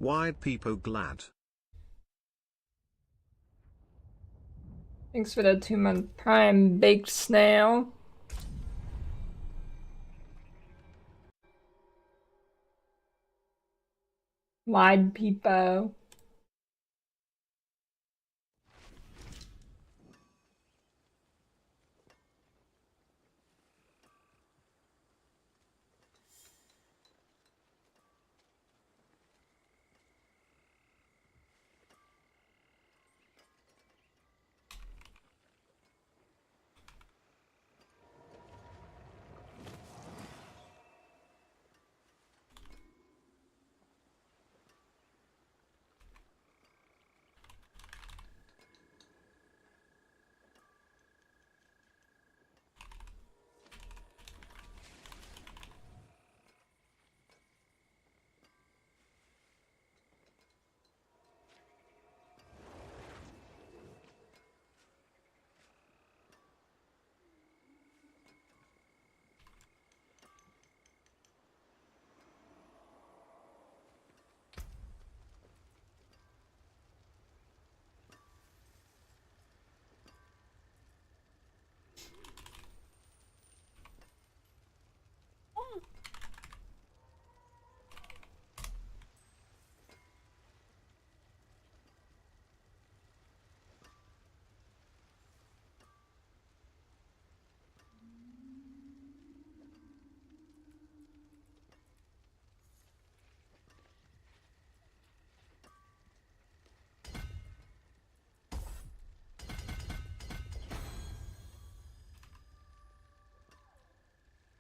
Why people glad? Thanks for the 2-month Prime, Baked Snail. Wide Peepo.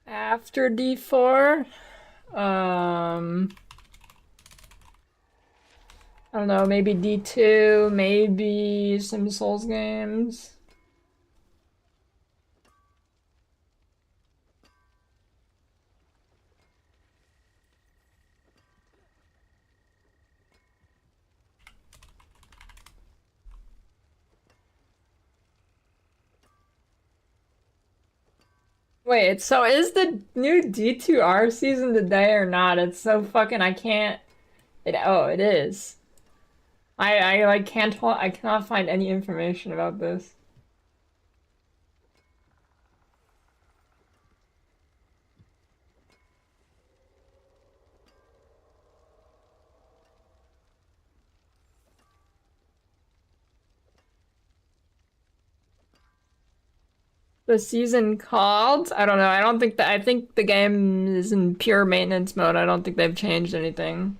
After D4, I don't know, maybe D2, maybe some Souls games. Wait, so is the new D2R season today or not? It's so fucking, I can't, oh, it is. I like I cannot find any information about this. The season called? I don't know. I don't think that, I think the game is in pure maintenance mode. I don't think they've changed anything.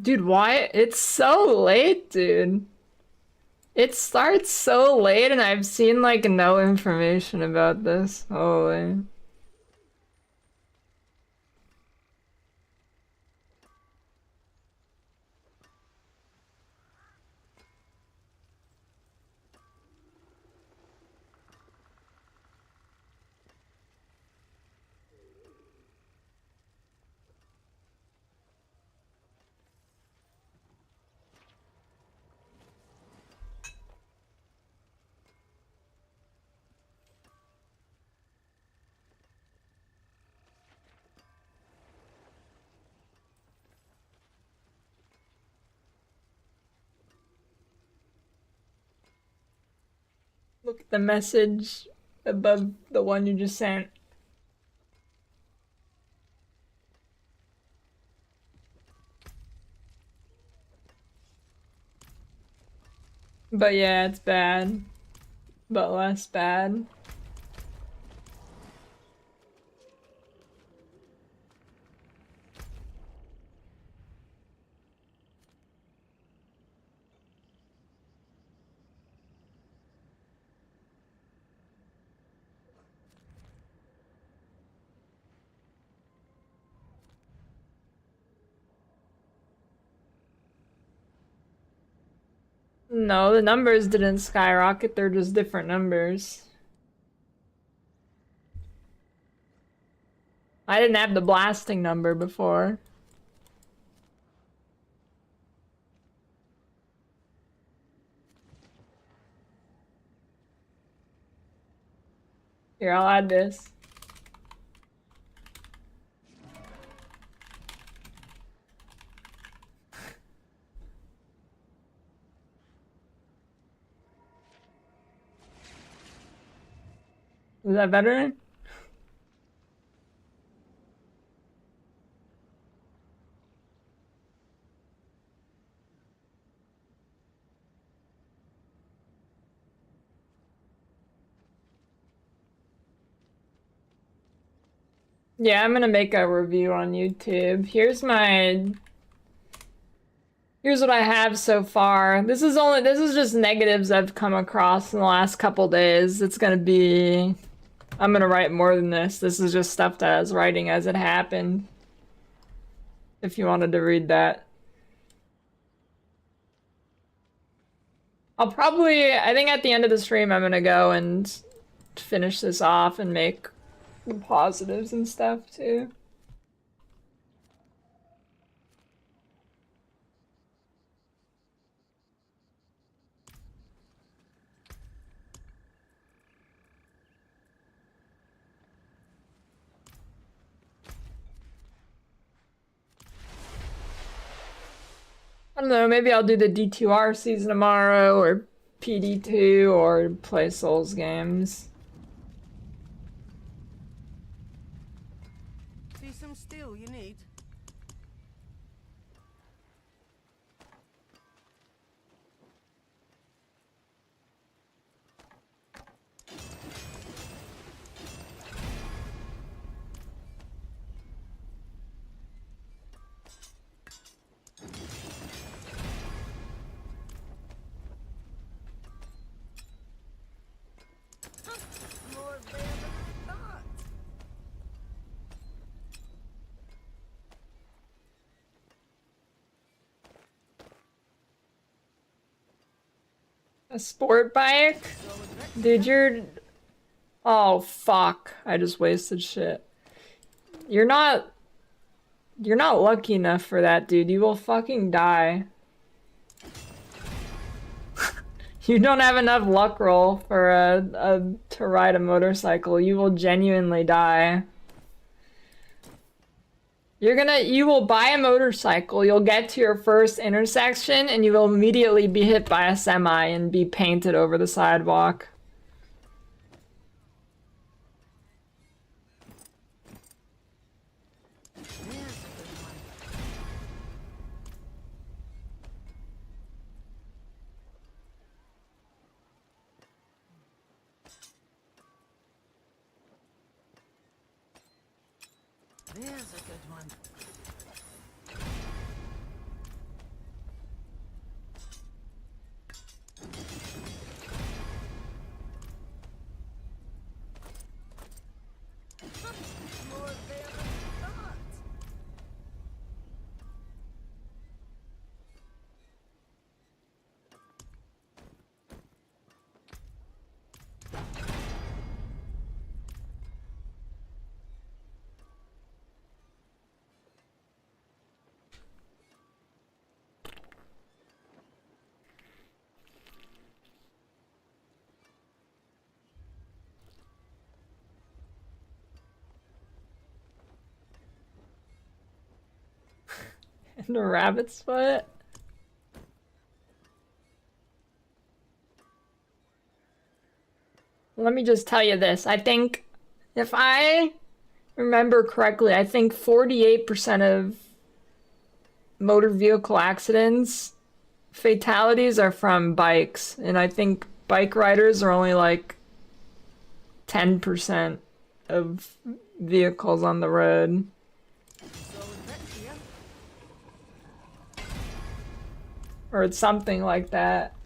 Dude, why? It's so late, dude. It starts so late and I've seen like no information about this. Holy. Look at the message above the one you just sent. But yeah, it's bad. But less bad. No, the numbers didn't skyrocket, they're just different numbers. I didn't have the blasting number before. Here, I'll add this. Is that better? Yeah, I'm gonna make a review on YouTube. Here's what I have so far. This is just negatives I've come across in the last couple days. I'm gonna write more than this. This is just stuff that I was writing as it happened. If you wanted to read that. I think at the end of the stream, I'm gonna go and finish this off and make positives and stuff too. I don't know, maybe I'll do the D2R season tomorrow, or PD2, or play Souls games. See some steel you need? More bear than I thought. A sport bike? Dude, oh, fuck. I just wasted shit. You're not lucky enough for that, dude. You will fucking die. You don't have enough luck roll for to ride a motorcycle. You will genuinely die. You will buy a motorcycle, you'll get to your first intersection, and you will immediately be hit by a semi and be painted over the sidewalk. There's a good one. More bear than I thought. And a rabbit's foot? Let me just tell you this. I think, if I remember correctly, I think 48% of motor vehicle accidents, fatalities, are from bikes. And I think bike riders are only like 10% of vehicles on the road. Or it's something like that.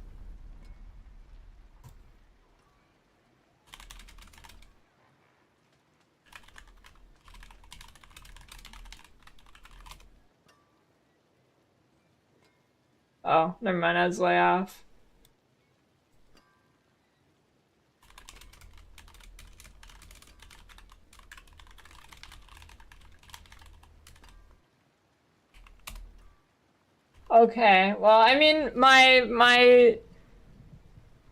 Oh, never mind, I was way off. Okay, well, I mean, my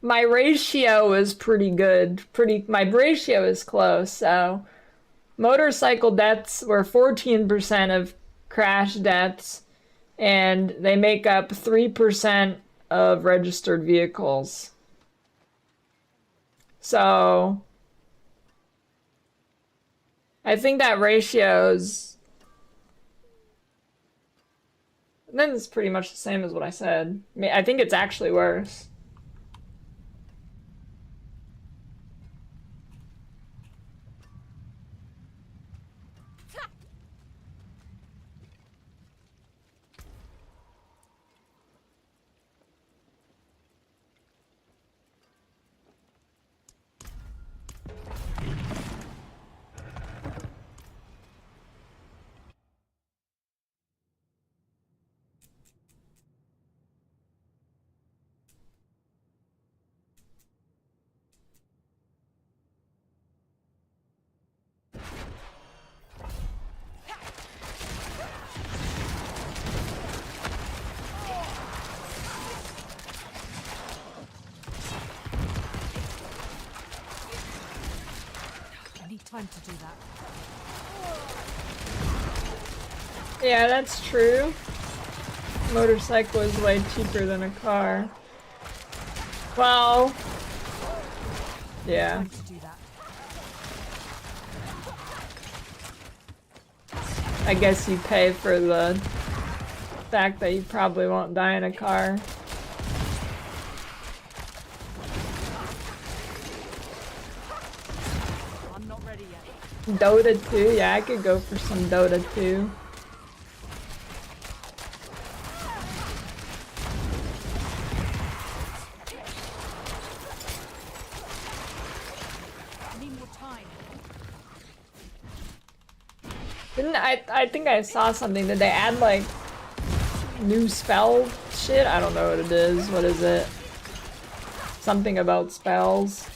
my ratio is pretty good. My ratio is close, so motorcycle deaths were 14% of crash deaths, and they make up 3% of registered vehicles. So I think that ratio's then it's pretty much the same as what I said. I mean, I think it's actually worse. Time to do that. Yeah, that's true. Motorcycle is way cheaper than a car. Well, yeah. Time to do that. I guess you pay for the fact that you probably won't die in a car. Dota 2? Yeah, I could go for some Dota 2. I need more time. I think I saw something. Did they add like new spell shit? I don't know what it is. What is it? Something about spells.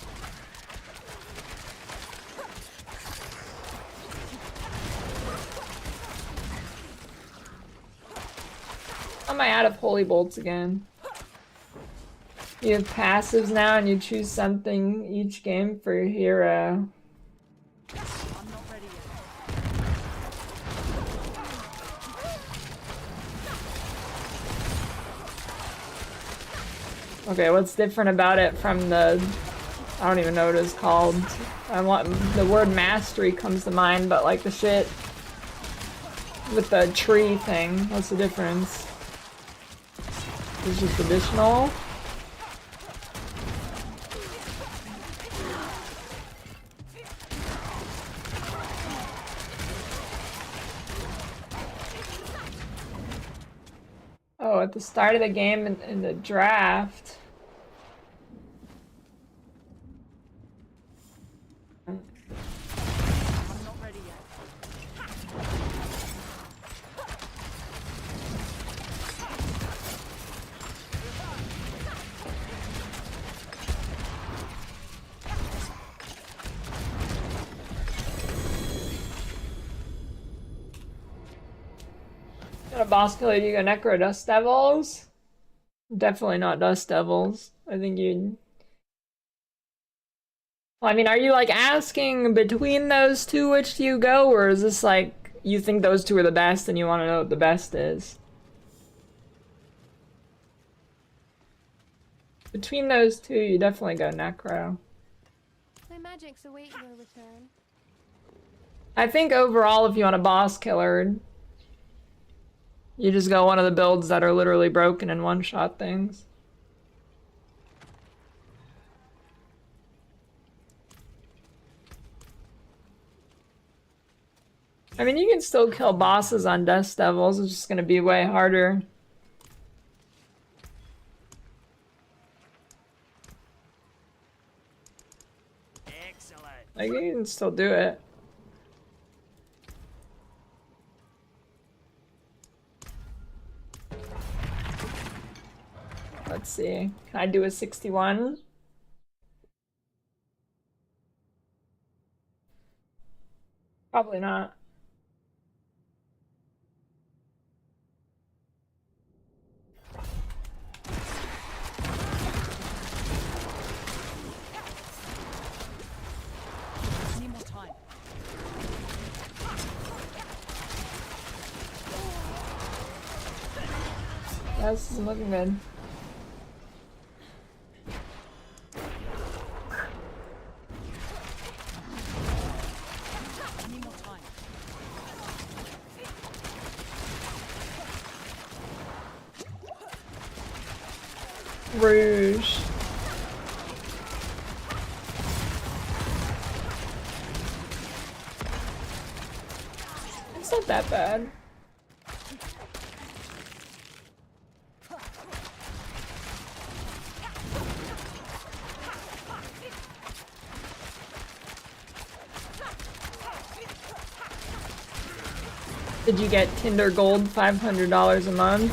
Am I out of holy bolts again? You have passives now and you choose something each game for your hero. I'm not ready yet. Okay, what's different about it from the... I don't even know what it's called. The word mastery comes to mind, but like the shit with the tree thing. What's the difference? It's just additional. Oh, at the start of the game in the draft. I'm not ready yet. Got a boss killer, you go Necro Dust Devils? Definitely not Dust Devils. I think you'd... Well, I mean, are you like asking between those two which do you go, or is this like you think those two are the best and you want to know what the best is? Between those two, you definitely go Necro. My magics await your return. I think overall, if you want a boss killer, you just go one of the builds that are literally broken and one-shot things. I mean, you can still kill bosses on Dust Devils, it's just gonna be way harder. Excellent. Like, you can still do it. Let's see. Can I do a 61? Probably not. This isn't looking good. I need more time. Rouge. It's not that bad. Did you get Tinder Gold $500 a month?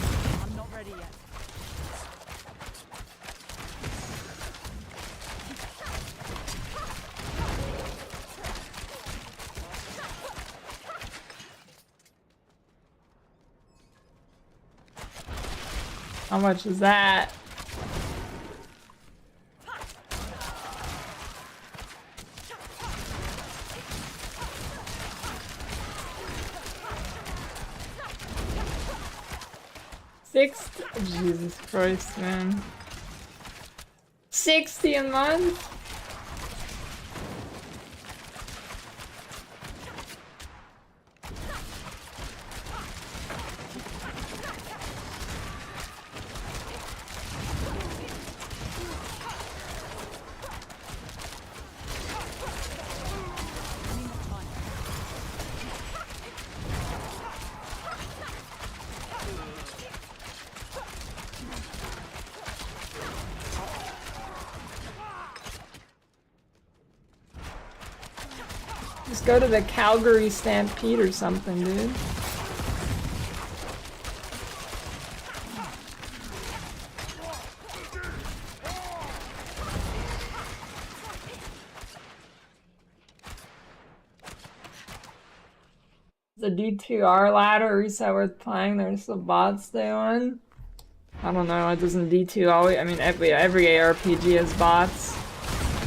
I'm not ready yet. How much is that? Jesus Christ, man. 60 a month? Just go to the Calgary Stampede or something, dude. The D2R ladder reset worth playing. There's the bots doing. I don't know. It doesn't D2 always. I mean, every ARPG has bots.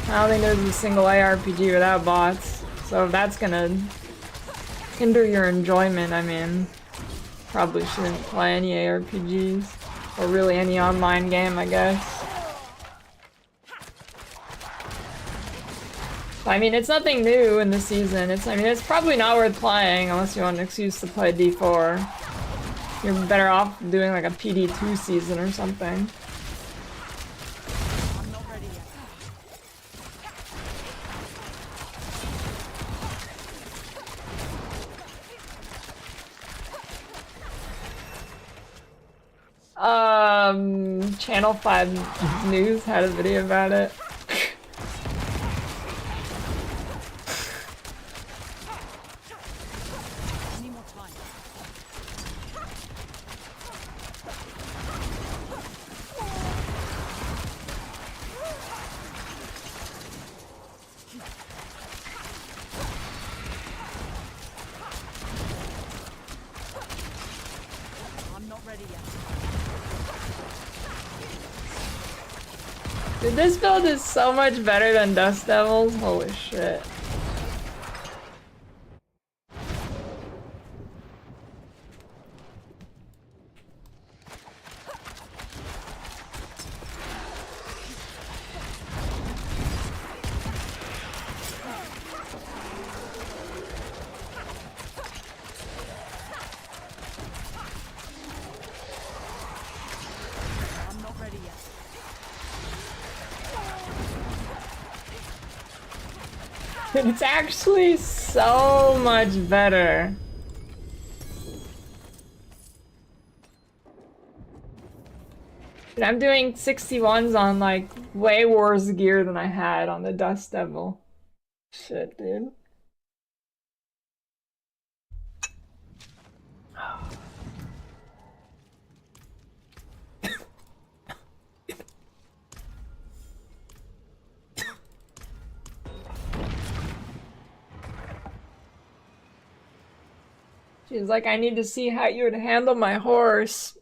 I don't think there's a single ARPG without bots. So if that's gonna hinder your enjoyment, I mean, probably shouldn't play any ARPGs. Or really any online game, I guess. I mean, it's nothing new in the season. It's probably not worth playing unless you want an excuse to play D4. You're better off doing like a PD2 season or something. I'm not ready yet. Channel 5 News had a video about it. I need more time. I'm not ready yet. Dude, this build is so much better than Dust Devils. Holy shit. I'm not ready yet. It's actually so much better. Dude, I'm doing 61s on like way worse gear than I had on the Dust Devil. Shit, dude. She's like, I need to see how you would handle my horse.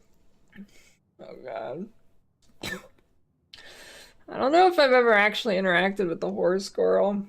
Oh god. I don't know if I've ever actually interacted with the horse girl.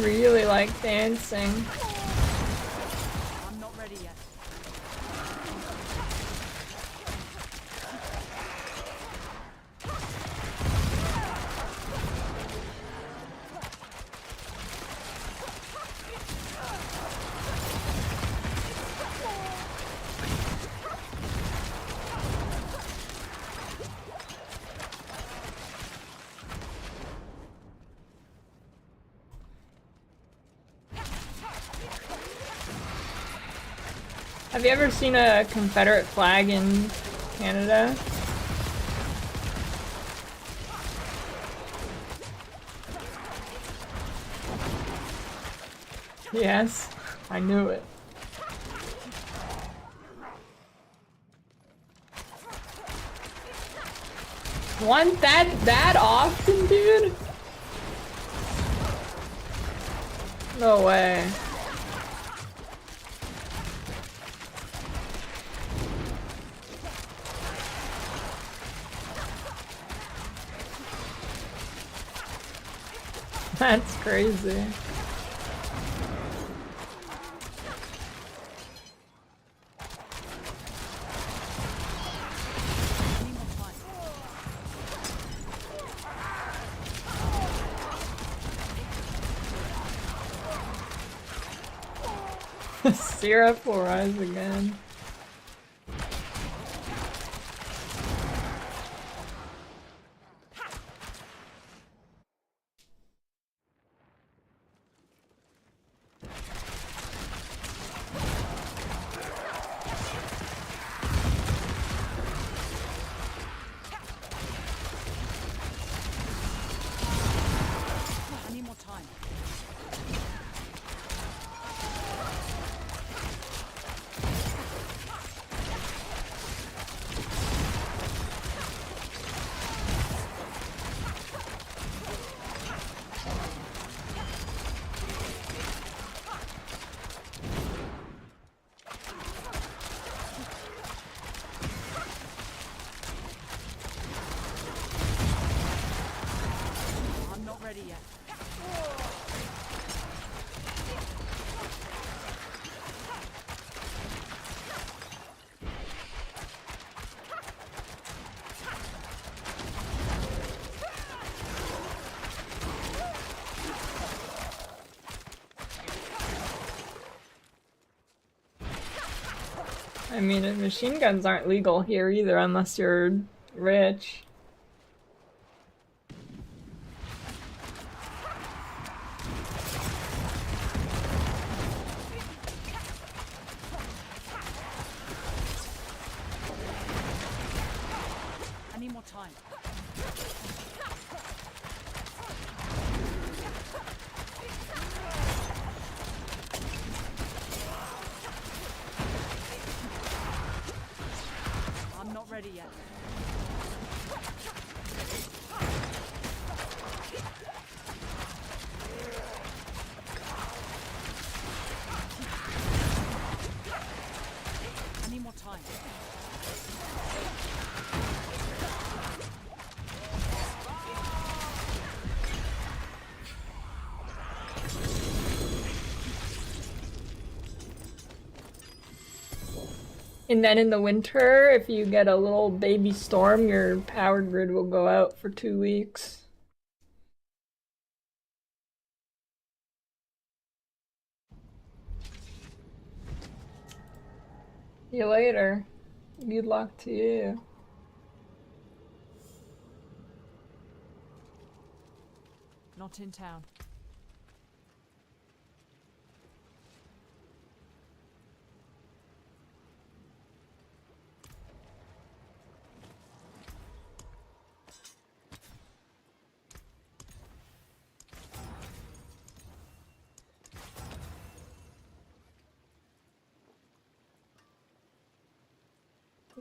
really like dancing. I'm not ready yet. Have you ever seen a Confederate flag in Canada? Yes, I knew it. Want that often, dude? No way. That's crazy. Syrup will rise again. I need more time. I'm not ready yet. I mean, machine guns aren't legal here either unless you're rich. I need more time. I'm not ready yet. I need more time. And then in the winter, if you get a little baby storm, your power grid will go out for 2 weeks. See you later. Good luck to you. Not in town.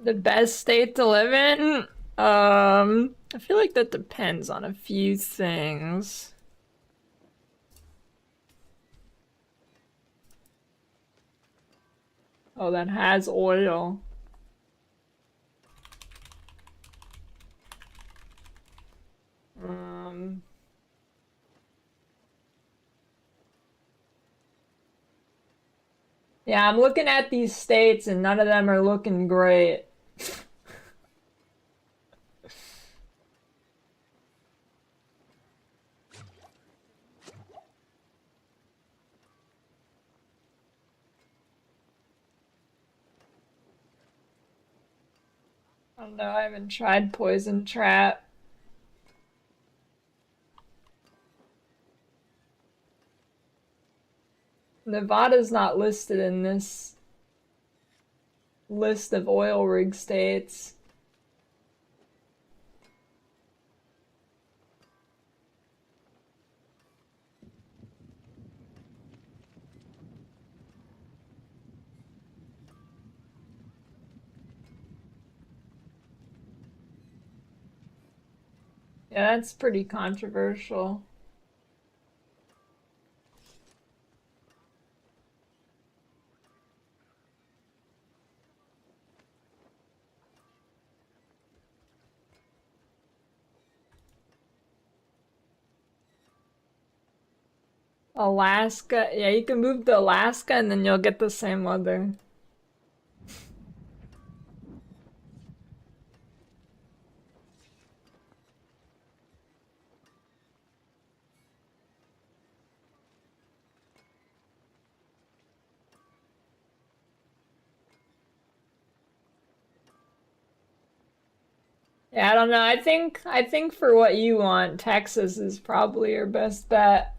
The best state to live in? I feel like that depends on a few things. Oh, that has oil. Um, Yeah, I'm looking at these states and none of them are looking great. I don't know, I haven't tried Poison Trap. Nevada's not listed in this list of oil rig states. Yeah, that's pretty controversial. Alaska, yeah, you can move to Alaska and then you'll get the same weather. Yeah, I don't know. I think for what you want, Texas is probably your best bet.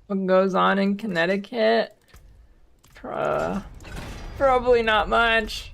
What goes on in Connecticut? Probably not much.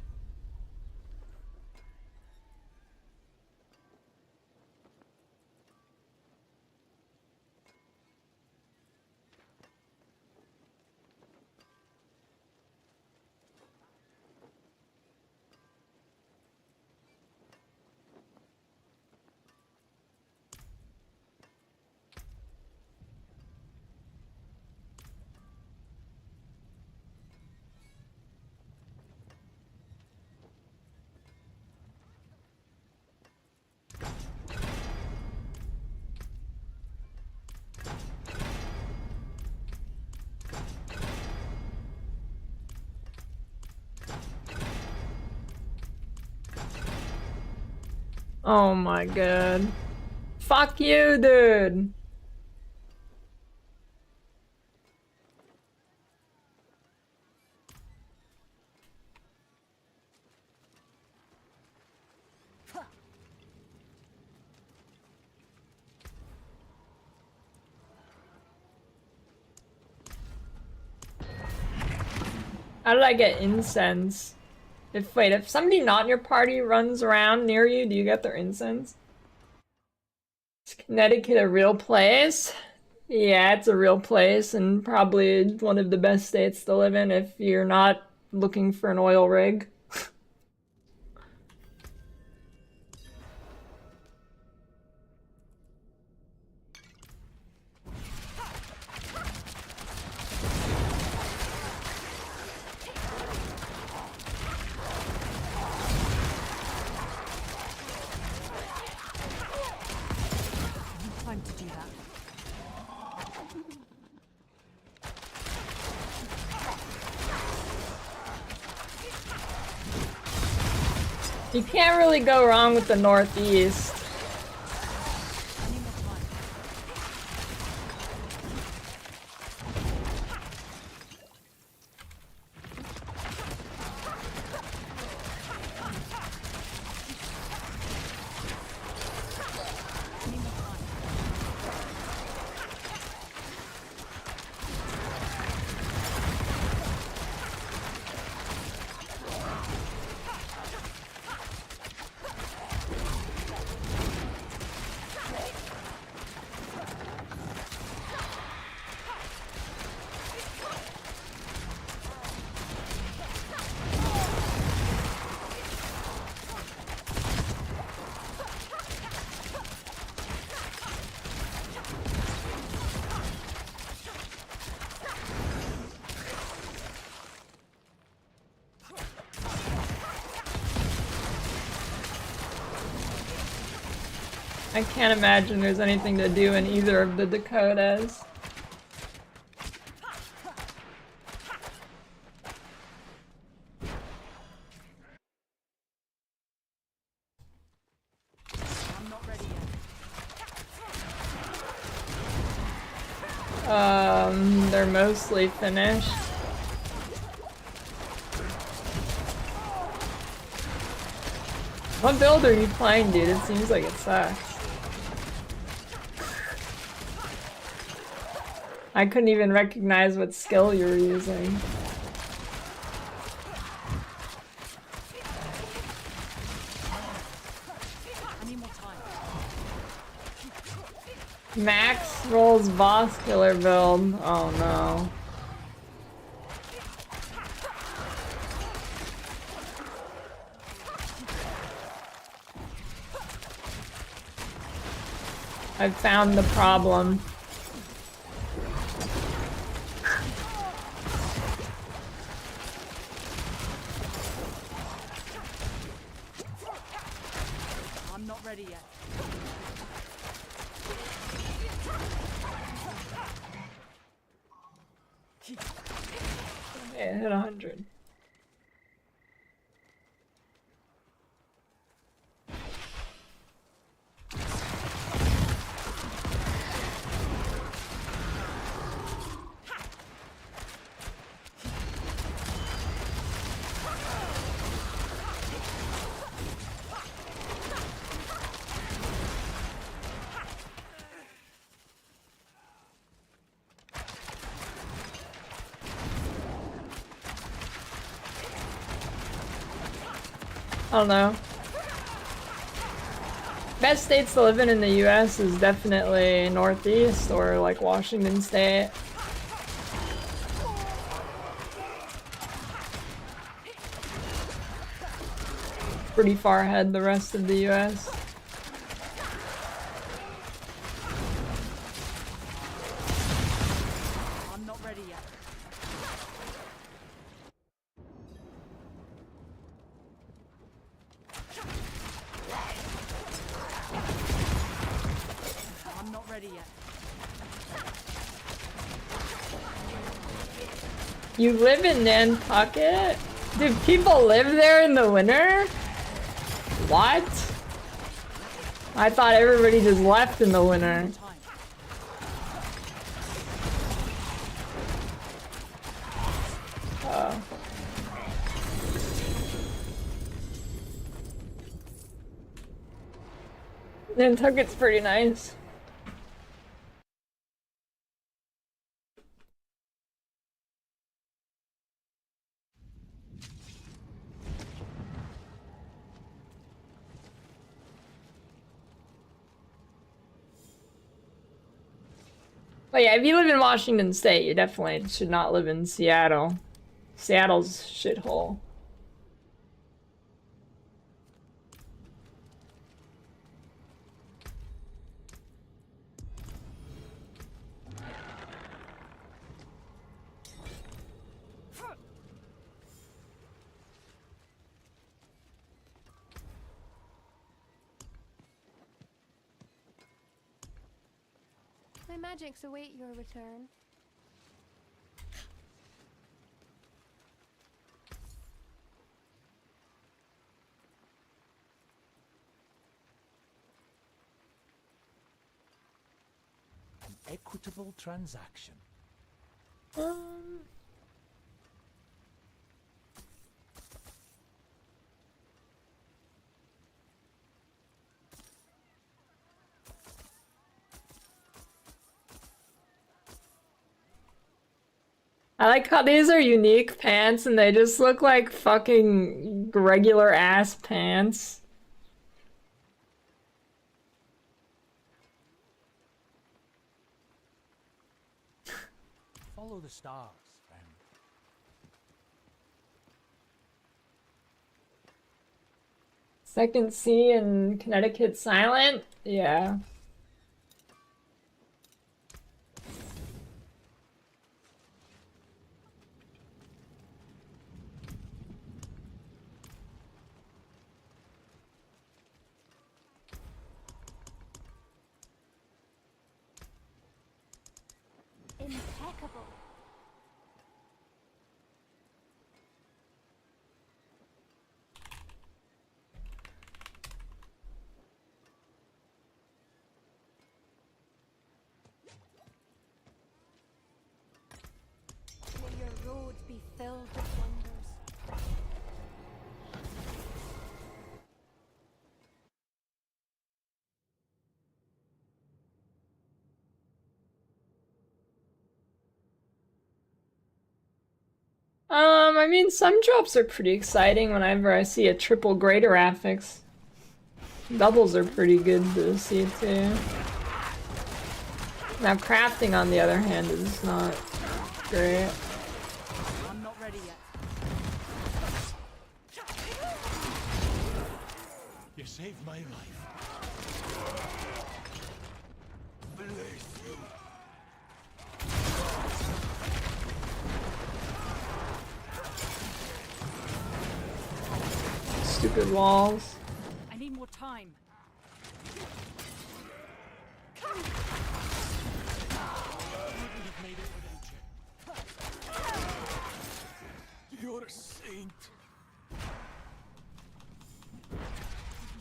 Oh my god. Fuck you, dude. How did I get incense? Wait, if somebody not in your party runs around near you, do you get their incense? Is Connecticut a real place? Yeah, it's a real place and probably one of the best states to live in if you're not looking for an oil rig. Time to do that. You can't really go wrong with the Northeast. I need more time. I need more time. I can't imagine there's anything to do in either of the Dakotas. I'm not ready yet. They're mostly finished. What build are you playing, dude? It seems like it sucks. I couldn't even recognize what skill you were using. I need more time. Max rolls boss killer build. Oh no. I've found the problem. I'm not ready yet. Yeah, hit 100. I don't know. Best states to live in the US is definitely Northeast or like Washington State. Pretty far ahead the rest of the US. I'm not ready yet. I'm not ready yet. You live in Nantucket? Do people live there in the winter? What? I thought everybody just left in the winter. Time. Oh. Nantucket's pretty nice. But yeah, if you live in Washington State, you definitely should not live in Seattle. Seattle's shithole. My magics await your return. An equitable transaction. I like how these are unique pants and they just look like fucking regular ass pants. Follow the stars, friend. Second C in Connecticut silent? Yeah. impeccable. May your road be filled with wonders. I mean, some drops are pretty exciting whenever I see a triple Greateraphics. Doubles are pretty good to see too. Now crafting, on the other hand, is not great. I'm not ready yet. You saved my life. Bless you. Stupid walls. I need more time. Wouldn't have made it without you. You're a saint.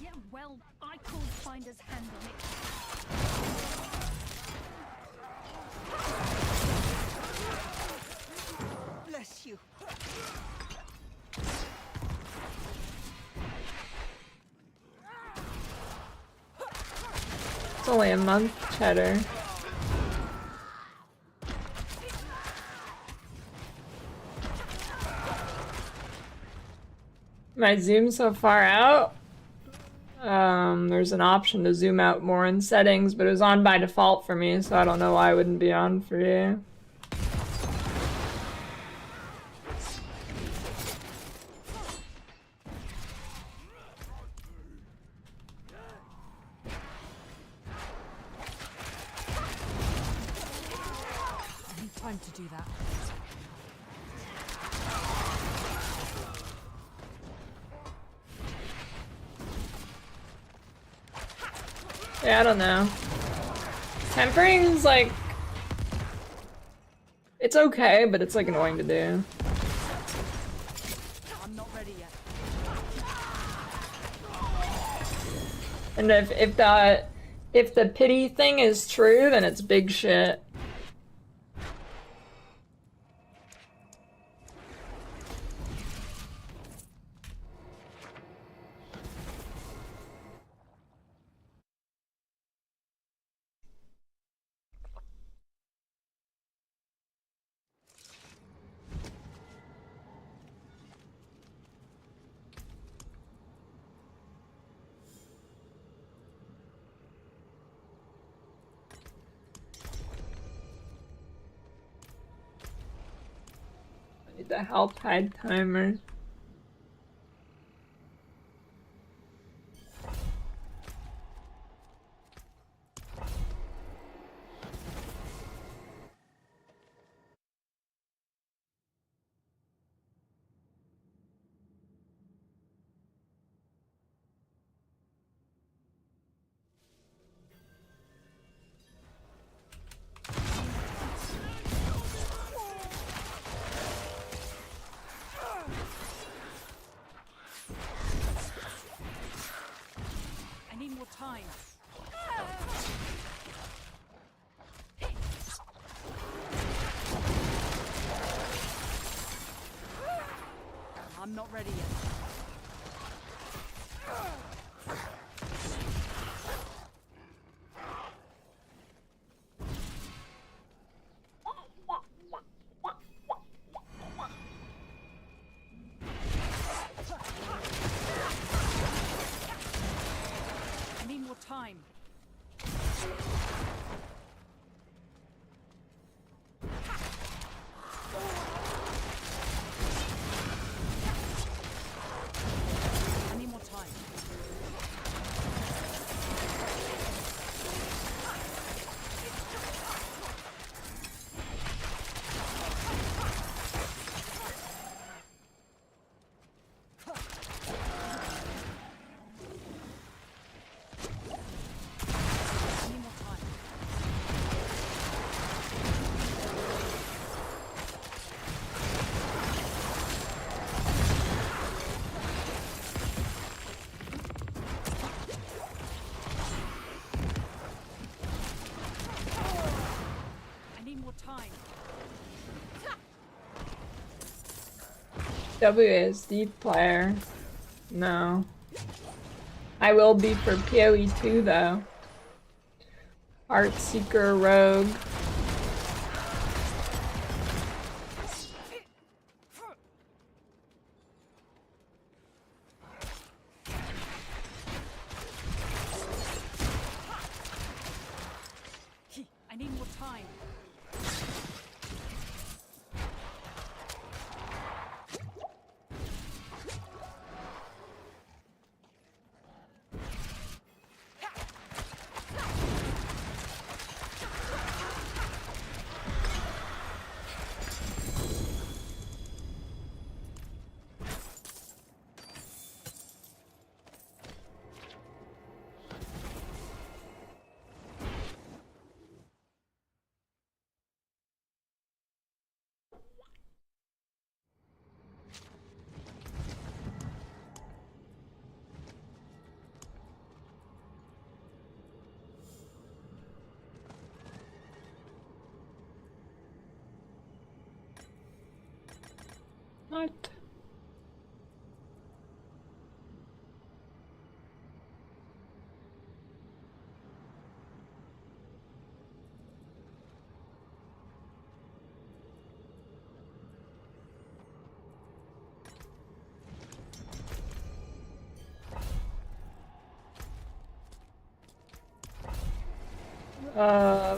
Yeah, well, I called Finder's hand on it. Bless you. It's only a month, Cheddar. My zoom so far out? There's an option to zoom out more in settings, but it was on by default for me, so I don't know why it wouldn't be on for you. I need time to do that. Yeah, I don't know. Tempering's like... It's okay, but it's like annoying to do. I'm not ready yet. And if the pity thing is true, then it's big shit. The help hide timer. I need more time. I'm not ready yet. I need more time. WASD player. No. I will be for PoE 2 though. Heartseeker Rogue. I need more time. What?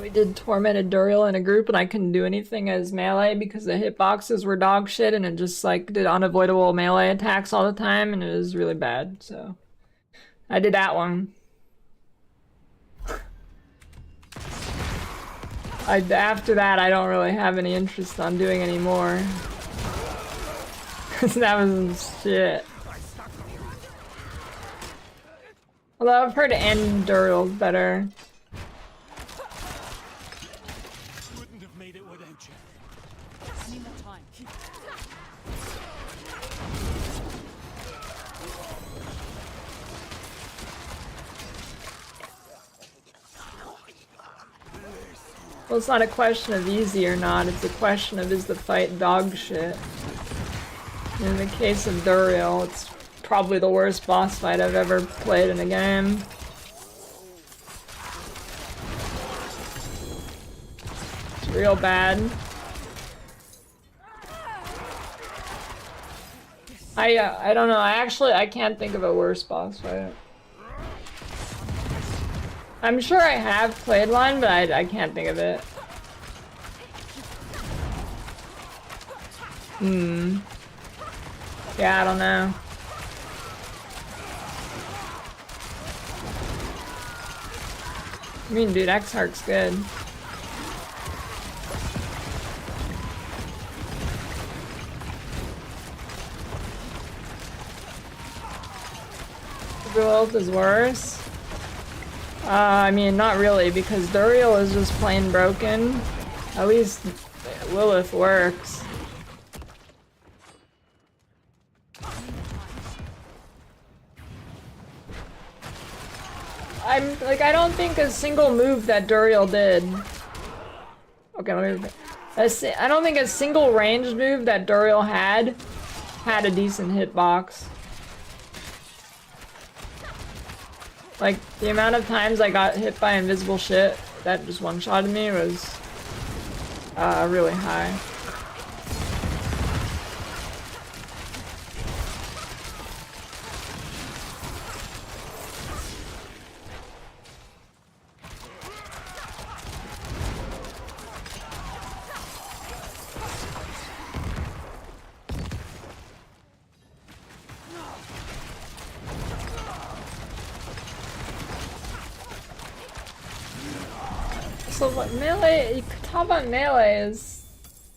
We did Tormented Duriel in a group and I couldn't do anything as melee because the hitboxes were dog shit and it just like did unavoidable melee attacks all the time and it was really bad, so I did that one. After that I don't really have any interest on doing any more. That was shit. Although I've heard End Duriel's better. Wouldn't have made it without you. I need more time. Well, it's not a question of easy or not, it's a question of is the fight dog shit. In the case of Duriel, it's probably the worst boss fight I've ever played in a game. It's real bad. I don't know, I can't think of a worse boss fight. I'm sure I have played one, but I can't think of it. Yeah, I don't know. I mean, dude, X-Hark's good. Lilith is worse. I mean, not really, because Duriel is just plain broken. At least Lilith works. I don't think a single move that Duriel did. Okay, let me. I don't think a single ranged move that Duriel had a decent hitbox. Like, the amount of times I got hit by invisible shit that just one-shotted me was really high. So what melee, talk about melee is...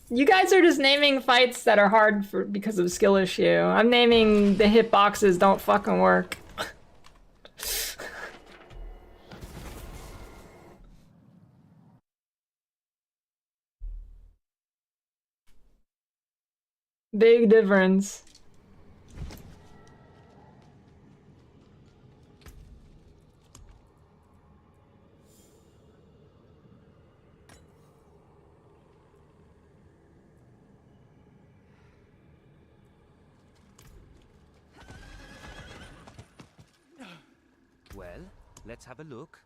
You guys are just naming fights that are hard because of skill issue. I'm naming the hitboxes don't fucking work. Big difference. Let's have a look.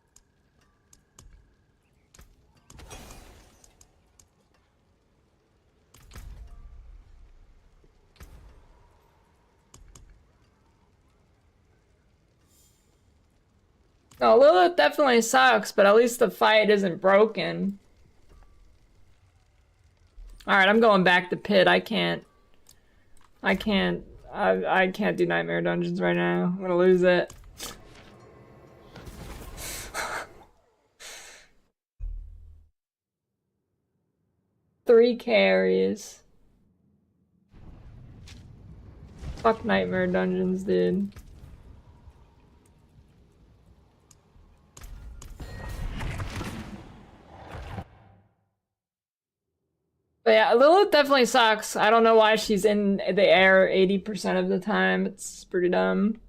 No, Lilith definitely sucks, but at least the fight isn't broken. Alright, I'm going back to pit. I can't do nightmare dungeons right now. I'm gonna lose it. Three carries. Fuck nightmare dungeons, dude. But yeah, Lilith definitely sucks. I don't know why she's in the air 80% of the time. It's pretty dumb.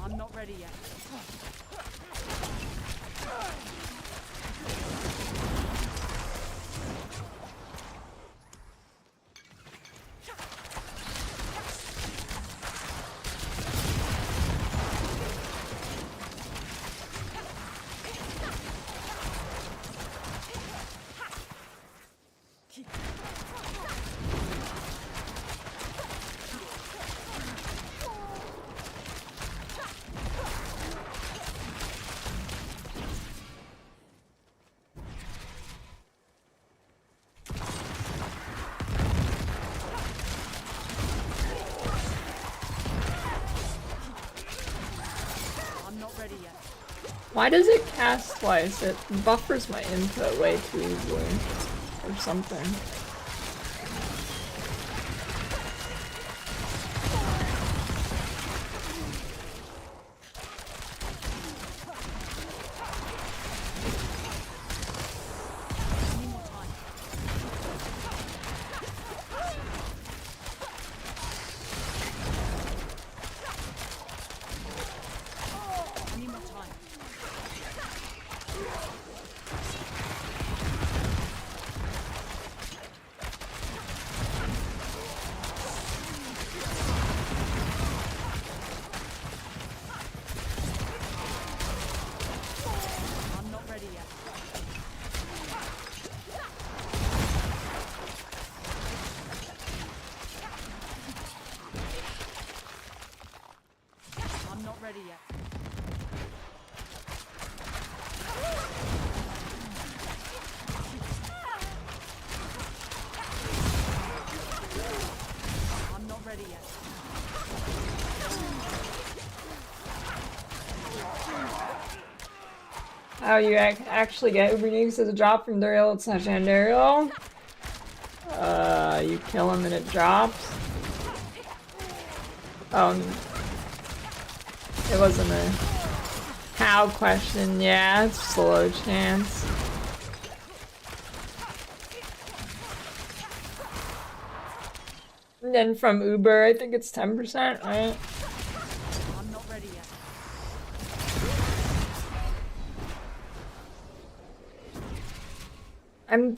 I'm not ready yet. Why does it cast twice? It buffers my input way too easily. Or something. How you actually get Uber Nukes as a drop from Duriel / Andariel? You kill him and it drops. It wasn't a how question. Yeah, it's just a low chance. And then from Uber, I think it's 10%, right? I'm not ready yet.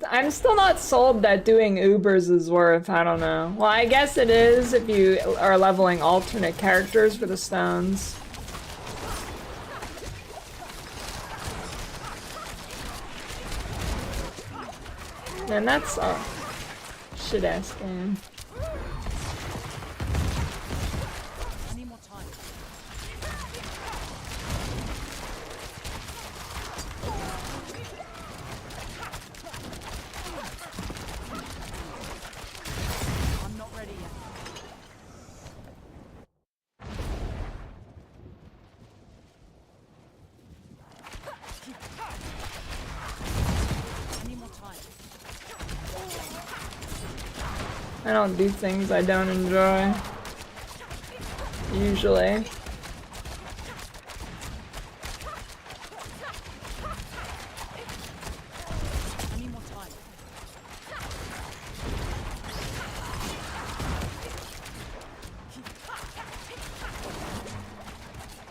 I'm still not sold that doing Ubers is worth, I don't know. Well, I guess it is if you are leveling alternate characters for the stones. And that's a shit-ass game. I don't do things I don't enjoy. Usually.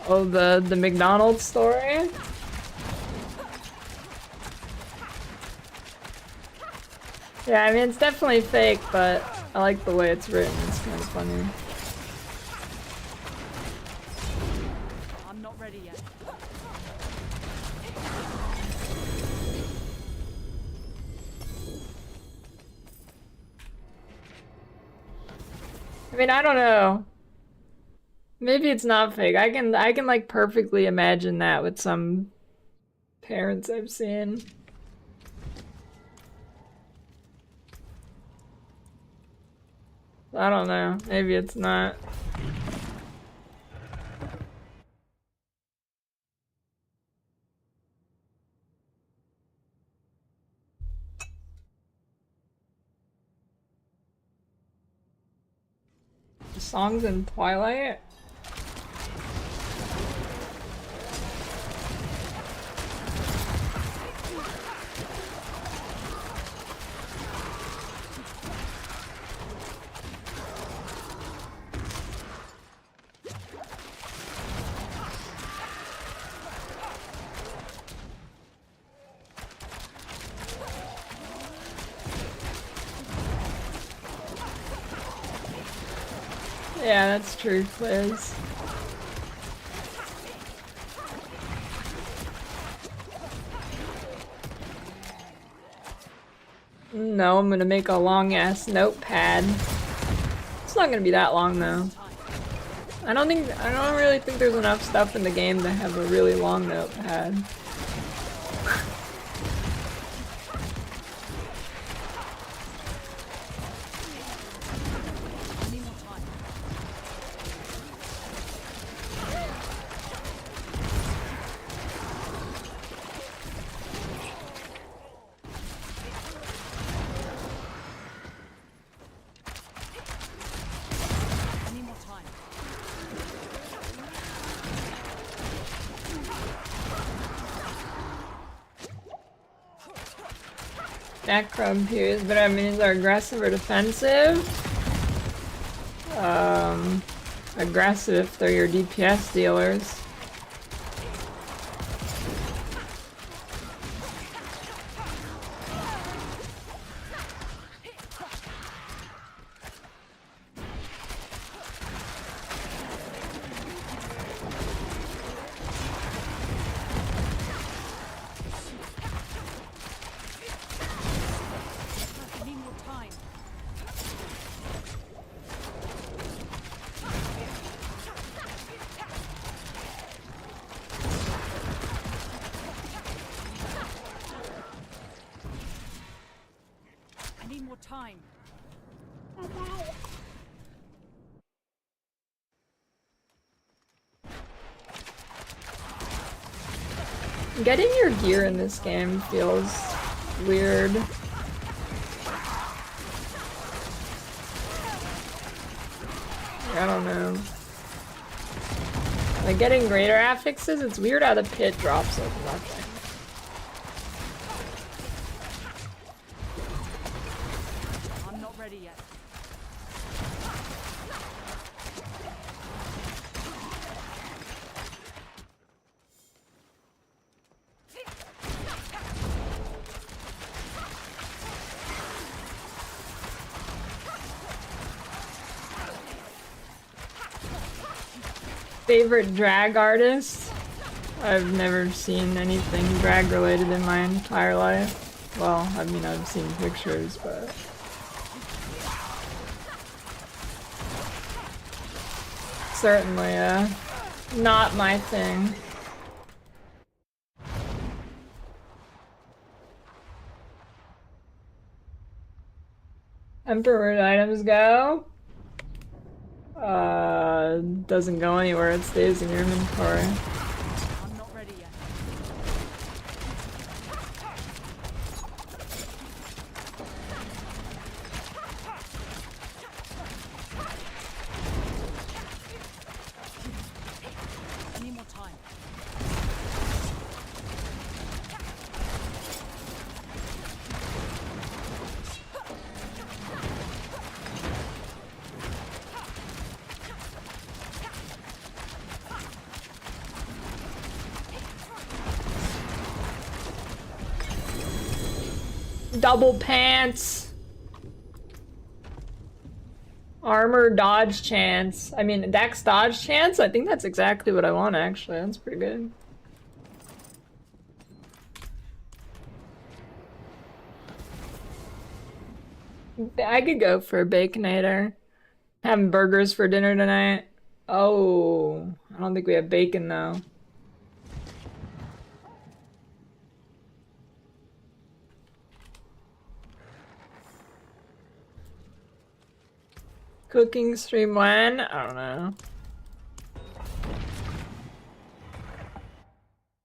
Oh, the McDonald's story? Yeah, I mean, it's definitely fake, but I like the way it's written. It's kind of funny. I'm not ready yet. I mean, I don't know. Maybe it's not fake. I can like perfectly imagine that with some parents I've seen. I don't know. Maybe it's not. Songs in Twilight? Yeah, that's true, Liz. No, I'm gonna make a long-ass notepad. It's not gonna be that long, though. I don't really think there's enough stuff in the game to have a really long notepad. Necrom pews, but I mean, are aggressive or defensive? Aggressive if they're your DPS dealers. Time. Getting your gear in this game feels weird. I don't know. Like getting greater affixes, it's weird how the pit drops like nothing. Favorite drag artist? I've never seen anything drag related in my entire life. Well, I mean, I've seen pictures, but... Certainly, not my thing. Emperor, where do items go? Doesn't go anywhere, it stays in your inventory. I'm not ready yet. I need more time. Double pants. Armor dodge chance. I mean, dex dodge chance? I think that's exactly what I want, actually. That's pretty good. I could go for a Baconator. Having burgers for dinner tonight. Oh, I don't think we have bacon, though. Cooking stream when? I don't know.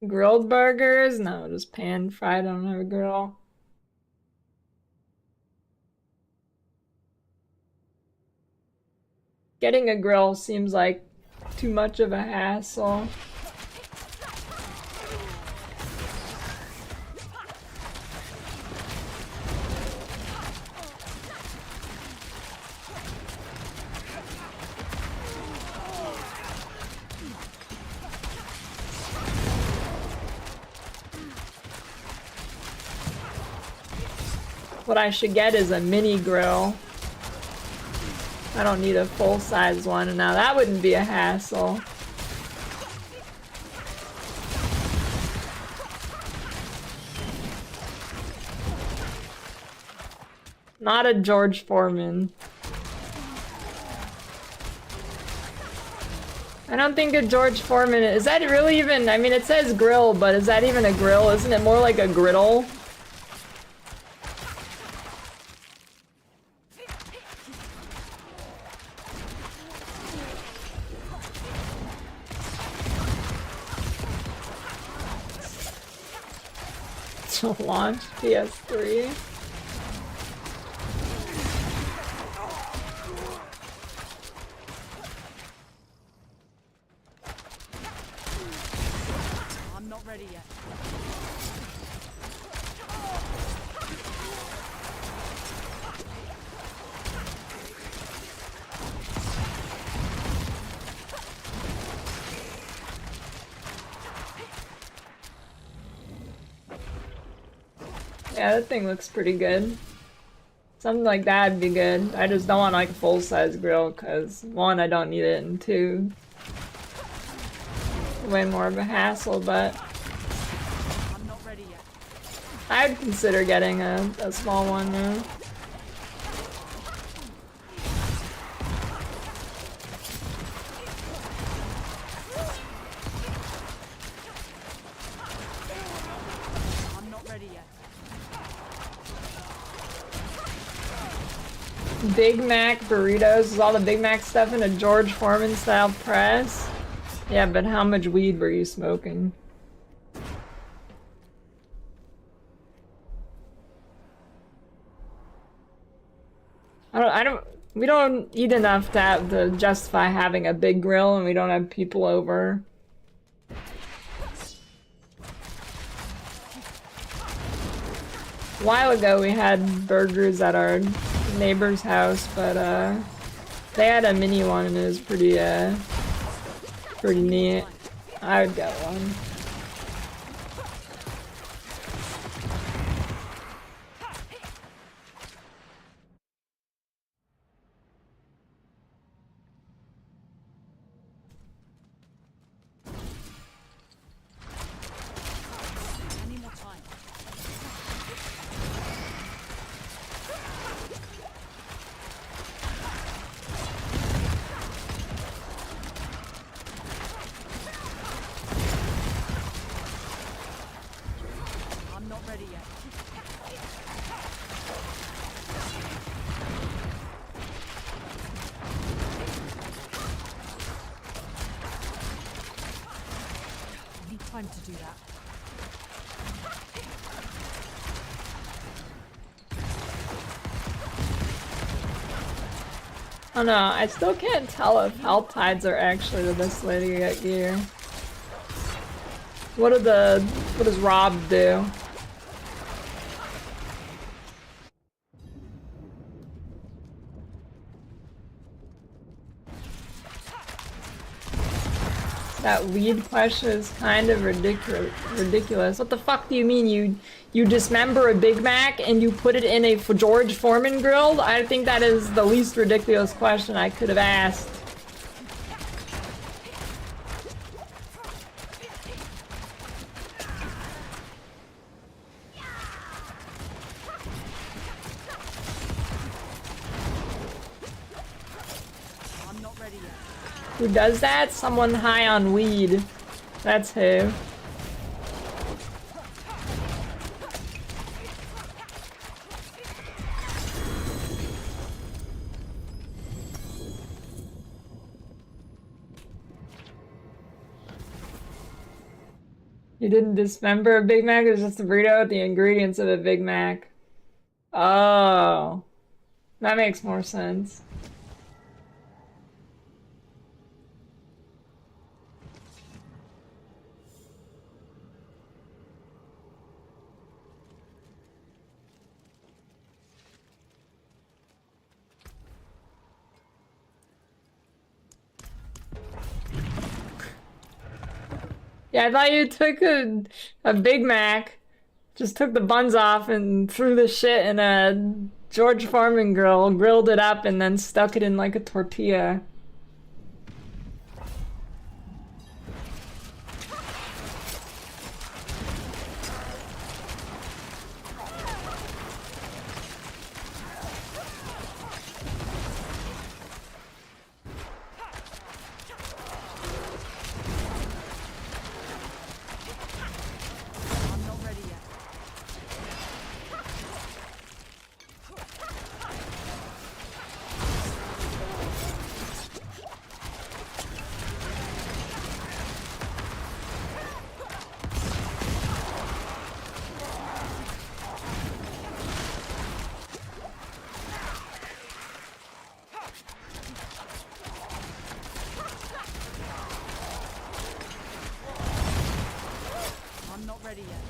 Grilled burgers? No, just pan fried on a grill. Getting a grill seems like too much of a hassle. What I should get is a mini grill. I don't need a full-size one, and now that wouldn't be a hassle. Not a George Foreman. I don't think a George Foreman... Is that really even... I mean, it says grill, but is that even a grill? Isn't it more like a griddle? To launch PS3. I'm not ready yet. Yeah, that thing looks pretty good. Something like that'd be good. I just don't want like a full-size grill because one, I don't need it, and two, way more of a hassle, but I'm not ready yet. I would consider getting a small one though. I'm not ready yet. Big Mac burritos. Is all the Big Mac stuff in a George Foreman style press? Yeah, but how much weed were you smoking? We don't eat enough to justify having a big grill, and we don't have people over. A while ago we had burgers at our neighbor's house, but they had a mini one and it was pretty neat. I would get one. I need more time. I'm not ready yet. I need time to do that. Oh no, I still can't tell if health tides are actually the best way to get gear. What does Rob do? That weed question is kind of ridiculous. What the fuck do you mean you dismember a Big Mac and you put it in a George Foreman grill? I think that is the least ridiculous question I could have asked. I'm not ready yet. Who does that? Someone high on weed. That's who. You didn't dismember a Big Mac? It was just a burrito with the ingredients of a Big Mac. Oh. That makes more sense. Yeah, I thought you took a Big Mac, just took the buns off and threw the shit in a George Foreman grill, grilled it up, and then stuck it in like a tortilla. I'm not ready yet. I'm not ready yet.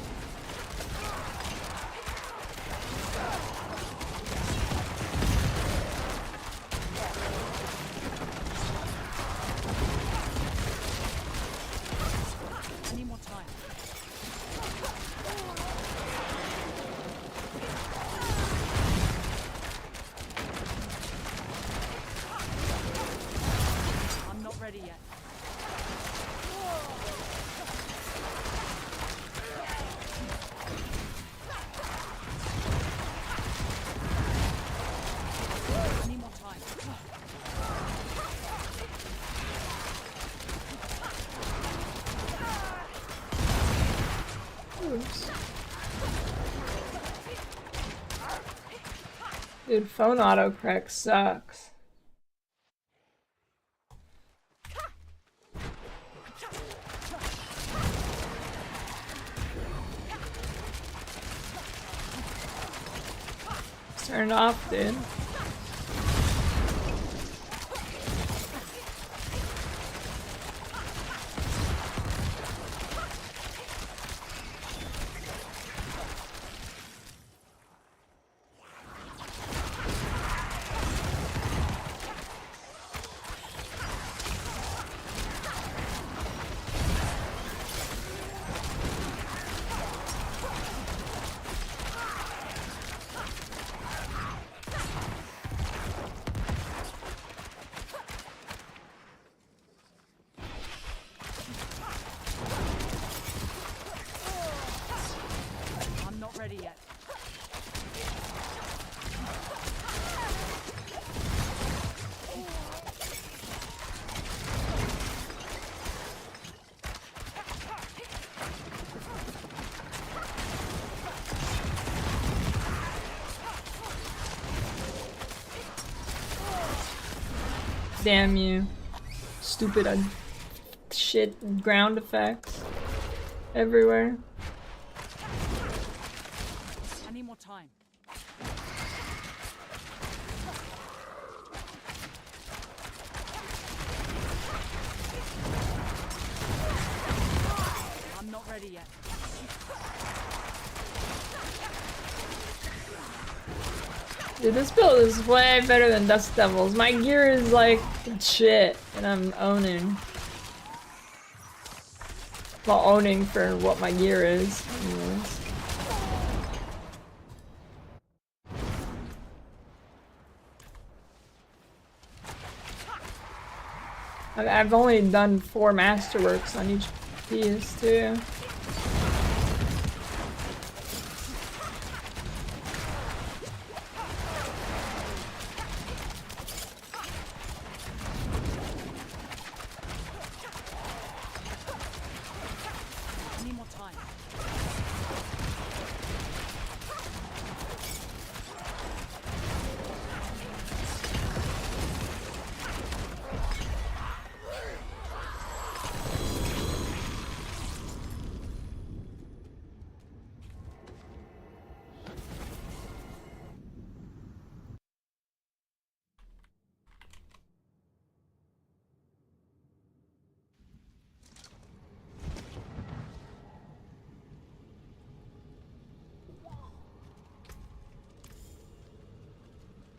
I need more time. I'm not ready yet. I need more time. Oops. Dude, phone autocorrect sucks. Turn it off, dude. I'm not ready yet. Damn you. Stupid shit ground effects everywhere. I need more time. I'm not ready yet. Dude, this build is way better than Dust Devils. My gear is like shit, and I'm owning. Well, owning for what my gear is. Anyways. I've only done 4 masterworks on each piece too. Any more time?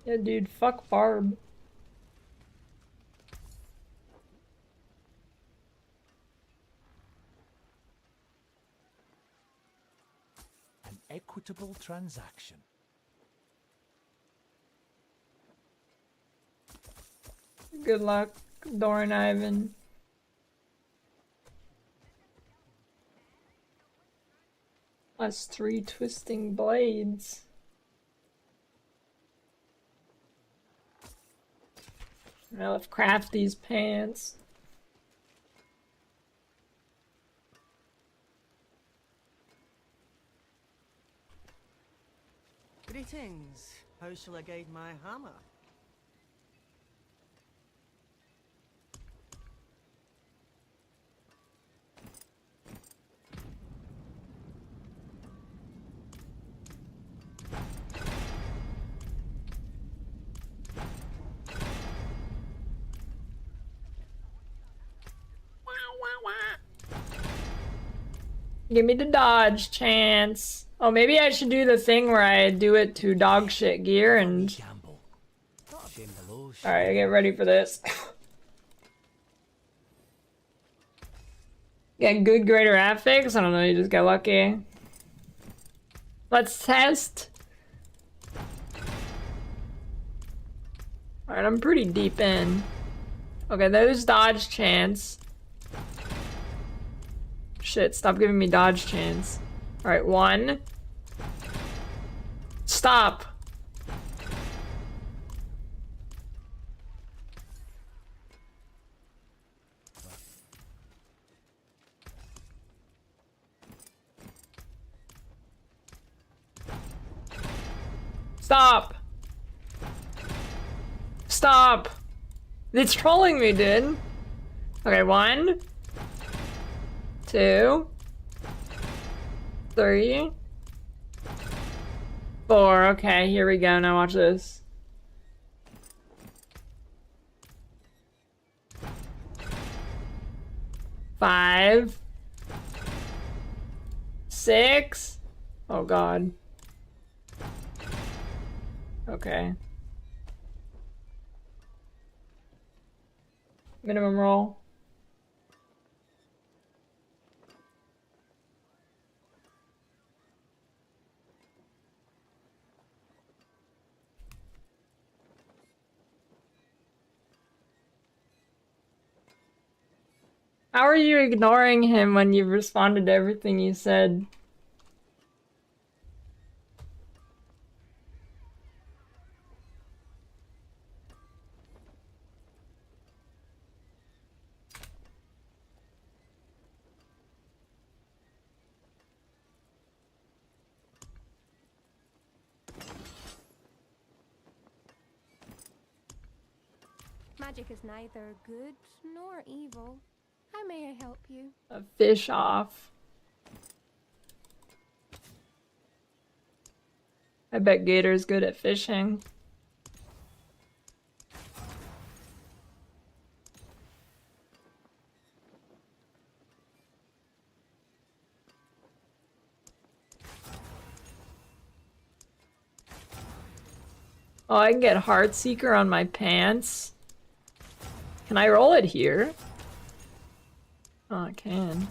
Yeah, dude, fuck Barb. An equitable transaction. Good luck, Doran Ivan. Plus 3 twisting blades. Now let's craft these pants. Greetings. How shall I guide my hammer? Give me the dodge chance. Oh, maybe I should do the thing where I do it to dog shit gear and... Gamble. Shame the low, Alright, get ready for this. Get good greater affix? I don't know, you just got lucky. Let's test. Alright, I'm pretty deep in. Okay, there's dodge chance. Shit, stop giving me dodge chance. Alright, 1. Stop! Stop! Stop! It's trolling me, dude. Okay, 1, 2, 3, 4. Okay, here we go. Now watch this. Five, 6. Oh god. Okay. Minimum roll. How are you ignoring him when you've responded to everything you said? Magic is neither good nor evil. How may I help you? A fish off. I bet Gator's good at fishing. Oh, I can get Heartseeker on my pants. Can I roll it here? Oh, I can.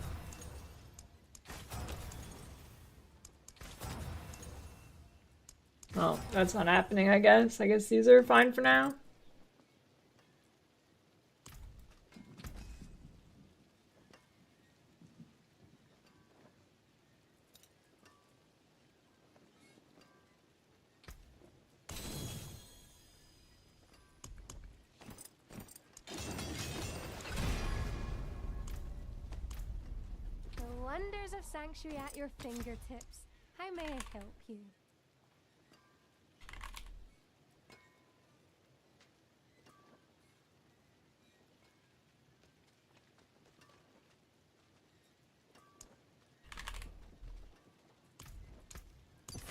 Well, that's not happening, I guess. I guess these are fine for now. The wonders of Sanctuary at your fingertips. How may I help you?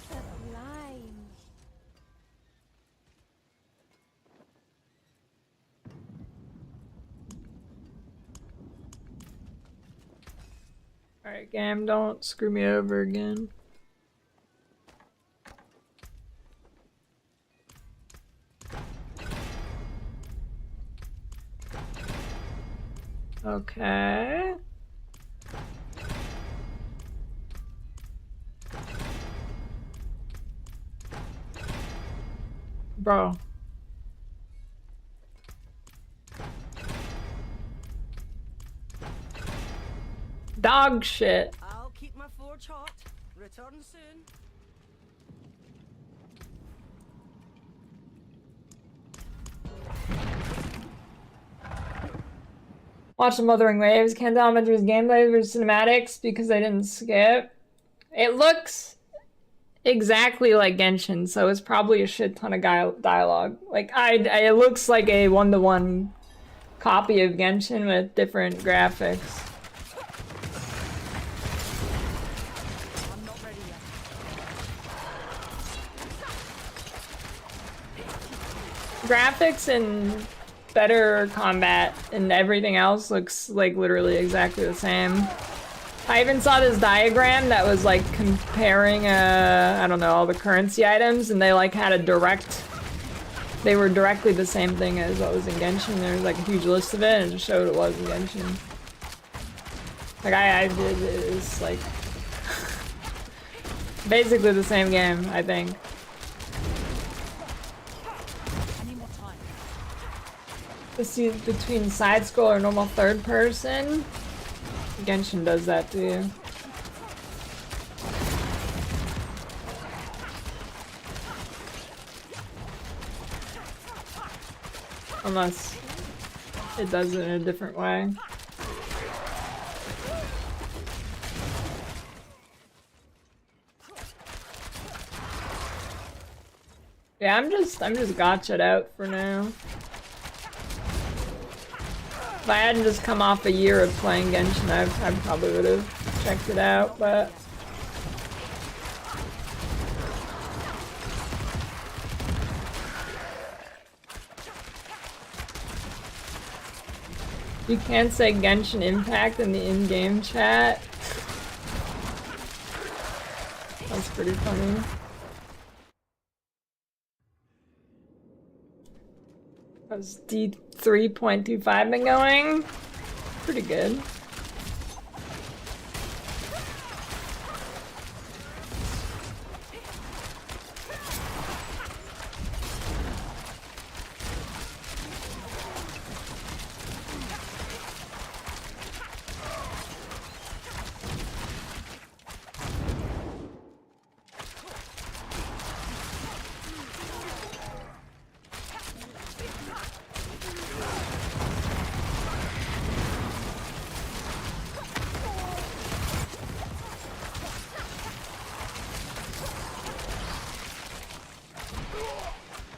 Sublime. Alright, game, don't screw me over again. Okay. Bro. Dog shit. I'll keep my forge hot. Return soon. Watch the Mothering Waves. Can't tell how much was gameplay versus cinematics because I didn't skip. It looks exactly like Genshin, so it's probably a shit ton of dialogue. Like, it looks like a one-to-one copy of Genshin with different graphics. I'm not ready yet. Graphics and better combat and everything else looks like literally exactly the same. I even saw this diagram that was like comparing I don't know, all the currency items, and they like had they were directly the same thing as what was in Genshin. There was like a huge list of it and it just showed it was in Genshin. Like it's like basically the same game, I think. See between side scroll or normal third person. Genshin does that too. Unless it does it in a different way. Yeah, I'm just gotcha'd out for now. If I hadn't just come off a year of playing Genshin, I probably would have checked it out, but... You can't say Genshin Impact in the in-game chat. That's pretty funny. How's D3.25 been going? Pretty good.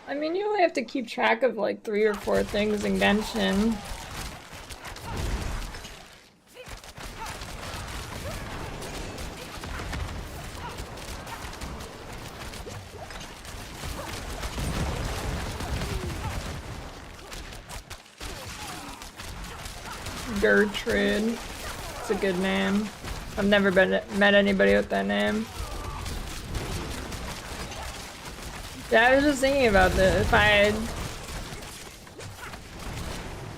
I mean, you only have to keep track of like 3 or 4 things in Genshin. Gertrude. It's a good name. I've never met anybody with that name. Yeah, I was just thinking about this.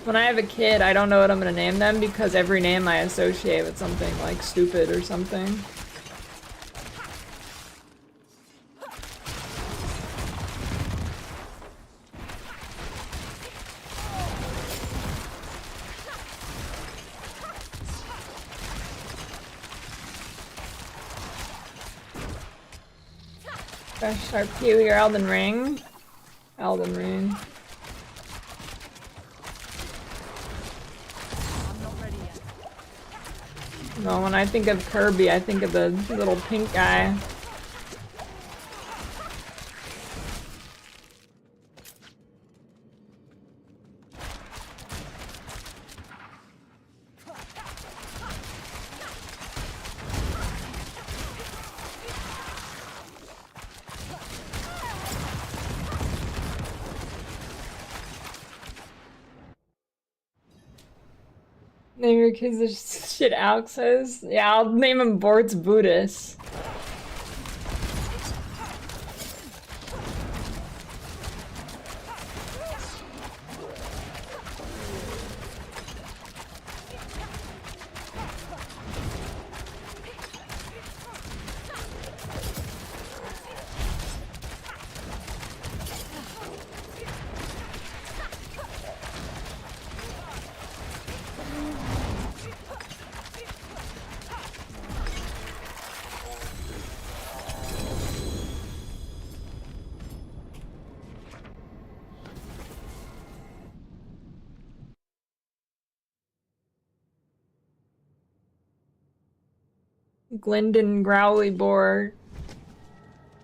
When I have a kid, I don't know what I'm gonna name them because every name I associate with something like stupid or something. Fresh start Pee-wee or Elden Ring? Elden Ring. I'm not ready yet. No, when I think of Kirby, I think of the little pink guy. Name your kids the shit Alex says. Yeah, I'll name him Bort's Buddhist. Glendon Growly Boar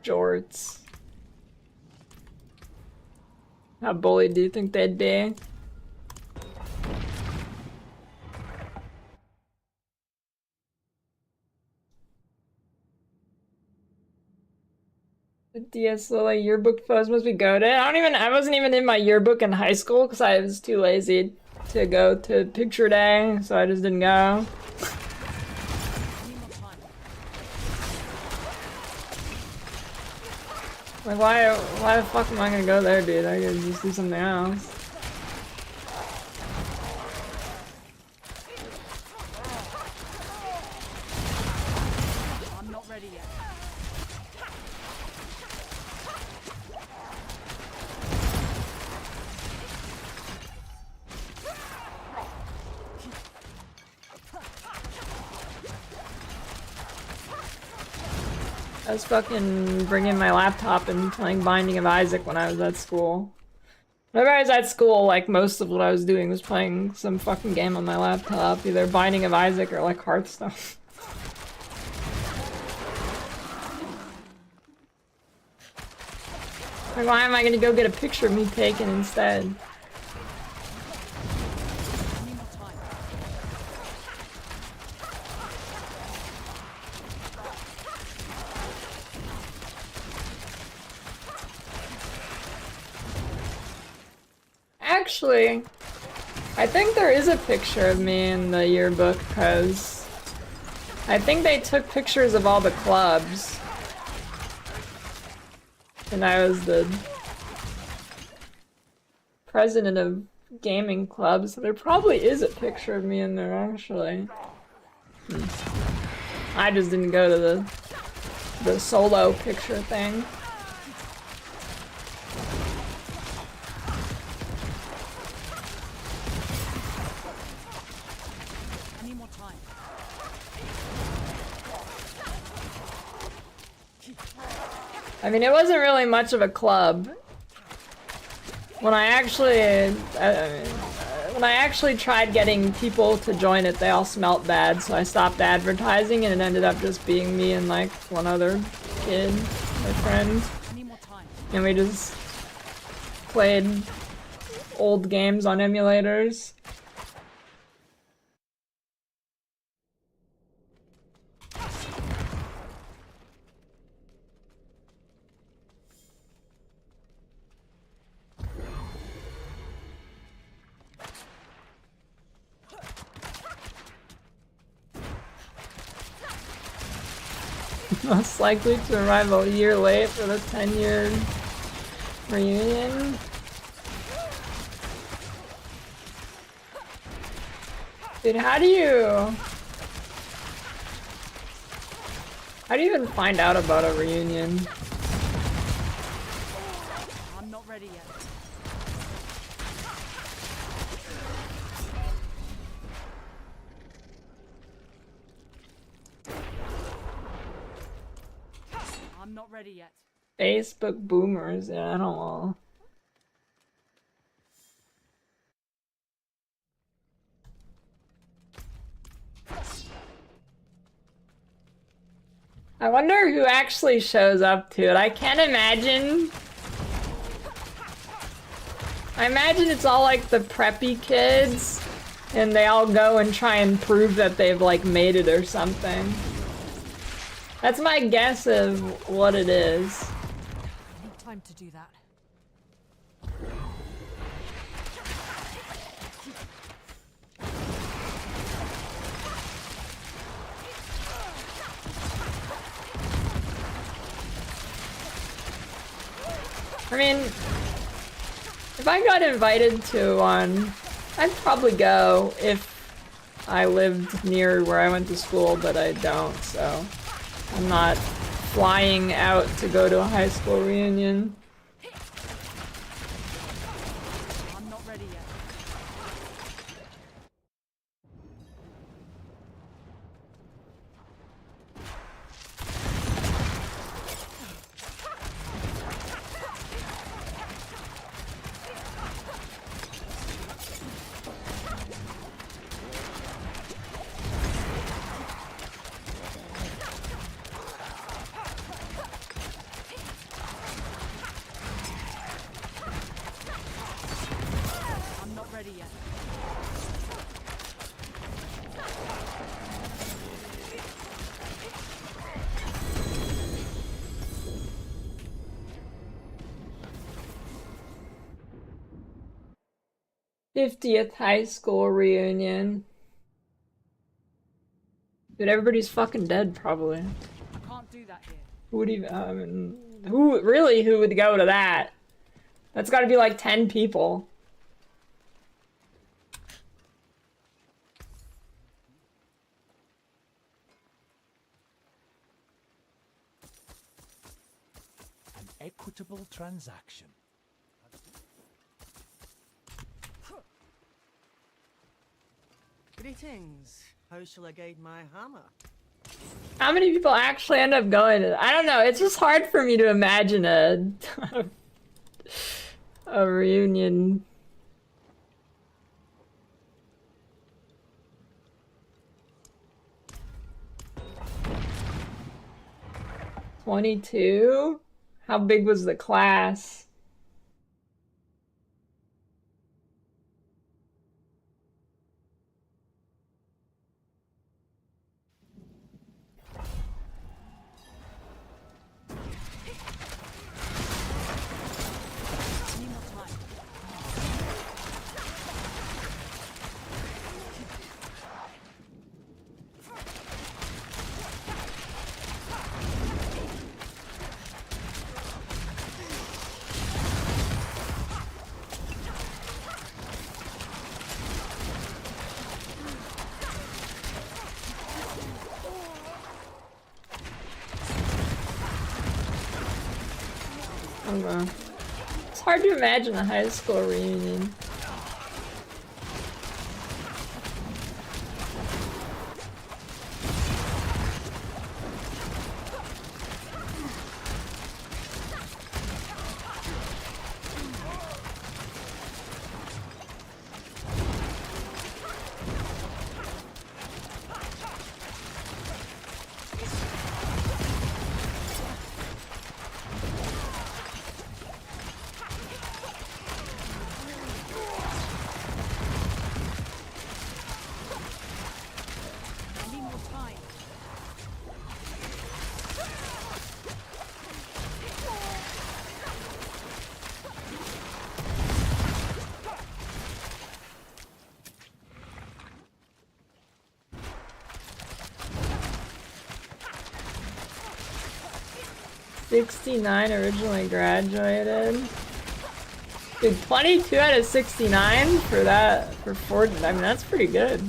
Jorts. How bullied do you think they'd be? The DS Lily yearbook photos must be goated. I wasn't even in my yearbook in high school because I was too lazy to go to picture day, so I just didn't go. Like, why the fuck am I gonna go there, dude? I could just do something else. I'm not ready yet. I was fucking bringing my laptop and playing Binding of Isaac when I was at school. Whenever I was at school, like, most of what I was doing was playing some fucking game on my laptop. Either Binding of Isaac or, like, Hearthstone. Like, why am I gonna go get a picture of me taken instead? I need more time. Actually, I think there is a picture of me in the yearbook, because I think they took pictures of all the clubs. And I was the president of gaming clubs, so there probably is a picture of me in there, actually. I just didn't go to the solo picture thing. I need more time. I mean, it wasn't really much of a club. When I actually tried getting people to join it, they all smelt bad, so I stopped advertising, and it ended up just being me and like one other kid, my friend. I need more time. And we just played old games on emulators. Most likely to arrive a year late for the 10-year reunion. Dude, how do you even find out about a reunion? I'm not ready yet. I'm not ready yet. Facebook boomers, yeah, I don't know. I wonder who actually shows up to it. I can't imagine. I imagine it's all like the preppy kids, and they all go and try and prove that they've like made it or something. That's my guess of what it is. I need time to do that. I mean, if I got invited to one, I'd probably go if I lived near where I went to school, but I don't, so I'm not flying out to go to a high school reunion. I'm not ready yet. I'm not ready yet. '50th high school reunion. Dude, everybody's fucking dead, probably. I can't do that here. Who would even, who would go to that? That's gotta be like 10 people. An equitable transaction. Greetings. How shall I guide my hammer? How many people actually end up going to, I don't know, it's just hard for me to imagine a reunion. $22? How big was the class? I need more time. I don't know. It's hard to imagine a high school reunion. I need more time. '69 originally graduated. Dude, 22 out of 69 for that, for 40, I mean, that's pretty good.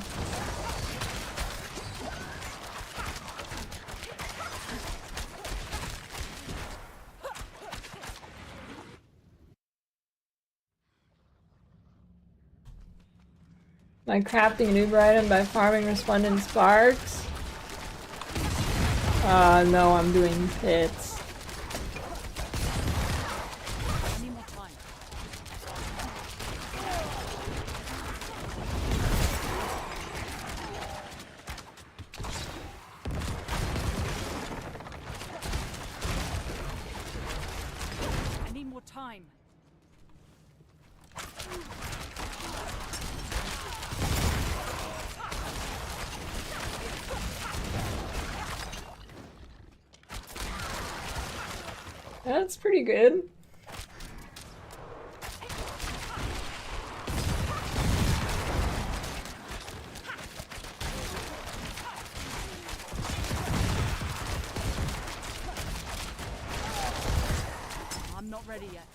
By crafting an Uber item by farming resplendent sparks. No, I'm doing hits. That's pretty good. I'm not ready yet.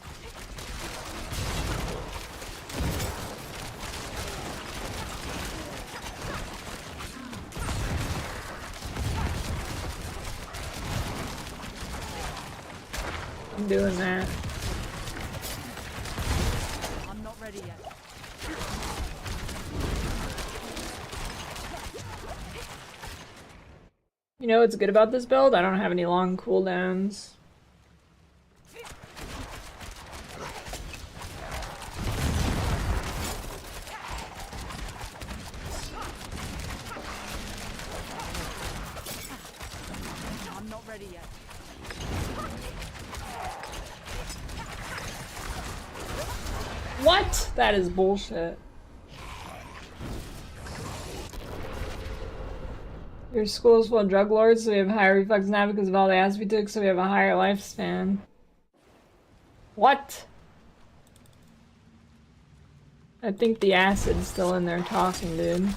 I'm doing that. I'm not ready yet. You know what's good about this build? I don't have any long cooldowns. I'm not ready yet. What? That is bullshit. Your school is full of drug lords, so we have higher reflex now because of all the acid we took, so we have a higher lifespan. What? I think the acid's still in there talking, dude.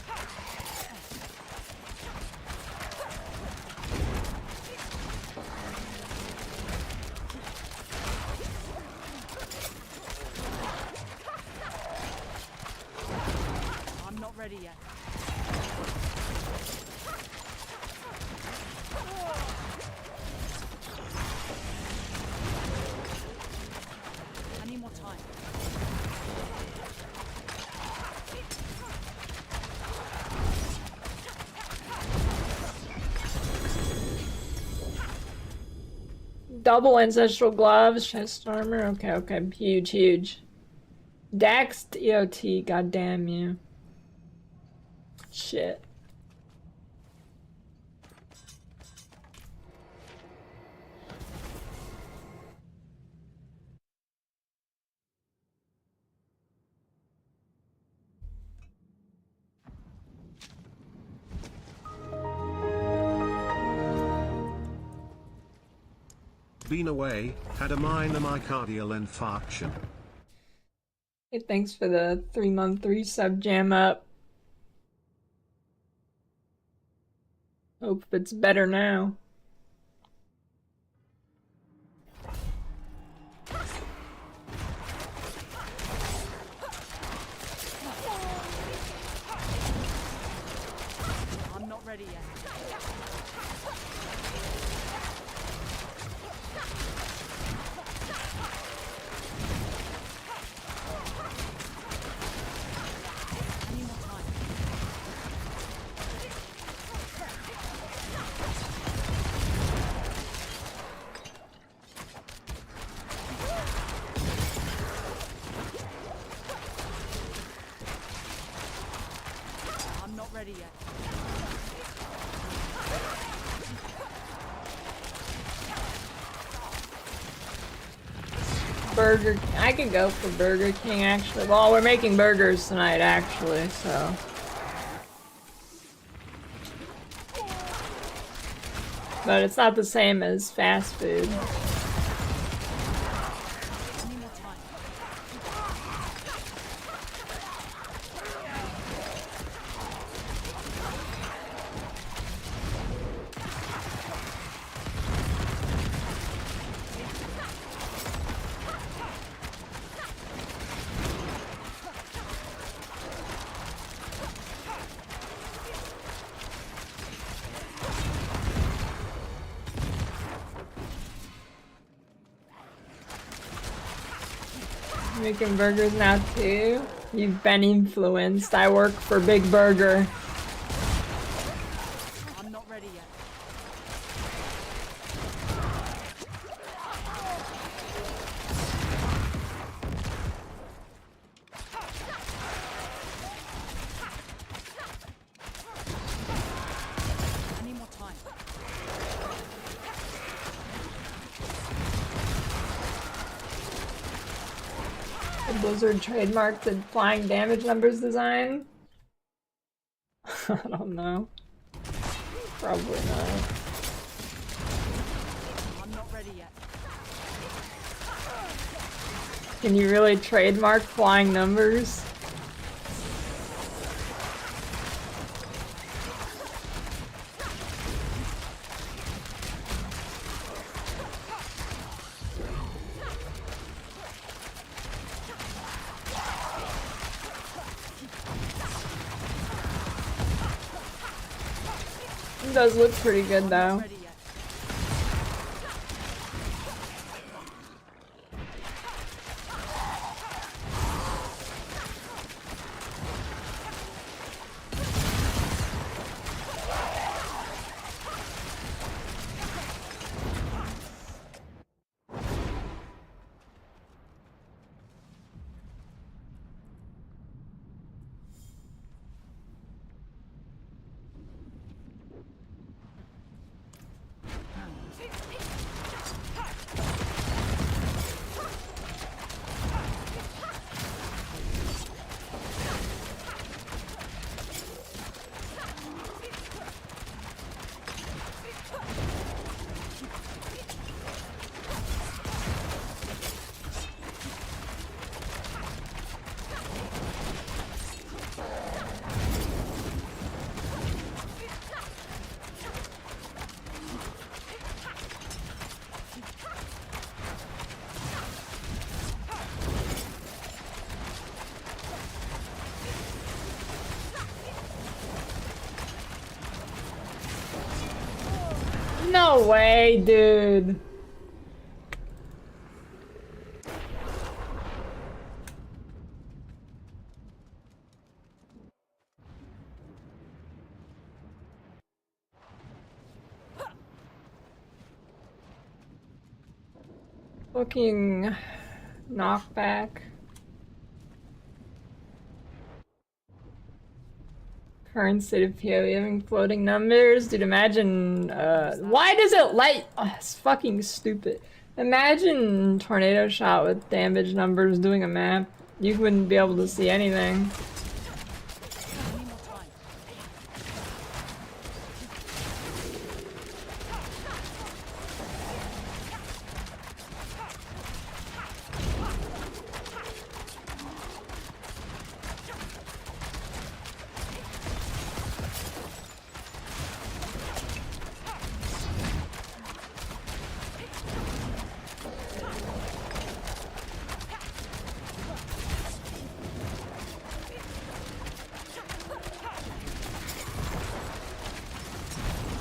I'm not ready yet. I need more time. Double ancestral gloves, chest armor. Okay, okay, huge, huge. Dax EOT, goddamn you. Shit. Been away, had a minor myocardial infarction. Hey, thanks for the 3-month resub jam up. Hope it's better now. I'm not ready yet. I need more time. I'm not ready yet. Burger. I could go for Burger King actually. Well, we're making burgers tonight actually, so. But it's not the same as fast food. I need more time. Making burgers now too? You've been influenced. I work for Big Burger. I'm not ready yet. I need more time. The Blizzard trademarked the flying damage numbers design? I don't know. Probably not. I'm not ready yet. Can you really trademark flying numbers? It does look pretty good though. Ready yet. No way, dude. Fucking knockback. Current state of PoE having floating numbers. Dude, imagine, why does it light? Oh, it's fucking stupid. Imagine tornado shot with damage numbers doing a map. You wouldn't be able to see anything. I need more time.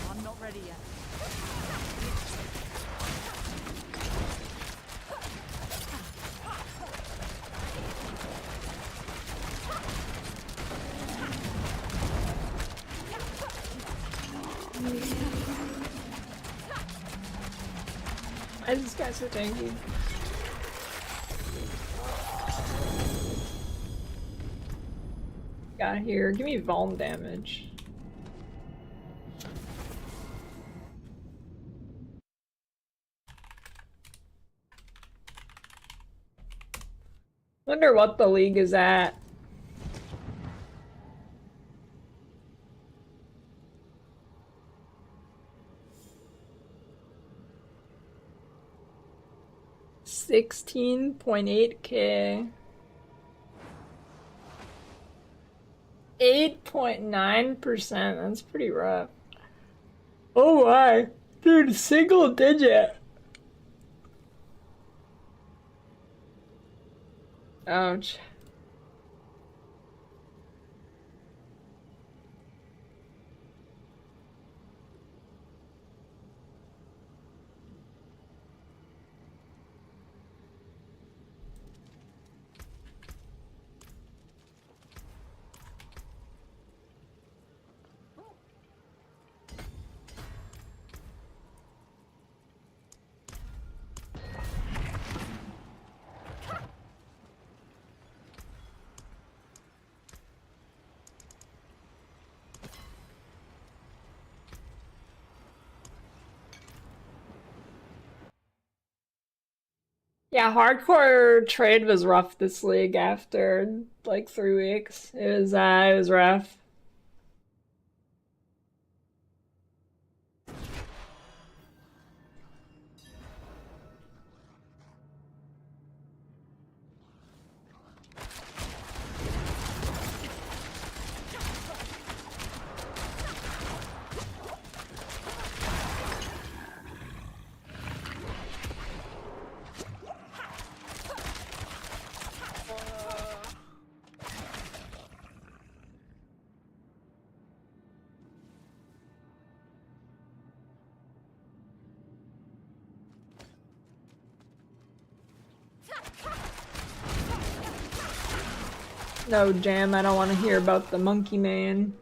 I'm not ready yet. Why is this guy so tanky? Got here. Give me vuln damage. Wonder what the league is at. $16.8K. 8.9%. That's pretty rough. Oh my. Dude, single digit. Ouch. Yeah, hardcore trade was rough this league after like 3 weeks. It was rough. No, Jam, I don't want to hear about the monkey man.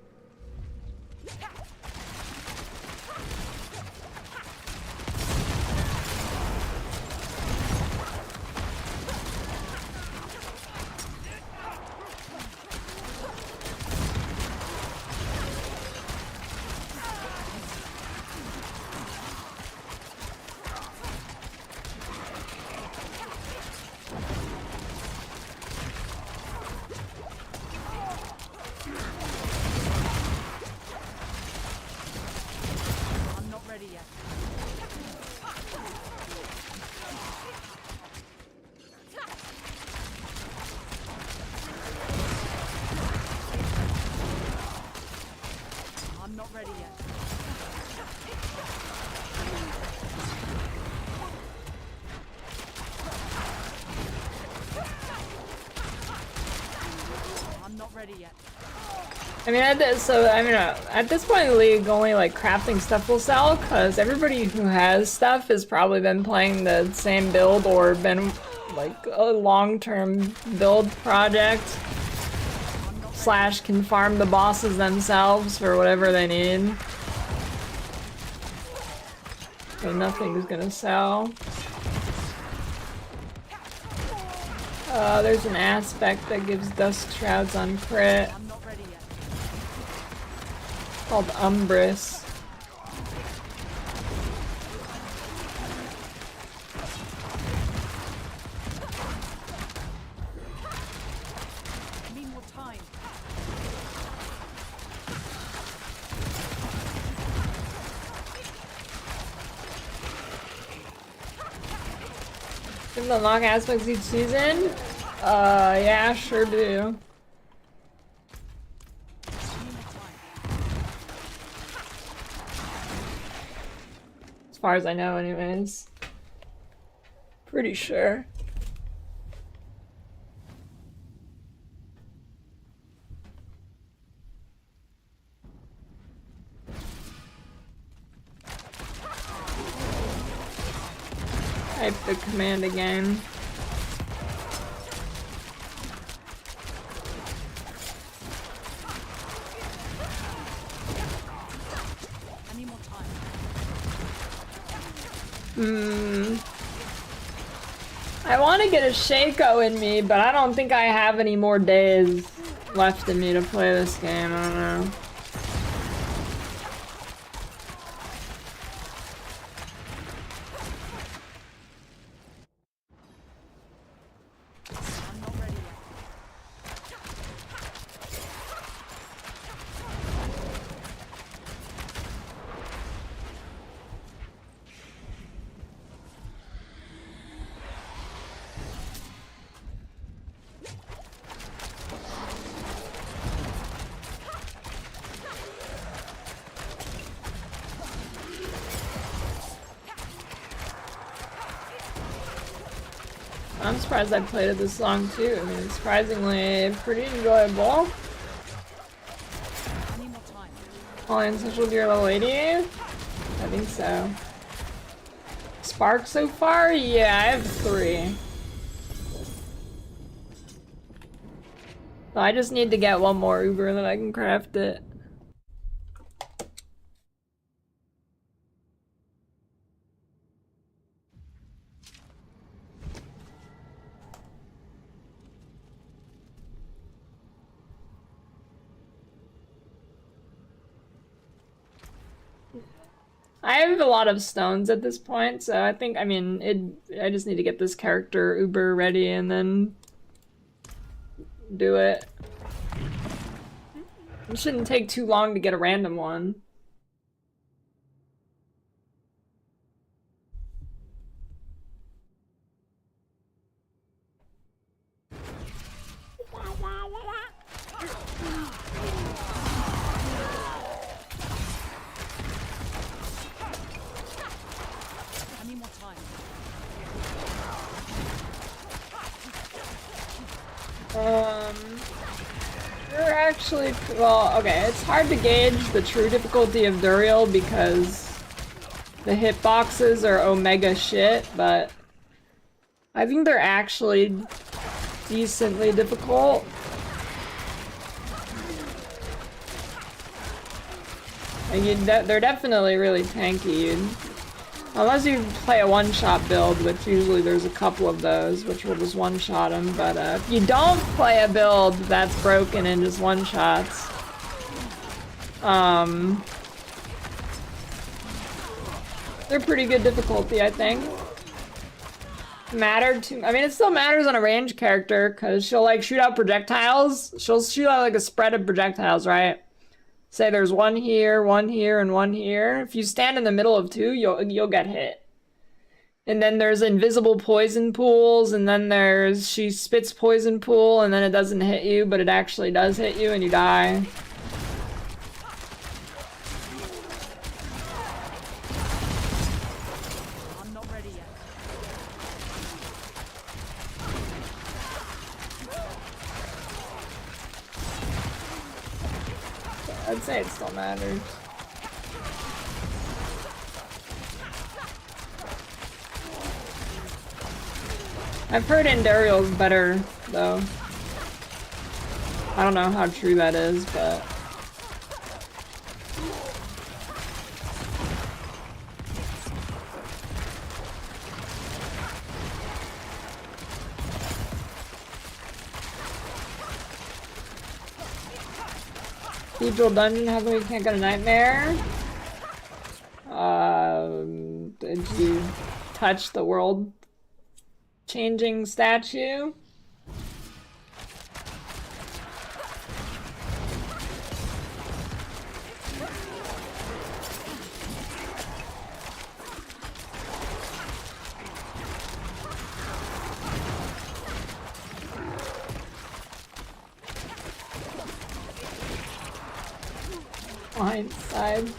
I'm not ready yet. I'm not ready yet. I'm not ready yet. I mean, at this point in the league, only like crafting stuff will sell, because everybody who has stuff has probably been playing the same build or been like a long-term build project. / can farm the bosses themselves for whatever they need. So nothing's gonna sell. There's an aspect that gives Dusk Shrouds on crit. I'm not ready yet. Called Umbrus. I need more time. Didn't unlock aspects each season? Yeah, sure do. As far as I know, anyways. Pretty sure. Type the command again. I need more time. I want to get a Shaco in me, but I don't think I have any more days left in me to play this game. I don't know. I'm not ready yet. I'm surprised I played it this long too. I mean, it's surprisingly pretty enjoyable. I need more time. Only in social gear level 80? I think so. Spark so far? Yeah, I have 3. So I just need to get one more Uber and then I can craft it. I have a lot of stones at this point, so I think, I mean, I just need to get this character uber ready and then do it. It shouldn't take too long to get a random one. I need more time. You're actually, well, okay, it's hard to gauge the true difficulty of Duriel because the hitboxes are omega shit, but I think they're actually decently difficult. And they're definitely really tanky. Unless you play a one-shot build, which usually there's a couple of those, which will just one-shot them. But if you don't play a build that's broken and just one-shots, they're pretty good difficulty, I think. I mean, it still matters on a range character, because she'll, like, shoot out projectiles. She'll shoot out, like, a spread of projectiles, right? Say there's one here, and one here. If you stand in the middle of two, you'll get hit. And then there's invisible poison pools, and then she spits poison pool, and then it doesn't hit you, but it actually does hit you, and you die. I'm not ready yet. I'd say it still matters. I've heard Enduriel's better, though. I don't know how true that is, but... Cathedral Dungeon, how come we can't get a nightmare? Did you touch the world-changing statue? Blindside.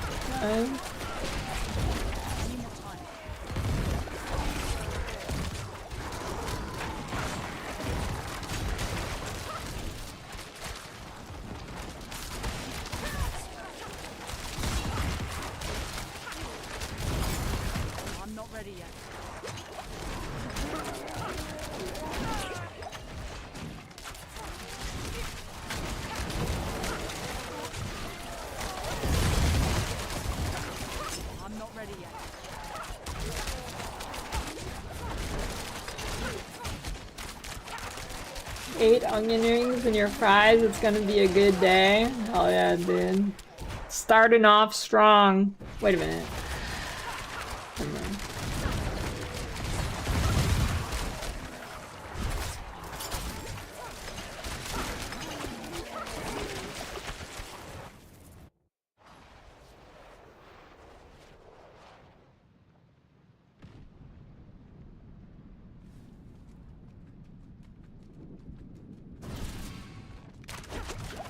I'm not ready yet. I'm not ready yet. 8 onion rings in your fries, it's gonna be a good day. Hell yeah, dude. Starting off strong. Wait a minute. Never mind.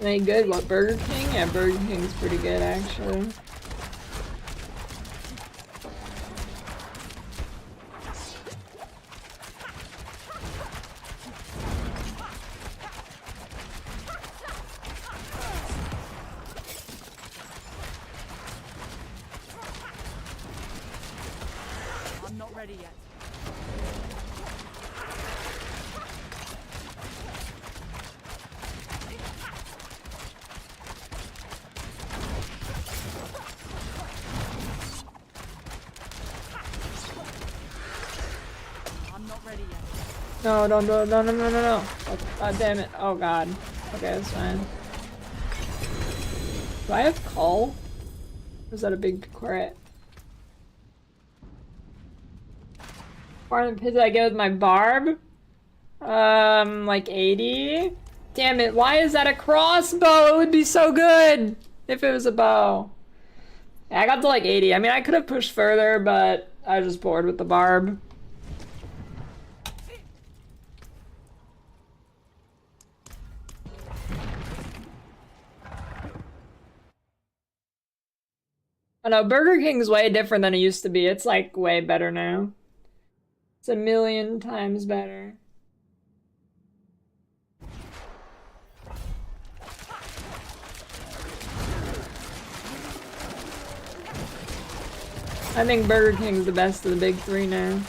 Any good? What, Burger King? Yeah, Burger King's pretty good, actually. I'm not ready yet. I'm not ready yet. No, don't, no, no, no, no, no, no. Oh, god damn it. Oh god. Okay, that's fine. Do I have Cull? Or is that a big crit? Part of the pizza I get with my barb? Like 80? Damn it, why is that a crossbow? It would be so good if it was a bow. Yeah, I got to like 80. I mean, I could have pushed further, but I was just bored with the barb. I know, Burger King's way different than it used to be. It's like way better now. It's a million times better. I think Burger King's the best of the big three now.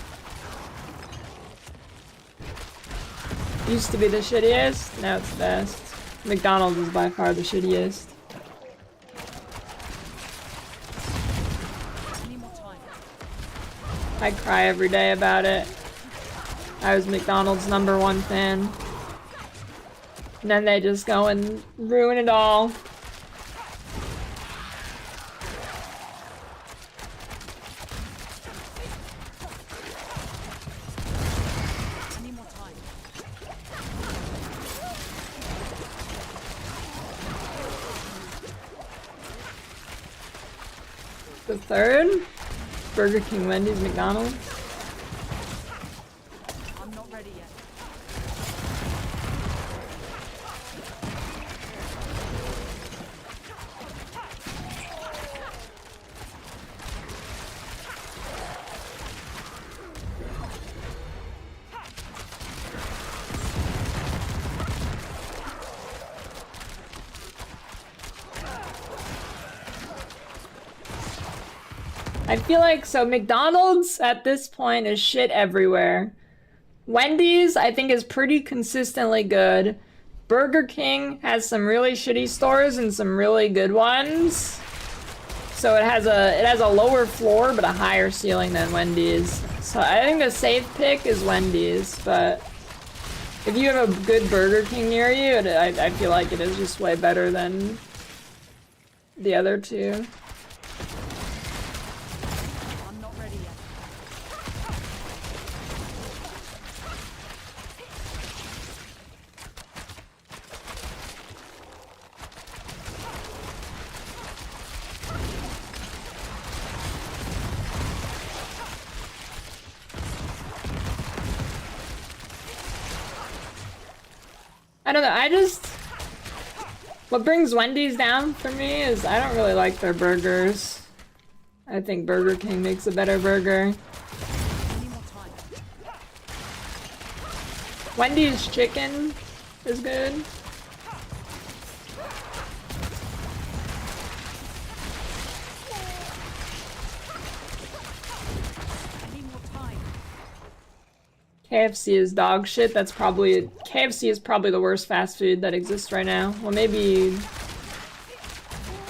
Used to be the shittiest, now it's the best. McDonald's is by far the shittiest. I cry every day about it. I was McDonald's #1 fan. And then they just go and ruin it all. The third? Burger King, Wendy's, McDonald's. I'm not ready yet. I feel like, so McDonald's at this point is shit everywhere. Wendy's, I think, is pretty consistently good. Burger King has some really shitty stores and some really good ones. So it has a lower floor but a higher ceiling than Wendy's. So I think the safe pick is Wendy's, but if you have a good Burger King near you, I feel like it is just way better than the other two. I'm not ready yet. I don't know, what brings Wendy's down for me is I don't really like their burgers. I think Burger King makes a better burger. I need more time. Wendy's chicken is good. I need more time. KFC is dog shit. KFC is probably the worst fast food that exists right now. Well, maybe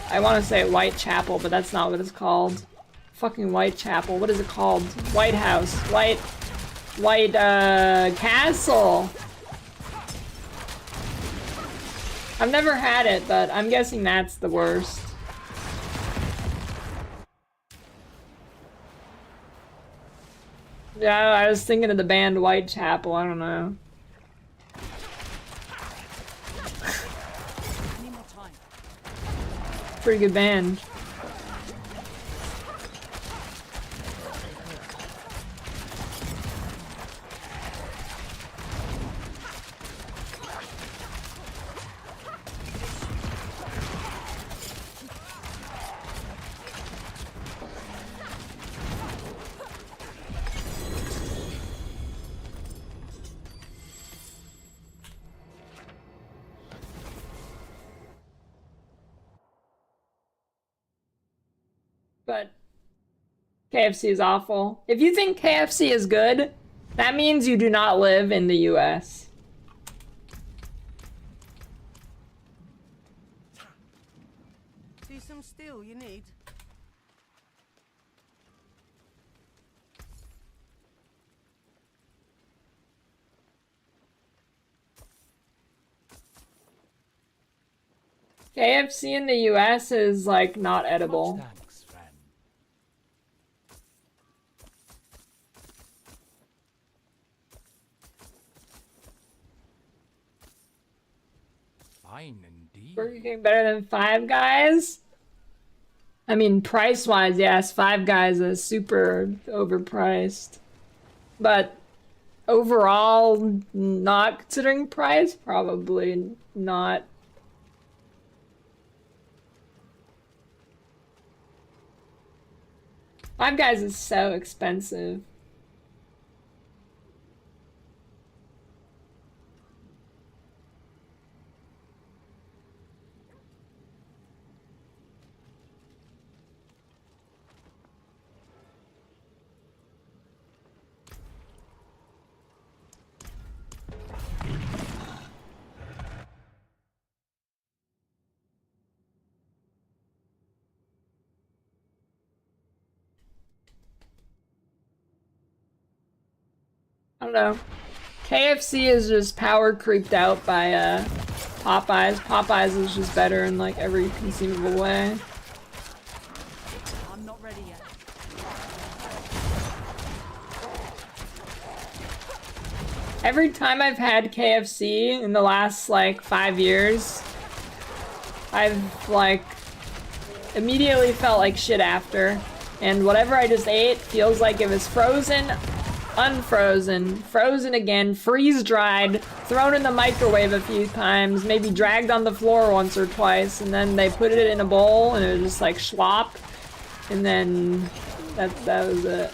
I want to say Whitechapel, but that's not what it's called. Fucking Whitechapel. What is it called? White House. White Castle. I've never had it, but I'm guessing that's the worst. Yeah, I was thinking of the band Whitechapel, I don't know. I need more time. Pretty good band. But KFC is awful. If you think KFC is good, that means you do not live in the US. See some steel you need? KFC in the US is like not edible. Thanks, friend. Fine indeed. Burger King better than Five Guys? I mean, price-wise, yes, Five Guys is super overpriced. But overall, not considering price, probably not. Five Guys is so expensive. I don't know. KFC is just power creeped out by Popeyes. Popeyes is just better in like every conceivable way. I'm not ready yet. Every time I've had KFC in the last like 5 years, I've like immediately felt like shit after. And whatever I just ate feels like it was frozen, unfrozen, frozen again, freeze-dried, thrown in the microwave a few times, maybe dragged on the floor once or twice, and then they put it in a bowl and it was just like slop. And then that was it.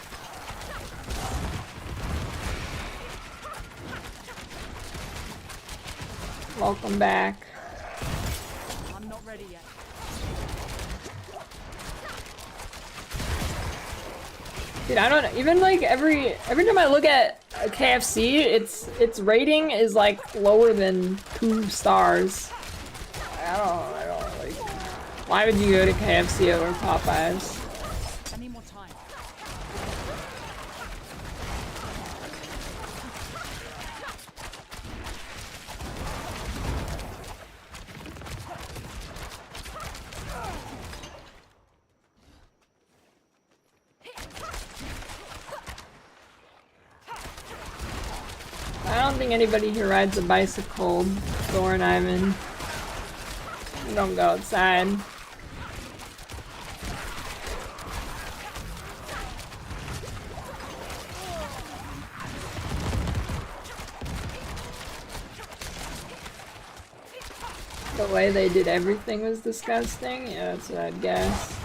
Welcome back. I'm not ready yet. Dude, I don't know. Even like every time I look at a KFC, its rating is like lower than 2 stars. I don't like. Why would you go to KFC over Popeyes? I need more time. I don't think anybody here rides a bicycle, Thor and Ivan. You don't go outside. The way they did everything was disgusting. Yeah, that's what I'd guess.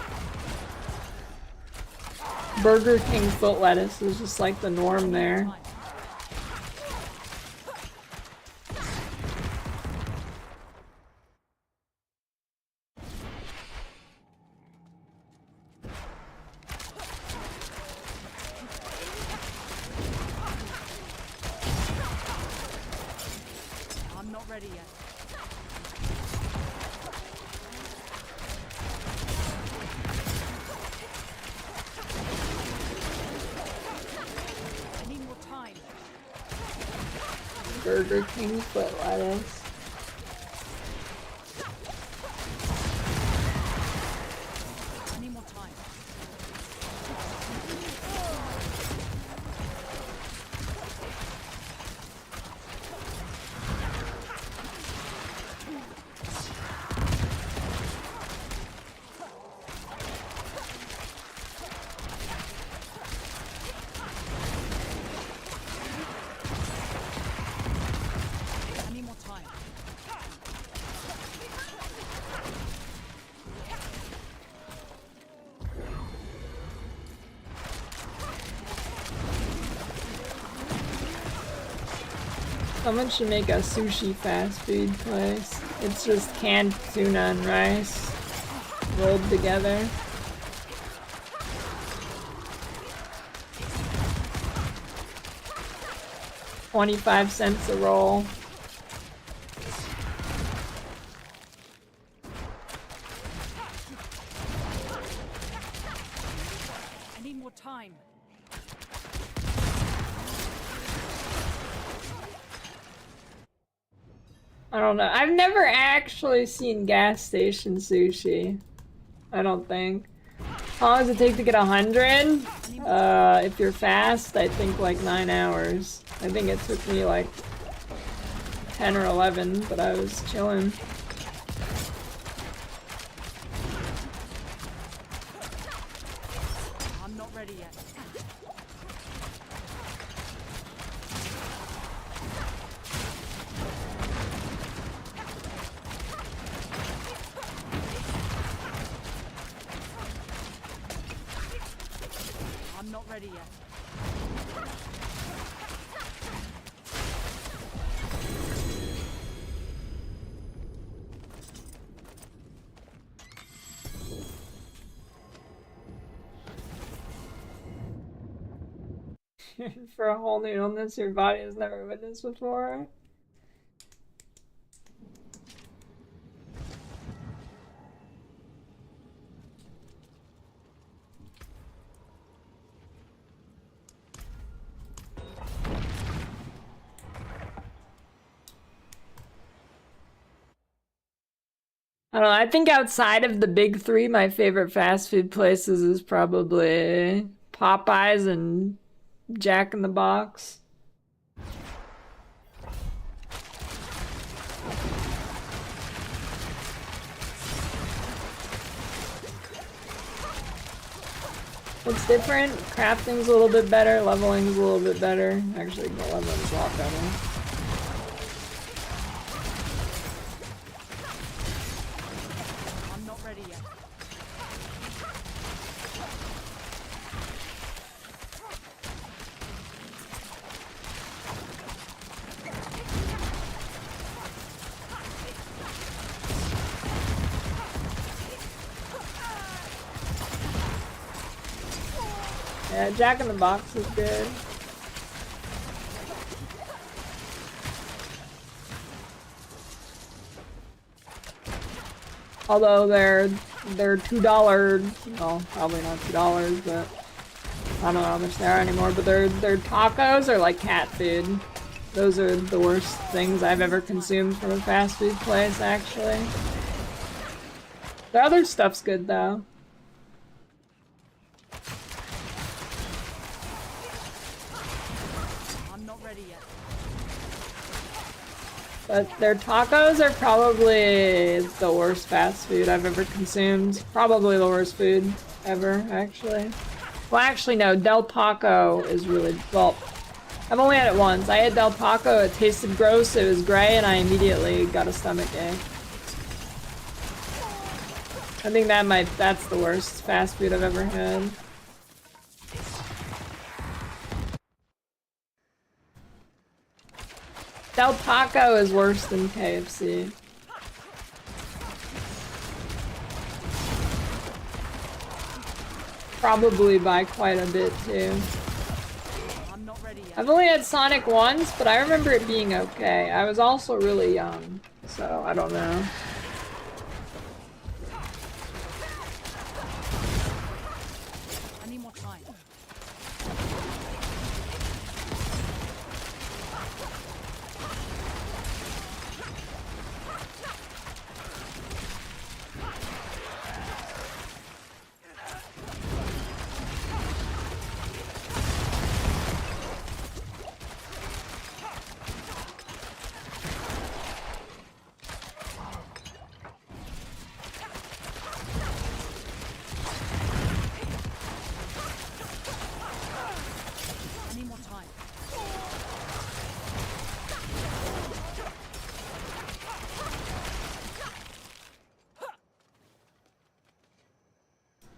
Burger King foot lettuce is just like the norm there. Time. I'm not ready yet. I need more time. Burger King foot lettuce. I need more time. I need more time. Someone should make a sushi fast food place. It's just canned tuna and rice rolled together. $0.25 a roll. I need more time. I don't know. I've never actually seen gas station sushi. I don't think. How long does it take to get 100? If you're fast, I think like 9 hours. I think it took me like 10 or 11, but I was chilling. I'm not ready yet. I'm not ready yet. For a whole new illness your body has never witnessed before. I don't know, I think outside of the big three, my favorite fast food places is probably Popeyes and Jack in the Box. What's different? Crafting's a little bit better, leveling's a little bit better. Actually, the leveling's a lot better. I'm not ready yet. Yeah, Jack in the Box is good. Although they're $2, well, probably not $2, but I don't know how much they are anymore, but their tacos are like cat food. Those are the worst things I've ever consumed from a fast food place, actually. The other stuff's good though. I'm not ready yet. But their tacos are probably the worst fast food I've ever consumed. Probably the worst food ever, actually. Well, actually, no. Del Taco is really... Well, I've only had it once. I had Del Taco. It tasted gross. It was gray, and I immediately got a stomachache. I think that's the worst fast food I've ever had. Del Taco is worse than KFC. Probably by quite a bit too. I'm not ready yet. I've only had Sonic once, but I remember it being okay. I was also really young, so I don't know. I need more time. I need more time.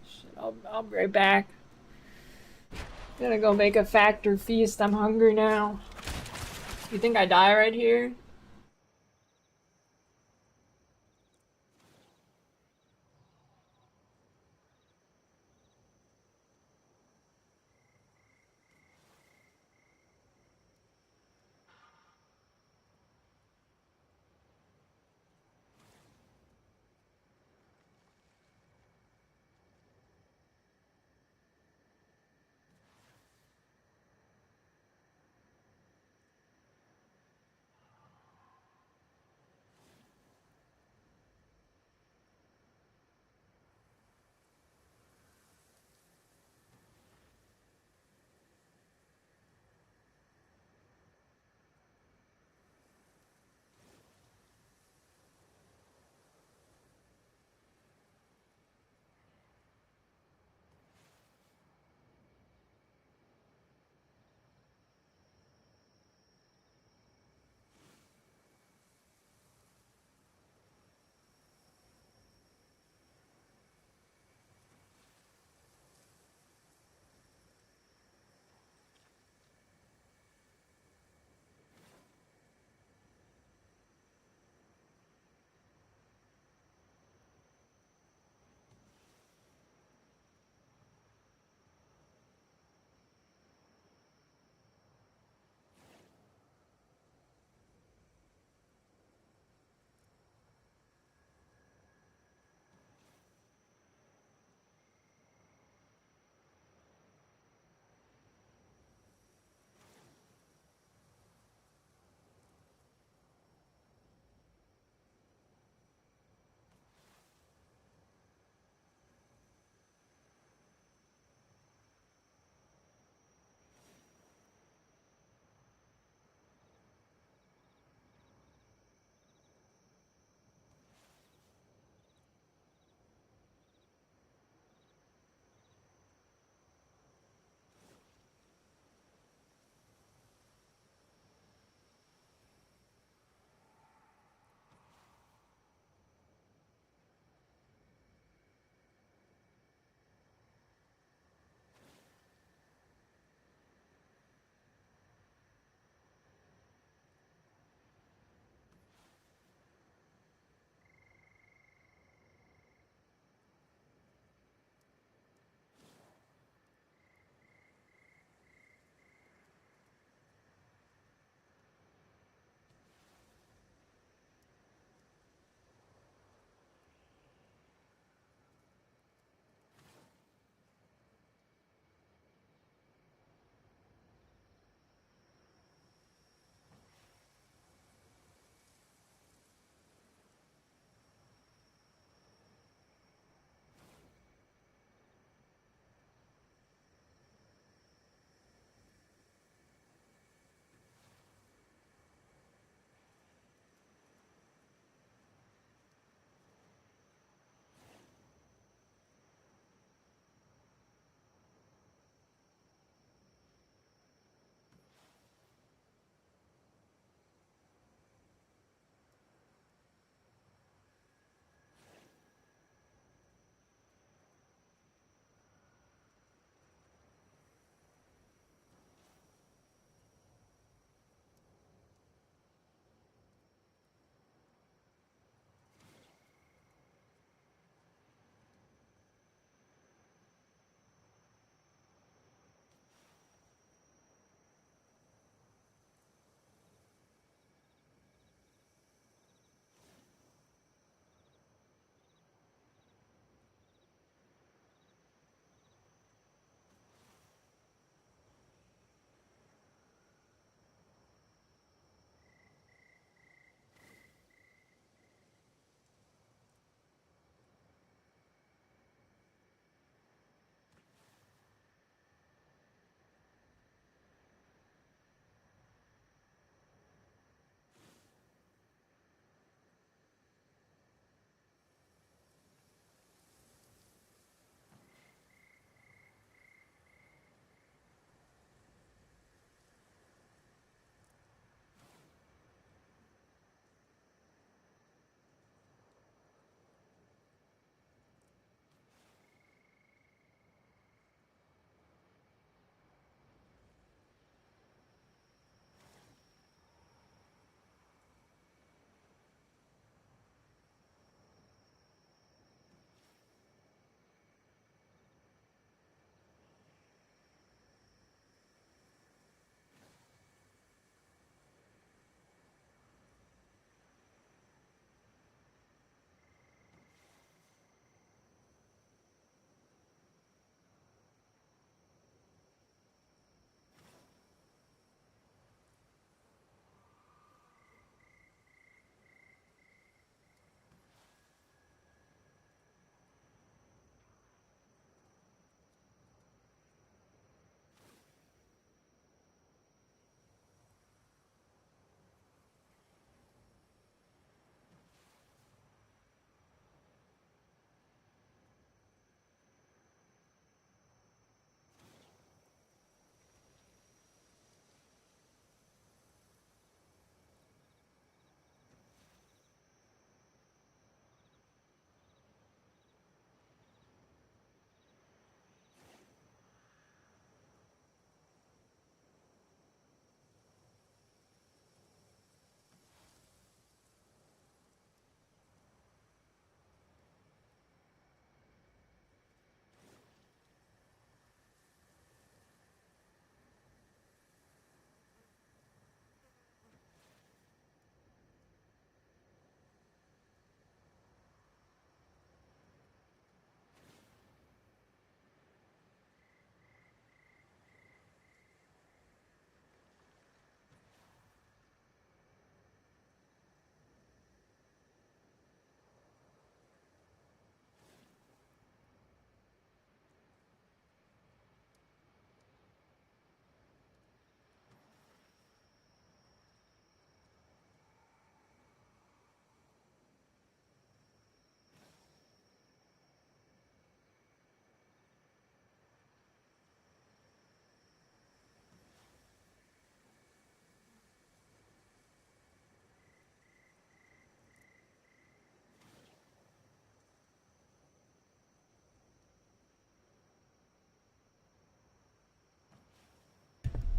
Shit, I'll be right back. Gonna go make a factor feast. I'm hungry now. You think I die right here?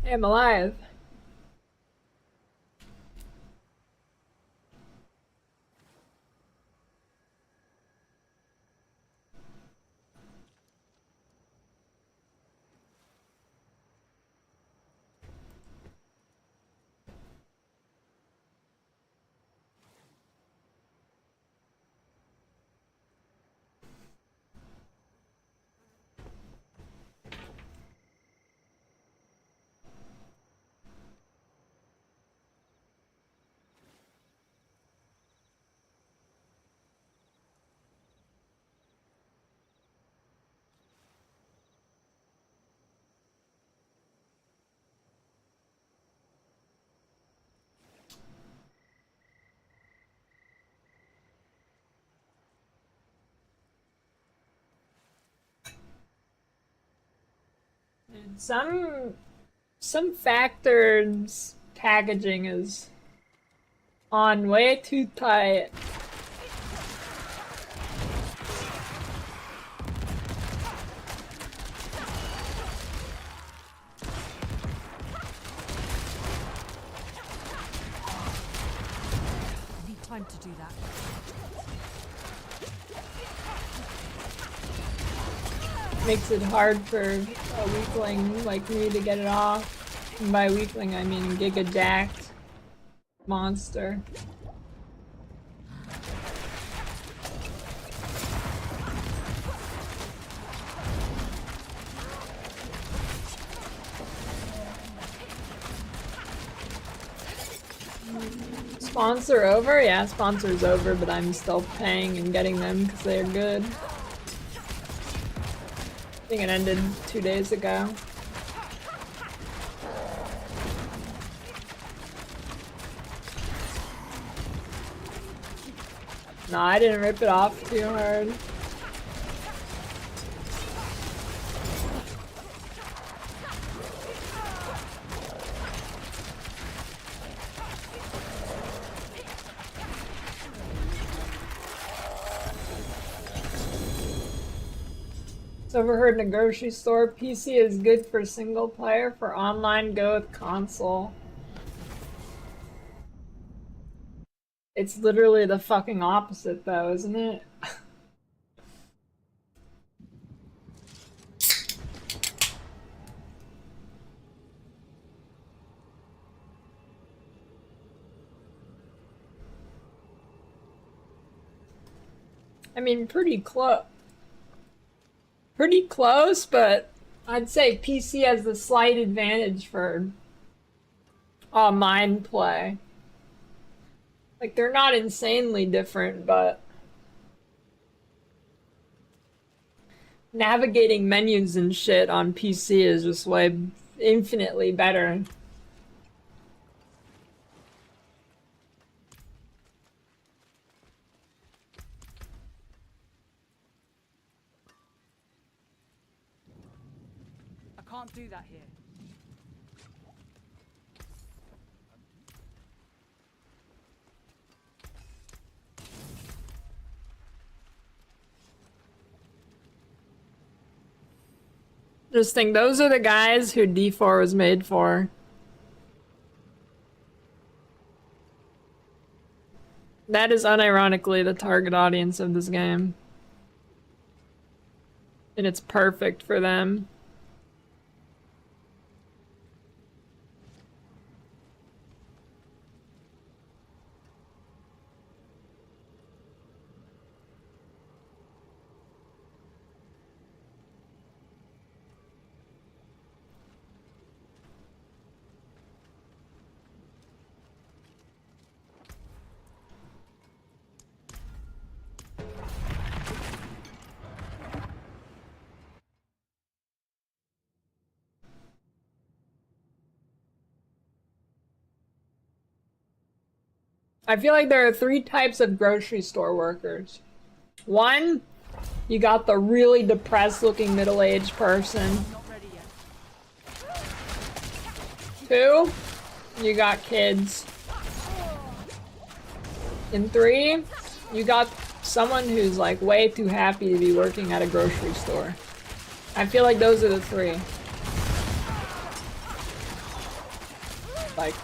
Hey, I'm alive. And some factors packaging is on way too tight. I need time to do that. Makes it hard for a weakling like me to get it off. And by weakling, I mean Giga Jacked monster. Sponsor over? Yeah, sponsor's over, but I'm still paying and getting them because they're good. I think it ended 2 days ago. No, I didn't rip it off too hard. It's overheard in a grocery store. PC is good for single player, for online go with console. It's literally the fucking opposite though, isn't it? I mean, pretty close. Pretty close, but I'd say PC has the slight advantage for online play. Like, they're not insanely different, but navigating menus and shit on PC is just way infinitely better. I can't do that here. Just think, those are the guys who D4 was made for. That is unironically the target audience of this game. And it's perfect for them. I feel like there are 3 types of grocery store workers. 1, you got the really depressed looking middle-aged person. Not ready yet. 2, you got kids. And 3, you got someone who's like way too happy to be working at a grocery store. I feel like those are the 3. like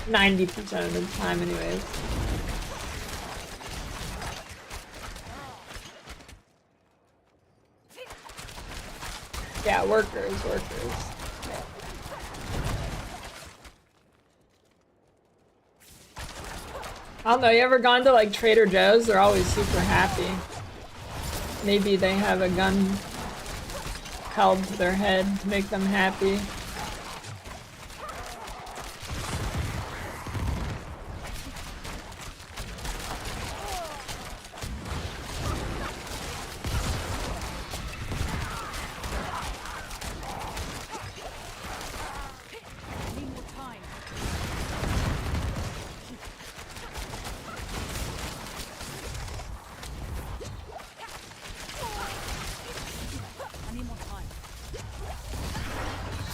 90% of the time anyways. Yeah, workers. I don't know, you ever gone to like Trader Joe's? They're always super happy. Maybe they have a gun held to their head to make them happy.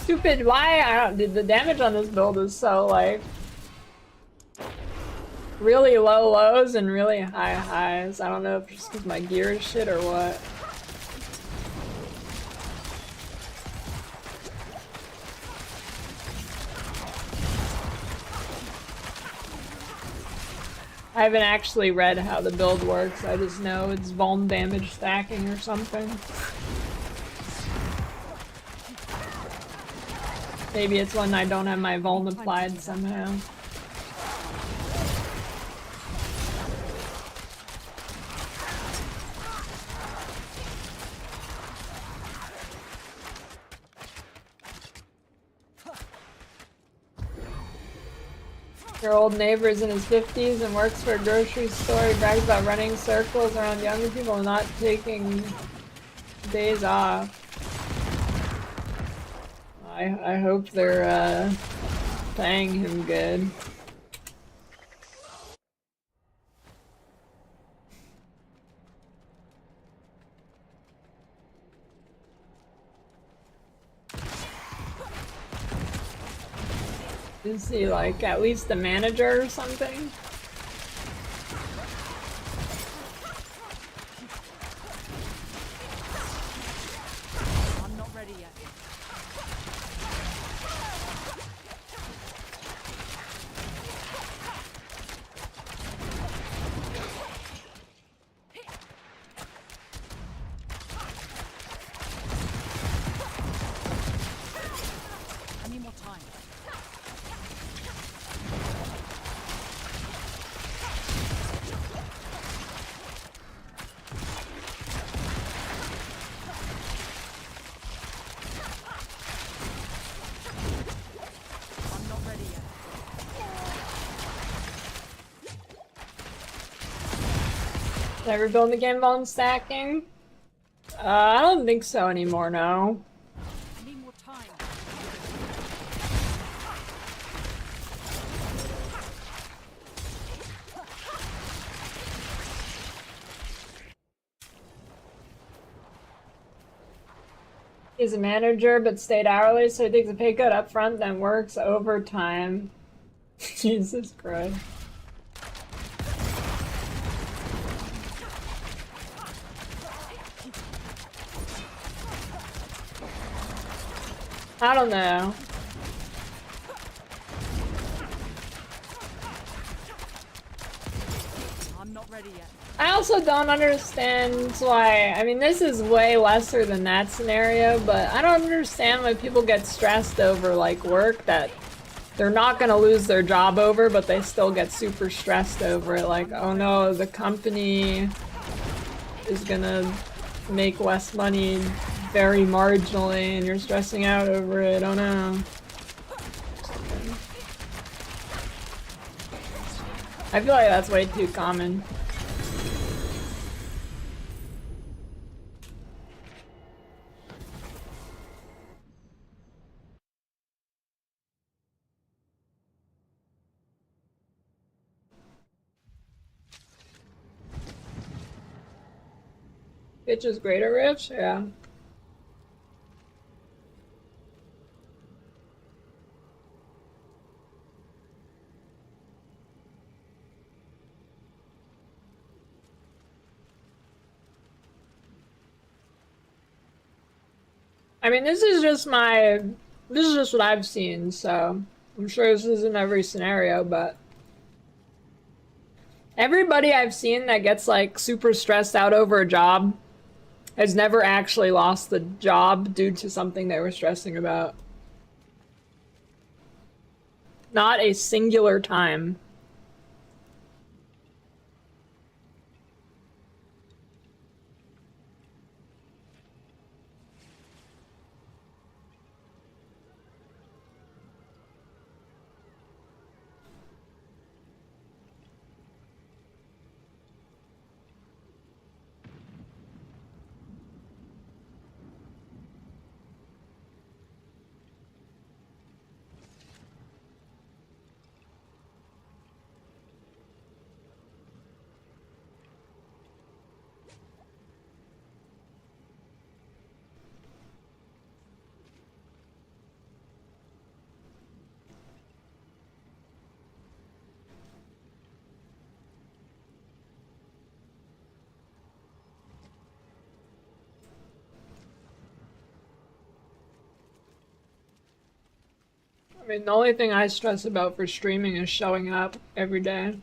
Stupid, why? I don't, the damage on this build is so like really low lows and really high highs. I don't know if it's just because my gear is shit or what. I haven't actually read how the build works. I just know it's vuln damage stacking or something. Maybe it's when I don't have my vuln applied somehow. Your old neighbor is in his 50s and works for a grocery store. He brags about running circles around younger people and not taking days off. I hope they're paying him good. Is he like at least the manager or something? I'm not ready yet. I need more time. I'm not ready yet. Never build the game vuln stacking? I don't think so anymore, no. I need more time. He's a manager but stayed hourly, so he takes a pay cut up front, then works overtime. Jesus Christ. I don't know. I'm not ready yet. I also don't understand why, I mean, this is way lesser than that scenario, but I don't understand why people get stressed over, like, work that they're not gonna lose their job over, but they still get super stressed over it. Like, oh no, the company is gonna make less money very marginally, and you're stressing out over it, oh no. I feel like that's way too common. Bitch is great at riffs? Yeah. I mean, this is just my This is just what I've seen, so I'm sure this isn't every scenario, but everybody I've seen that gets like super stressed out over a job has never actually lost the job due to something they were stressing about. Not a singular time. I mean, the only thing I stress about for streaming is showing up every day.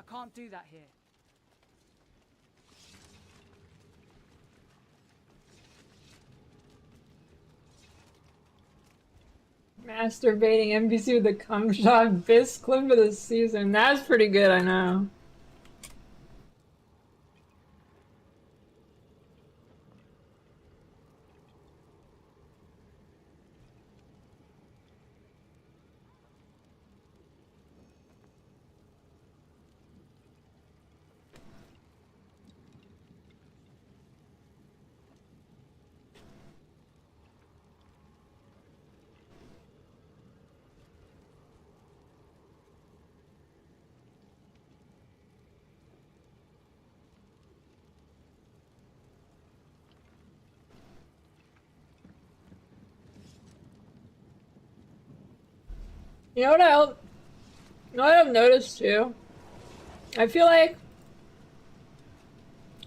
I can't do that here. Masturbating NPC with a cum shot, best clip of the season. That's pretty good, I know. You know what I've noticed too? I feel like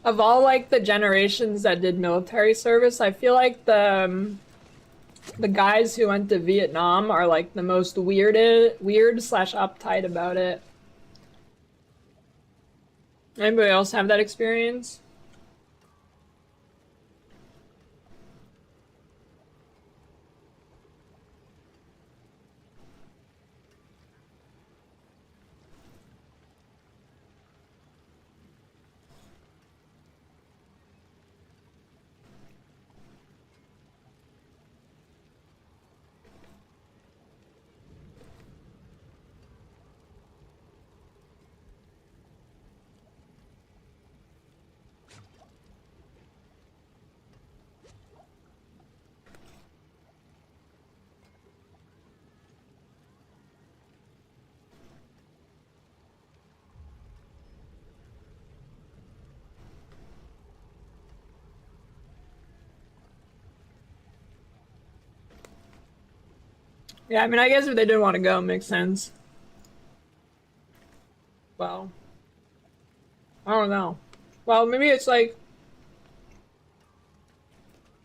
of all like the generations that did military service, I feel like the guys who went to Vietnam are like the most weird slash uptight about it. Anybody else have that experience? Yeah, I mean, I guess if they didn't want to go, it makes sense. Well, I don't know. Well, maybe it's like,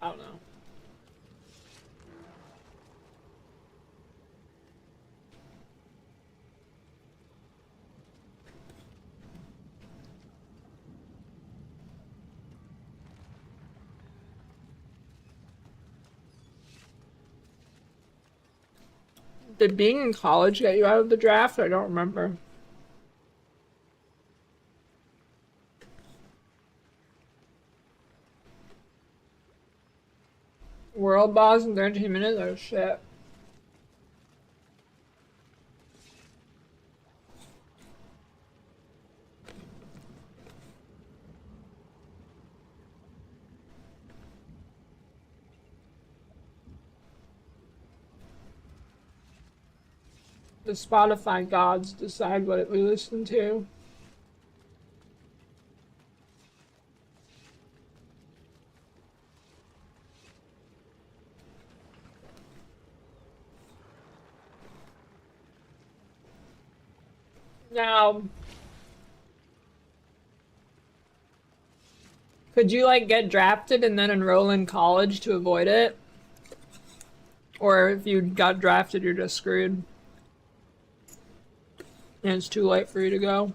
I don't know. Did being in college get you out of the draft? I don't remember. World boss in 13 minutes? Oh shit. The Spotify gods decide what we listen to. Now, could you like get drafted and then enroll in college to avoid it? Or if you got drafted, you're just screwed. And it's too late for you to go.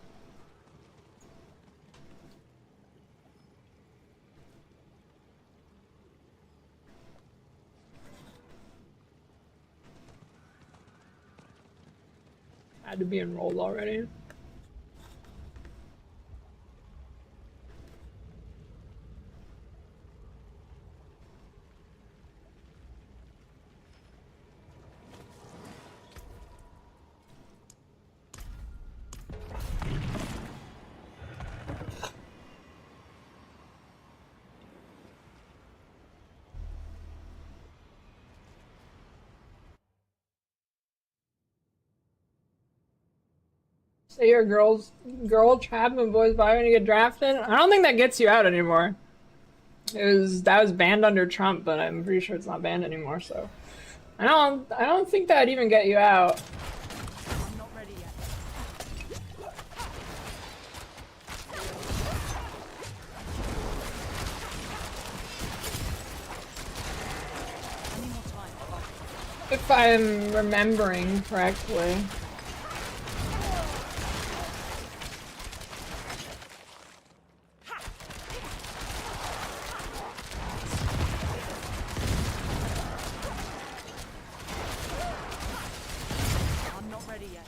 Had to be enrolled already. Say you're girl trap and boys buy when you get drafted. I don't think that gets you out anymore. That was banned under Trump, but I'm pretty sure it's not banned anymore. So I don't think that'd even get you out. I'm not ready yet. I need more time. If I'm remembering correctly. I'm not ready yet.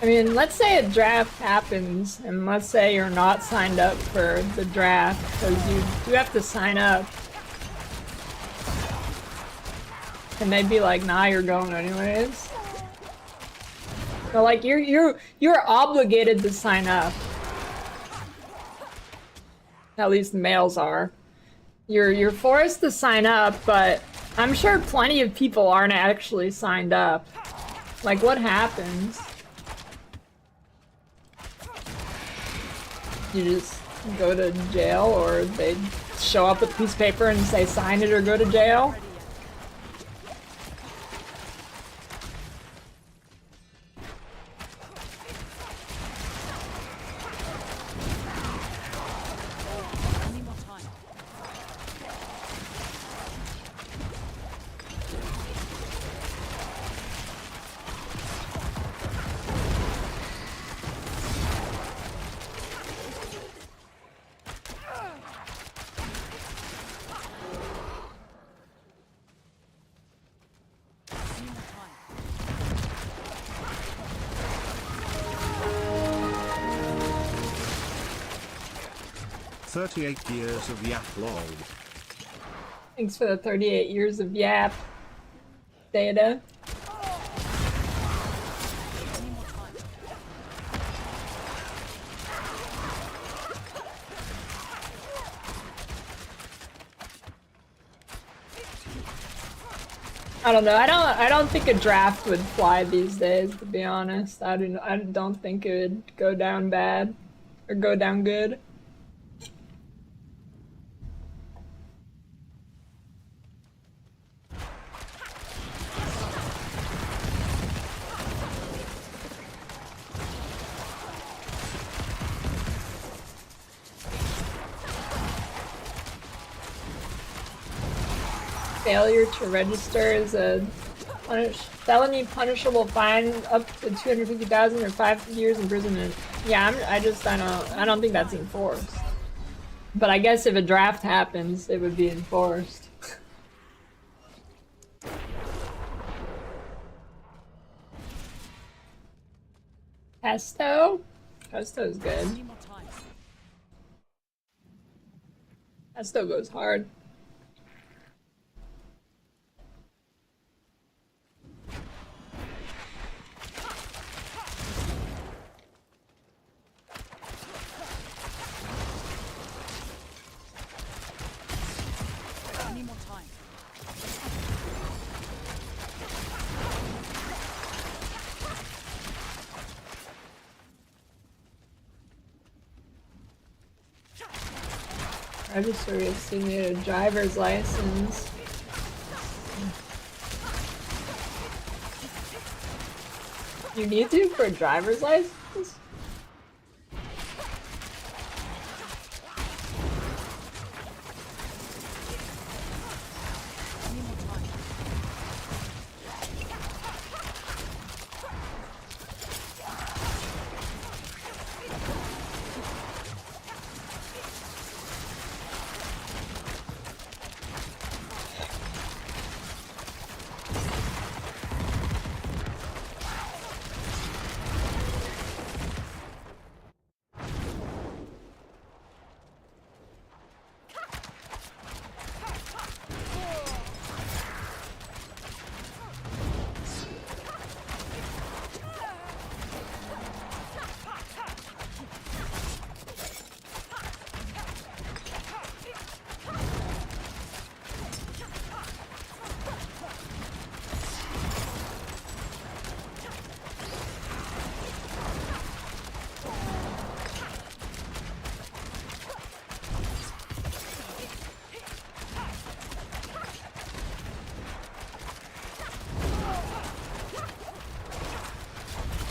I mean, let's say a draft happens, and let's say you're not signed up for the draft, because you have to sign up. And they'd be like, nah, you're going anyways. So like, you're obligated to sign up. At least males are. You're forced to sign up, but I'm sure plenty of people aren't actually signed up. Like, what happens? You just go to jail, or they show up with a piece of paper and say sign it or go to jail? I need more time. I need more time. 38 years of yap lol. Thanks for the 38 years of yap data. I need more time. I don't know. I don't think a draft would fly these days, to be honest. I don't think it would go down bad or go down good. Failure to register is a felony punishable fine up to 250,000 or 5 years imprisonment. Yeah, I don't think that's enforced. But I guess if a draft happens, it would be enforced. Pesto? Pesto's I good. need more time. Pesto goes hard. Register with simulated driver's license. You need to for a driver's license? Any more time?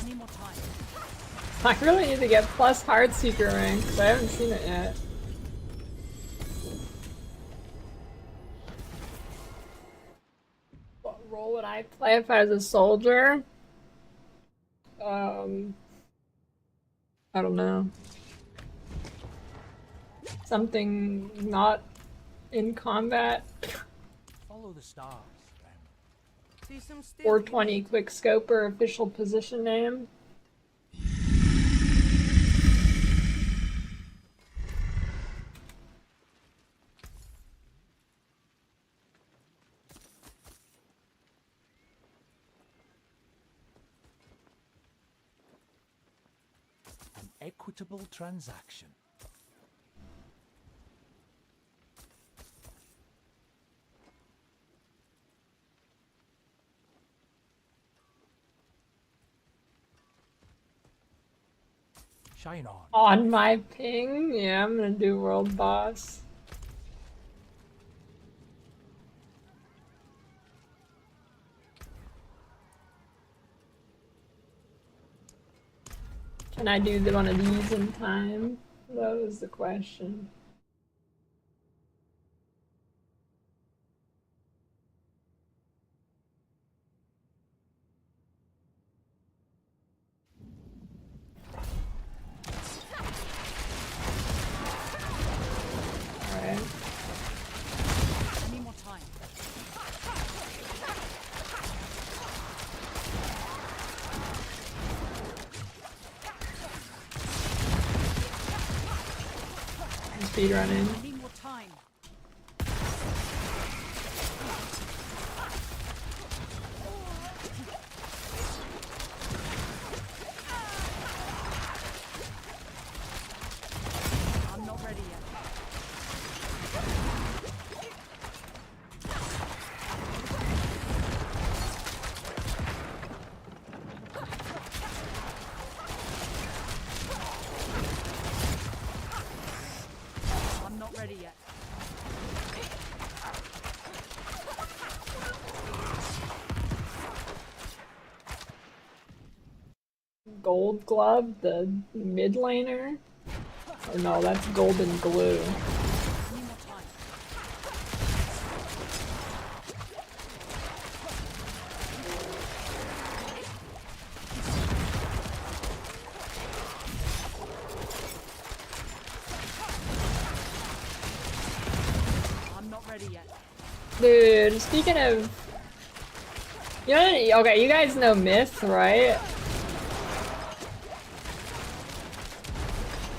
Any more time? I really need to get plus Heartseeker rank, but I haven't seen it yet. What role would I play if I was a soldier? I don't know. Something not in combat. Follow the stars, friend. See some steel 420 quick scoper official position name. An equitable transaction. Shine on. On my ping? Yeah, I'm gonna do world boss. Can I do one of these in time? That was the question. Alright. Any more time? Speed running. Any more time? I'm not ready yet. I'm not ready yet. Gold glove, the mid laner? Or no, that's golden glue. Any more time? I'm not ready yet. Dude, speaking of... You know, okay, you guys know Myth, right?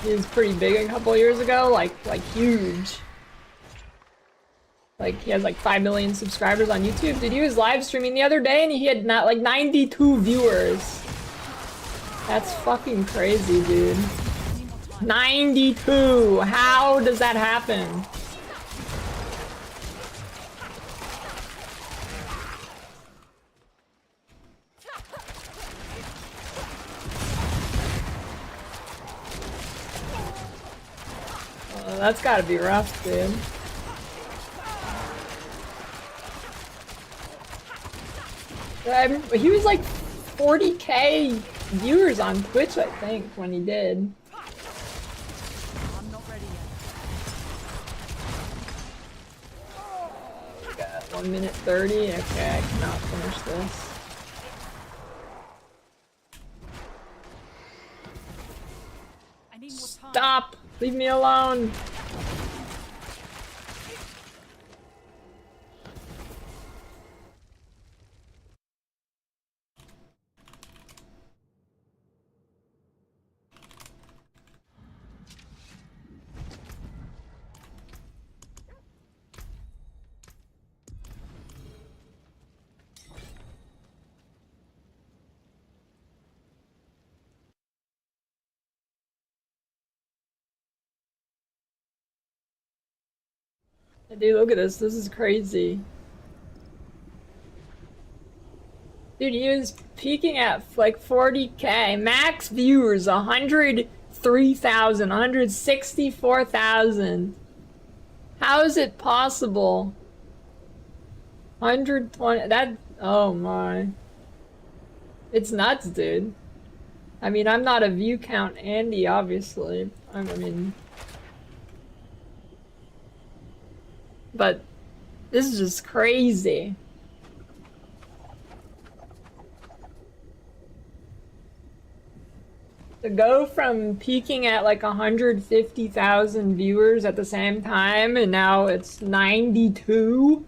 He was pretty big a couple years ago, like huge. Like, he has like 5 million subscribers on YouTube. Dude, he was live streaming the other day and he had not like 92 viewers. That's fucking crazy, dude. 92! How does that happen? That's gotta be rough, dude. He was like 40k viewers on Twitch, I think, when he did. I'm not ready yet. We got 1 minute 30. Okay, I cannot finish this. I need more time. Stop! Leave me alone! Dude, look at this. This is crazy. Dude, he was peaking at like 40k. Max viewers, 103,000, 164,000. How is it possible? 120, that, oh my. It's nuts, dude. I mean, I'm not a view count Andy, obviously. I mean... But this is just crazy. To go from peaking at like 150,000 viewers at the same time and now it's 92?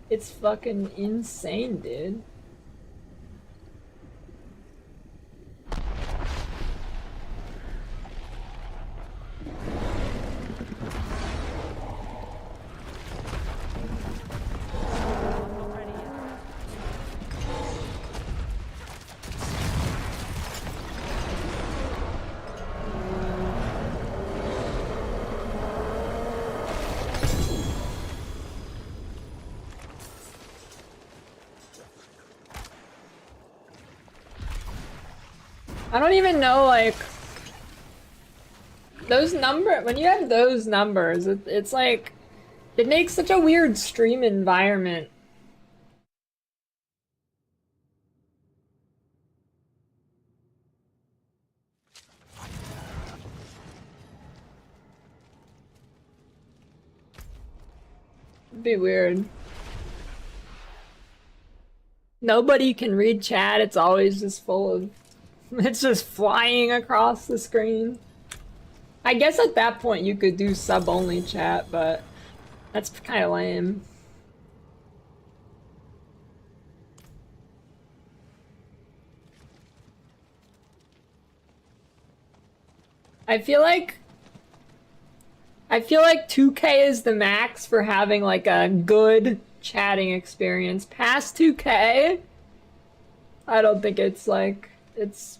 It's fucking insane, dude. I don't even know, like, those when you have those numbers, it's like, it makes such a weird stream environment. It'd be weird. Nobody can read chat, it's always just full of... It's just flying across the screen. I guess at that point you could do sub-only chat, but that's kind of lame. I feel like 2K is the max for having like a good chatting experience. Past 2K, I don't think it's like, it's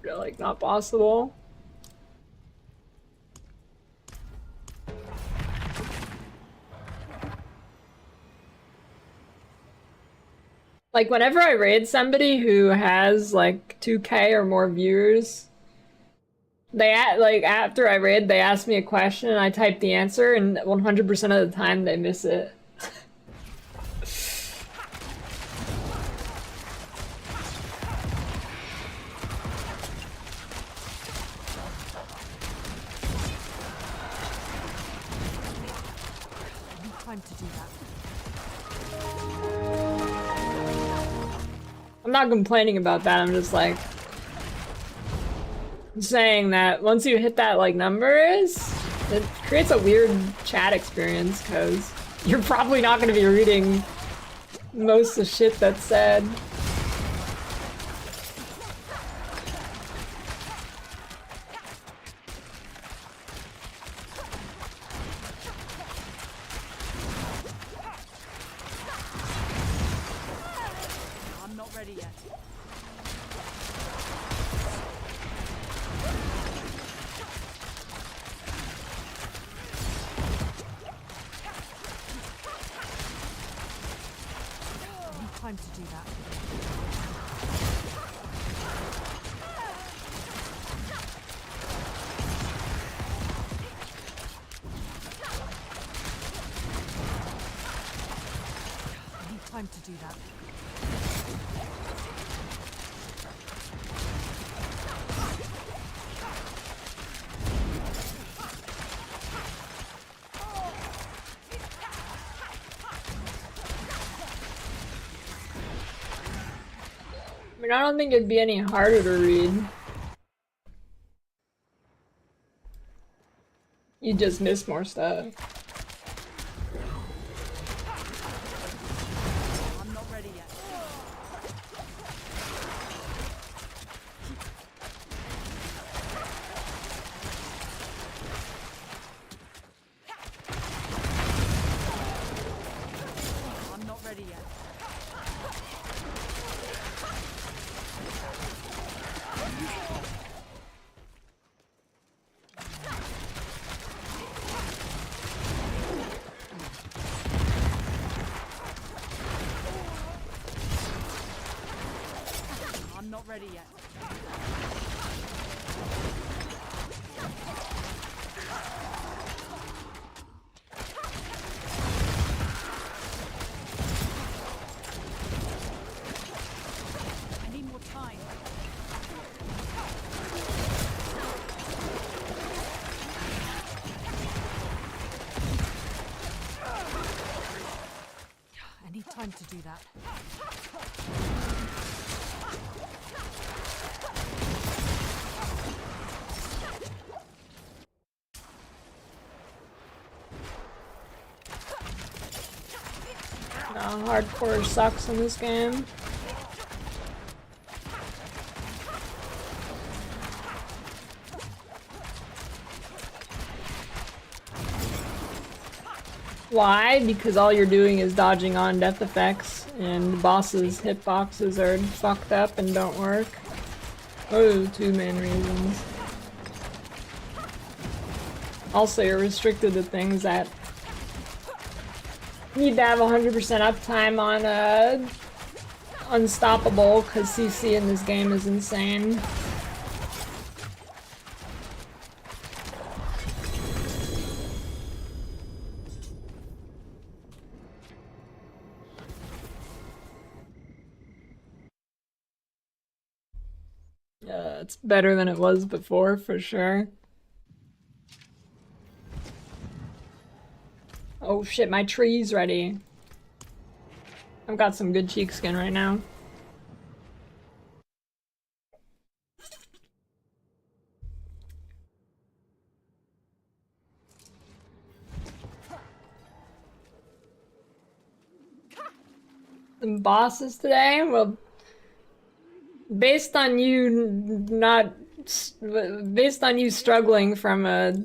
like not possible. Like whenever I raid somebody who has like 2K or more viewers, they like after I raid they ask me a question and I type the answer and 100% of the time they miss it. Time to do that. I'm not complaining about that, I'm just like saying that once you hit that like it creates a weird chat experience because you're probably not going to be reading most of the shit that's said. I'm not ready yet. Time to do that. do that. I mean, I don't think it'd be any harder to read. You just miss more stuff. I'm not ready yet. I'm not ready yet. I'm not ready yet. I need more time. I need time to do that. No, hardcore sucks in this game. Why? Because all you're doing is dodging on death effects, and the boss's hitboxes are fucked up and don't work. Oh, two main reasons. Also, you're restricted to things that need to have 100% uptime on Unstoppable, because CC in this game is insane. It's better than it was before, for sure. Oh shit, my tree's ready. I've got some good cheek skin right now. Some bosses today? Well, based on you struggling from a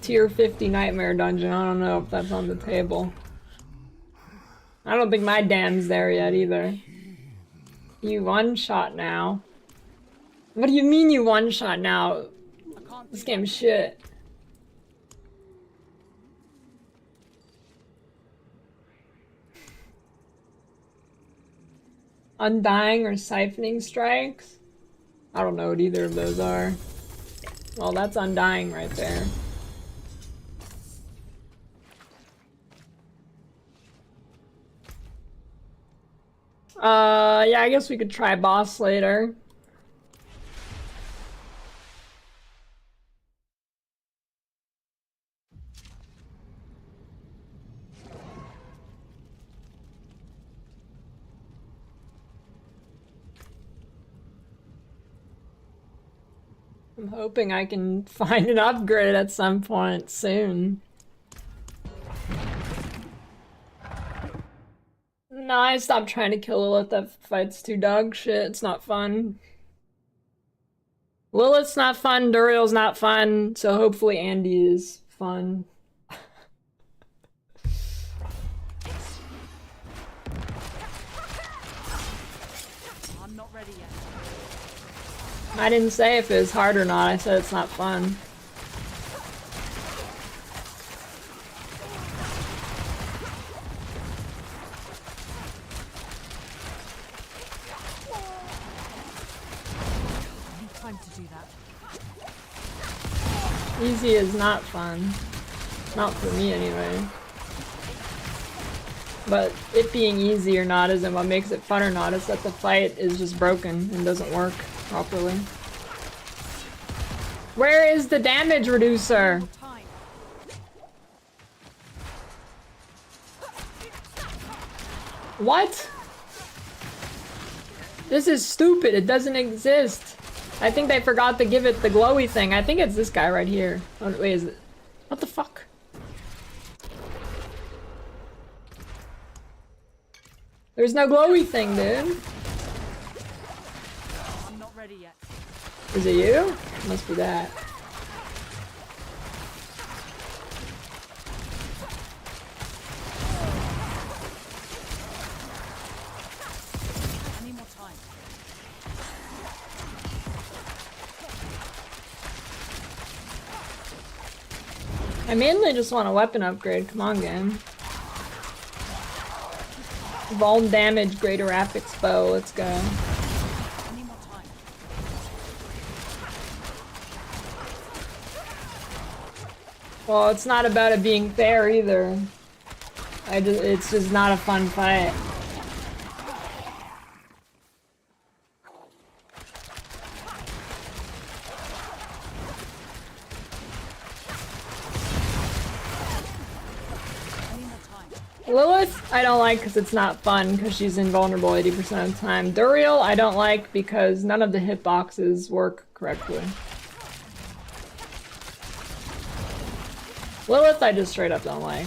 tier 50 nightmare dungeon, I don't know if that's on the table. I don't think my dam's there yet either. You one-shot now. What do you mean you one-shot now? This game's shit. Undying or siphoning strikes? I don't know what either of those are. Well, that's undying right there. Yeah, I guess we could try boss later. I'm hoping I can find an upgrade at some point soon. No, I stopped trying to kill Lilith. That fight's too dog shit. It's not fun. Lilith's not fun, Duriel's not fun, so hopefully Andy is fun. I'm not ready yet. I didn't say if it was hard or not, I said it's not fun. Time to do that. Easy is not fun. Not for me, anyway. But it being easy or not isn't what makes it fun or not. It's that the fight is just broken and doesn't work properly. Where is the damage reducer? Time. What? This is stupid. It doesn't exist. I think they forgot to give it the glowy thing. I think it's this guy right here. Oh, wait, is it? What the fuck? There's no glowy thing, dude. I'm not ready yet. Is it you? Must be that. I need more time. I mainly just want a weapon upgrade. Come on, game. Vuln damage, greater affix bow. Let's go. I need more time. Well, it's not about it being fair either. It's just not a fun fight. I need more time. Lilith, I don't like because it's not fun because she's invulnerable 80% of the time. Duriel, I don't like because none of the hitboxes work correctly. Lilith, I just straight up don't like.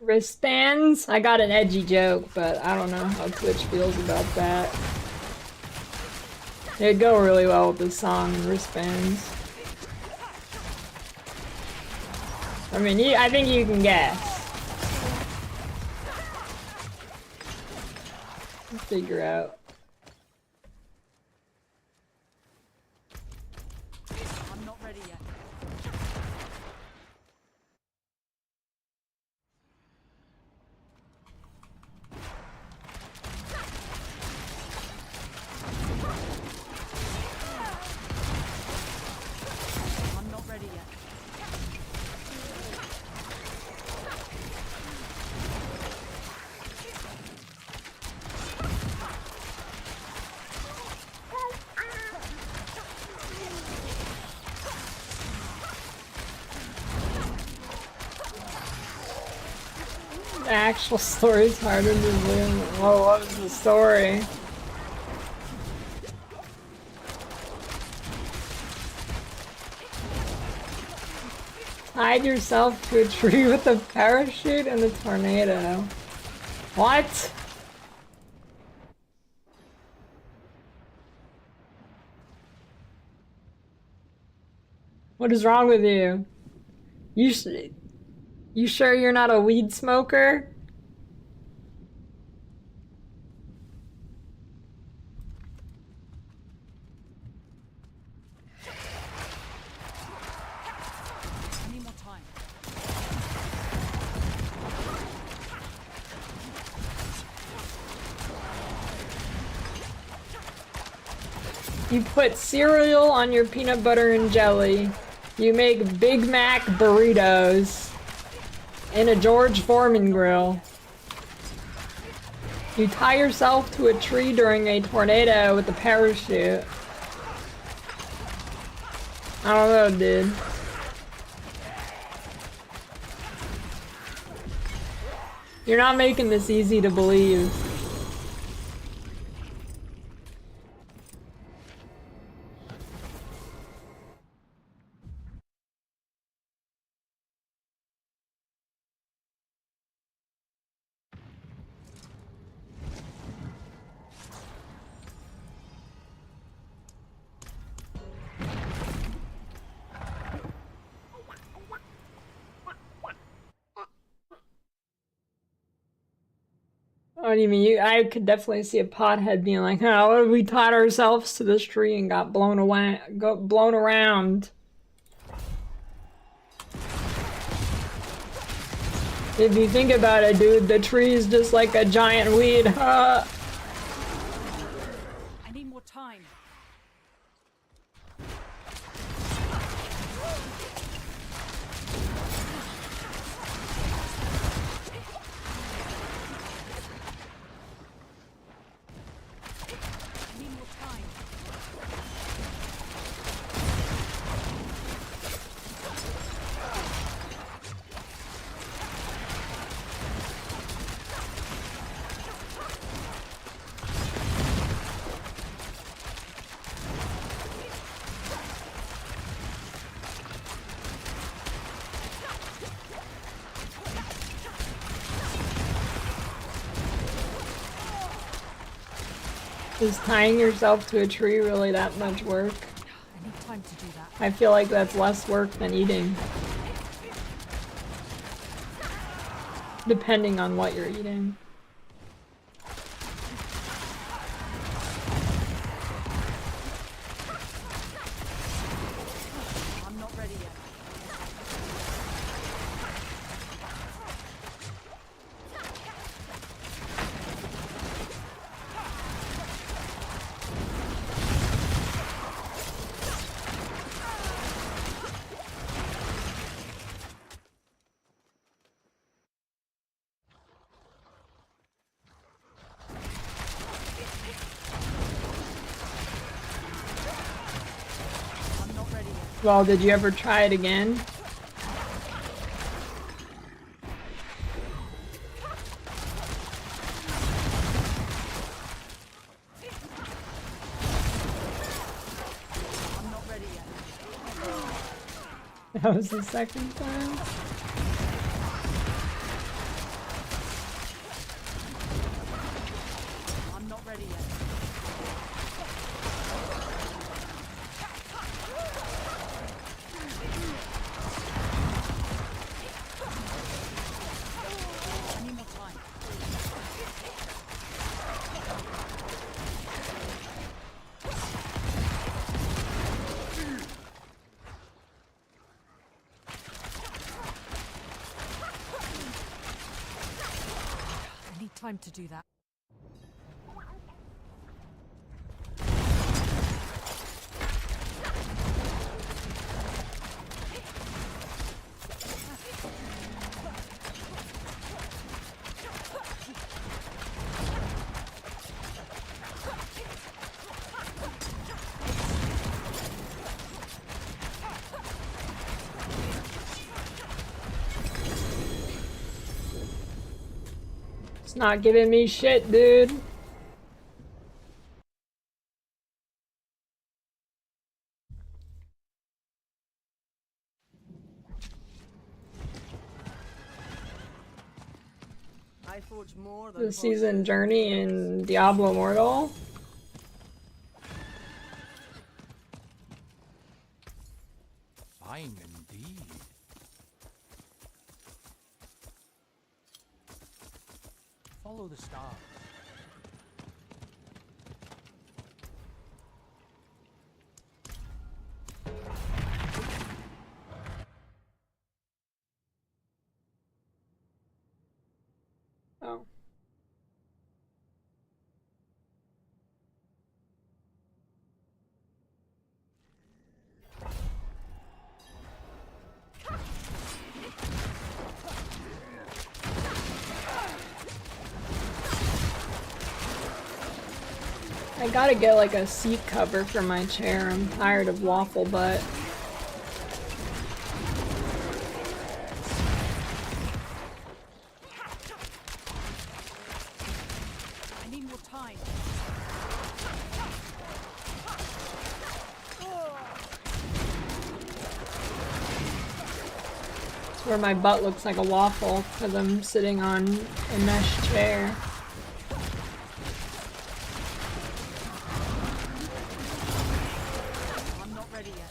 Wristbands? I got an edgy joke, but I don't know how Twitch feels about that. It'd go really well with this song and wristbands. I mean, I think you can guess. Let's figure out. I'm not ready yet. I'm not ready yet. The actual story's harder to win. Whoa, what was the story? Tied yourself to a tree with a parachute and a tornado. What? What is wrong with you? You sure you're not a weed smoker? I need more time. You put cereal on your peanut butter and jelly. You make Big Mac burritos in a George Foreman grill. You tie yourself to a tree during a tornado with a parachute. I don't know, dude. You're not making this easy to believe. What do you mean? I could definitely see a pothead being like, "Oh, what if we tied ourselves to this tree and got blown away, blown around?" If you think about it, dude, the tree is just like a giant weed. I need more time. I need more time. Is tying yourself to a tree really that much work? I need time to do that. I feel like that's less work than eating. Depending on what you're eating. I'm not ready yet. I'm not ready yet. Well, did you ever try it again? I'm not ready yet. That was the second time. I'm not ready yet. I need more time. I need time to do that. It's not giving me shit, dude. I forge more than The season horses. journey in Diablo Immortal. Fine indeed. Follow the stars. Oh. I gotta get like a seat cover for my chair. I'm tired of waffle butt. I need more time. It's where my butt looks like a waffle because I'm sitting on a mesh chair. I'm not ready yet.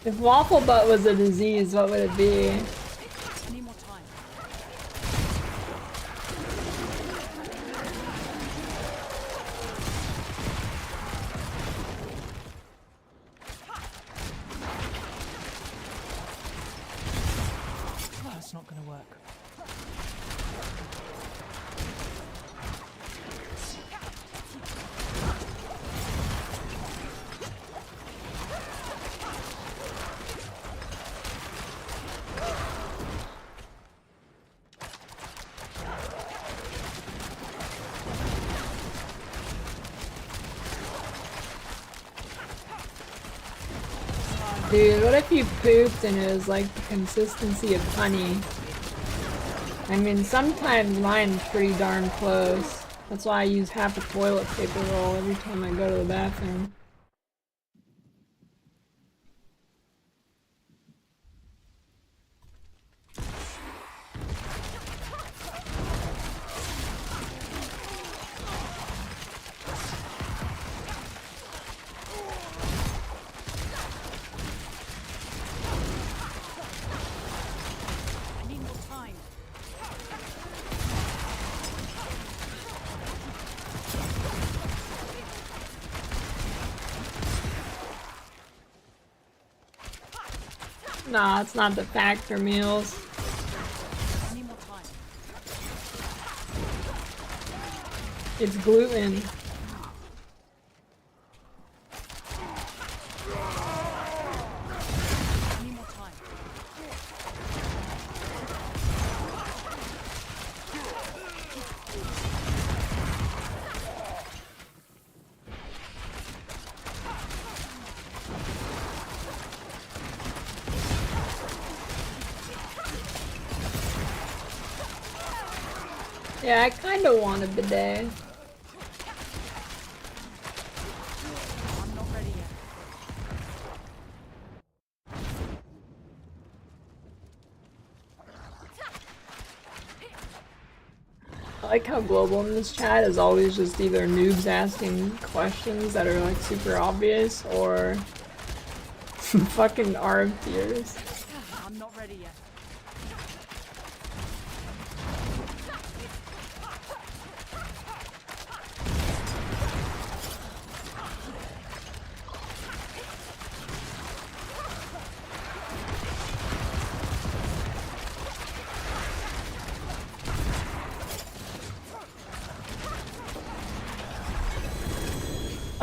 If waffle butt was a disease, what would it be? I need more time. Oh, that's not gonna work. Dude, what if you pooped and it was like the consistency of honey? I mean, sometimes mine's pretty darn close. That's why I use half a toilet paper roll every time I go to the bathroom. I need more time. Nah, it's not the factor meals. I need more time. It's gluten. I need more time. Yeah, I kinda want a bidet. I'm not ready yet. I like how global in this chat is always just either noobs asking questions that are like super obvious or fucking ARB fears. I'm not ready yet.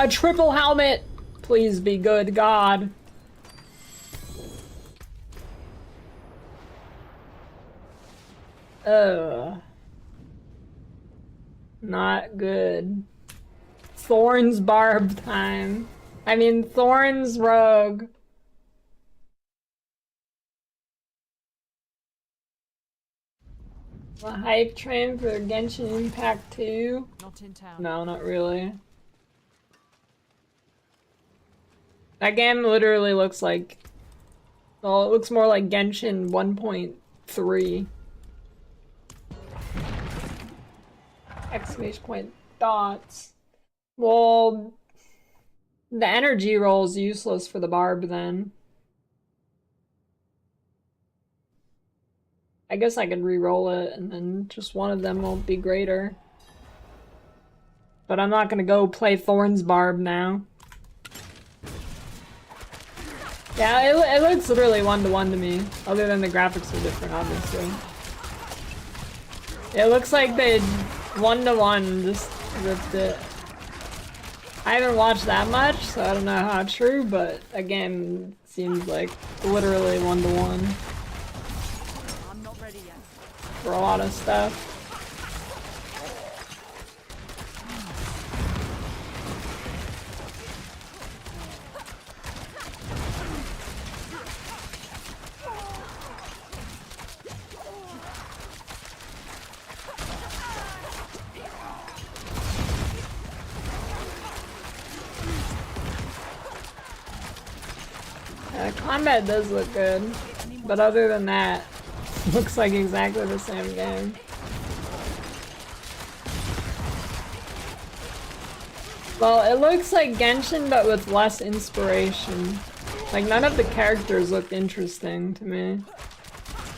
A triple helmet! Please be good, God. Ugh. Not good. Thorns barb time. I mean, Thorns rogue. The hype train for Genshin Impact 2? Not in town. No, not really. That game literally looks like... Well, it looks more like Genshin 1.3. Exclamation point dots. Well, the energy roll is useless for the barb then. I guess I could re-roll it and then just one of them won't be greater. But I'm not gonna go play Thorns barb now. Yeah, it looks literally one-to-one to me. Other than the graphics are different, obviously. It looks like they one-to-one just ripped it. I haven't watched that much, so I don't know how true, but again, it seems like literally one-to-one I'm not ready yet. for a lot of stuff. Combat does look good, but other than that, looks like exactly the same game. Well, it looks like Genshin, but with less inspiration. Like, none of the characters looked interesting to me.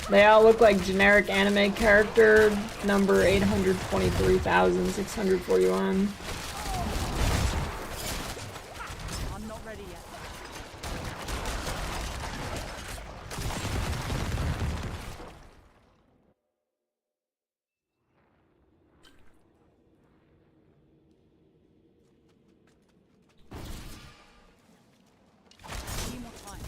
They all look like generic anime character number 823,641. I'm not ready yet. Need more time.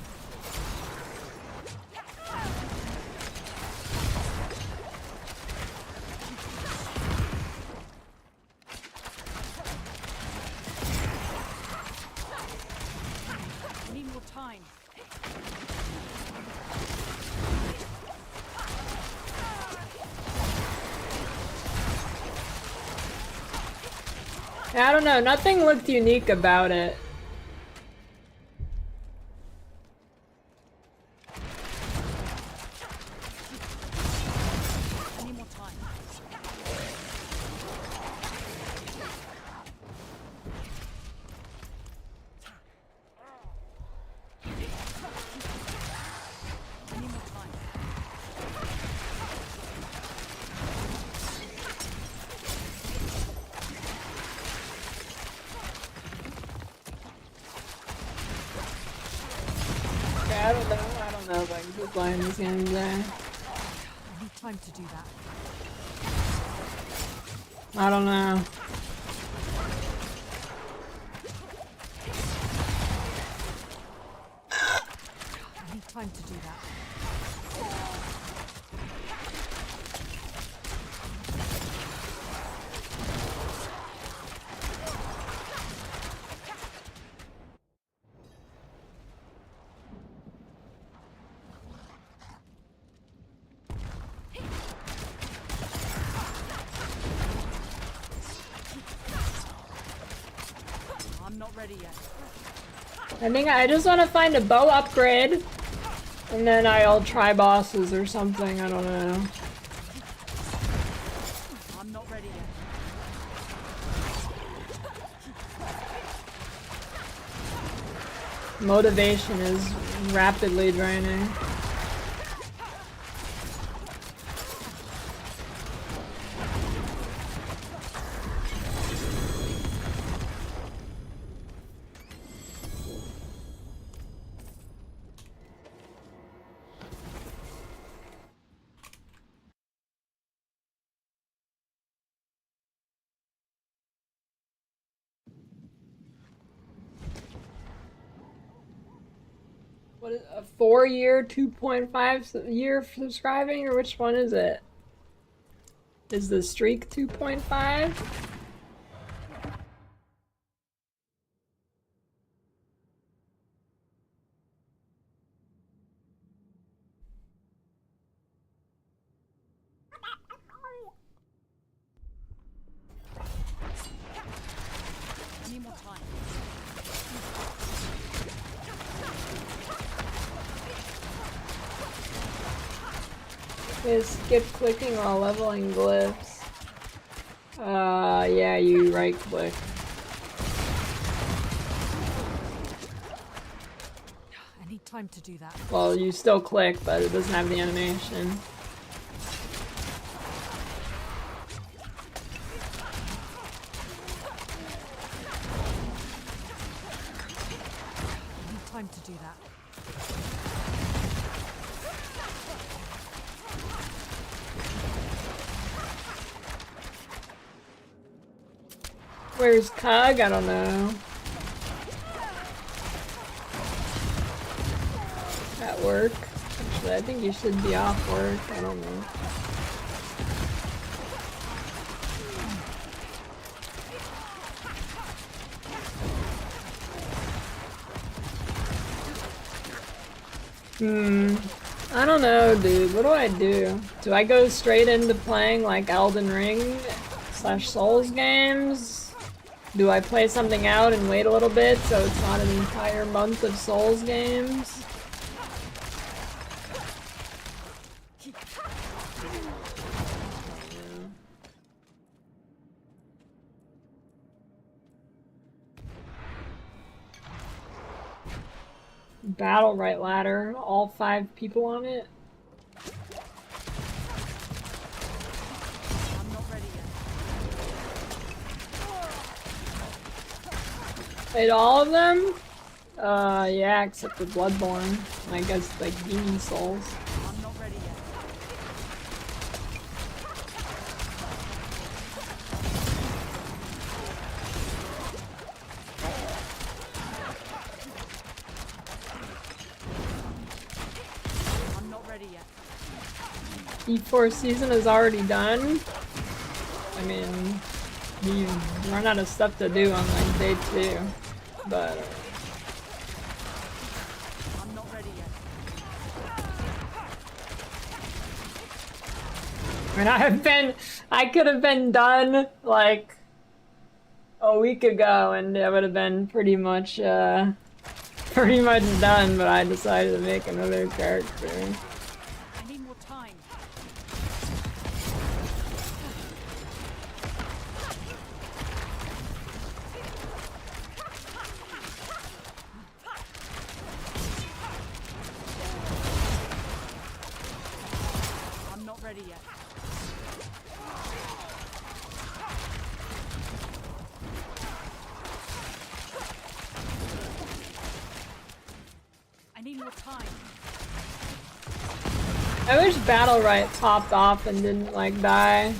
Need more time. Yeah, I don't know, nothing looked unique about it. Need more time. Need more time. Yeah, I don't know if I can keep playing this game today. I need time to do that. I don't know. I need time to do that. I'm not ready yet. I think I just want to find a bow upgrade, and then I'll try bosses or something, I don't know. I'm not ready yet. Motivation is rapidly draining. What is a 4-year, 2.5-year subscribing, or which one is it? Is the streak 2.5? Need more time. Is skip clicking while leveling glyphs. Yeah, you right click. I need time to do that. Well, you still click, but it doesn't have the animation. I need time to do that. Where's Cug? I don't know. At work. Actually, I think you should be off work. I don't know. I don't know, dude. What do I do? Do I go straight into playing like Elden Ring / Souls games? Do I play something out and wait a little bit so it's not an entire month of Souls games? Battle right ladder, all 5 people on it. I'm not ready yet. Wait, all of them? Yeah, except for Bloodborne. I guess, like, Demon Souls. I'm not ready yet. I'm not ready yet. E4 season is already done. I mean, you run out of stuff to do on, like, day 2. But, I'm not ready yet. I mean, I could have been done, like, a week ago, and it would have been pretty much done, but I decided to make another character. I need more time. I'm not ready yet. I need more time. I wish Battle Right popped off and didn't, like, die.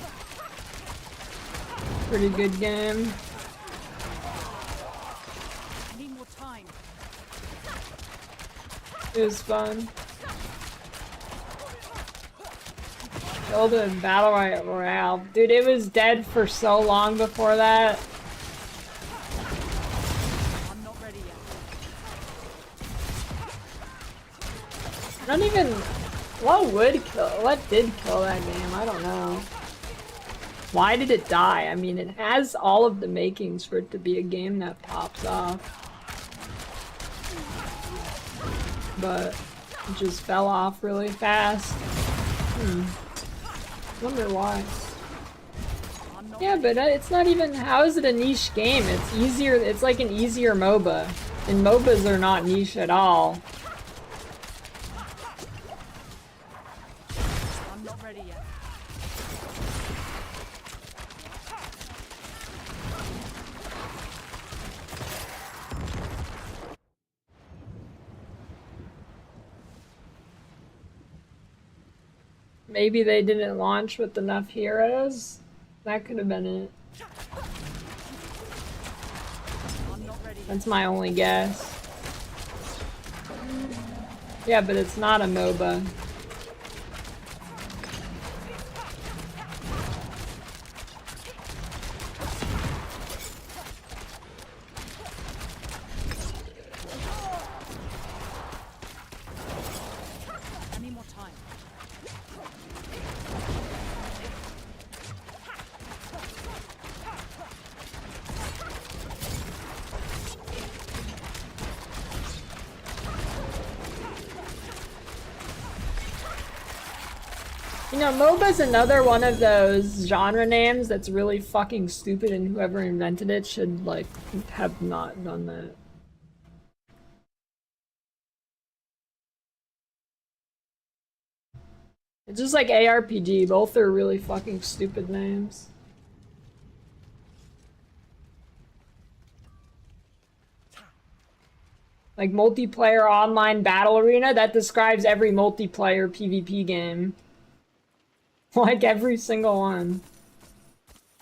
Pretty good game. I need more time. It was fun. Killed a Battle Royale. Dude, it was dead for so long before that. I'm not ready yet. I don't even... What did kill that game? I don't know. Why did it die? I mean, it has all of the makings for it to be a game that pops off. But it just fell off really fast. Wonder why. Yeah, but it's not even... How is it a niche game? It's easier... It's like an easier MOBA. And MOBAs are not niche at all. I'm not ready yet. Maybe they didn't launch with enough heroes? That could have been it. I'm not ready yet. That's my only guess. Yeah, but it's not a MOBA. I need more time. You know, MOBA's another one of those genre names that's really fucking stupid, and whoever invented it should, like, have not done that. It's just like ARPG, both are really fucking stupid names. Like multiplayer online battle arena, that describes every multiplayer PvP game. Like every single one.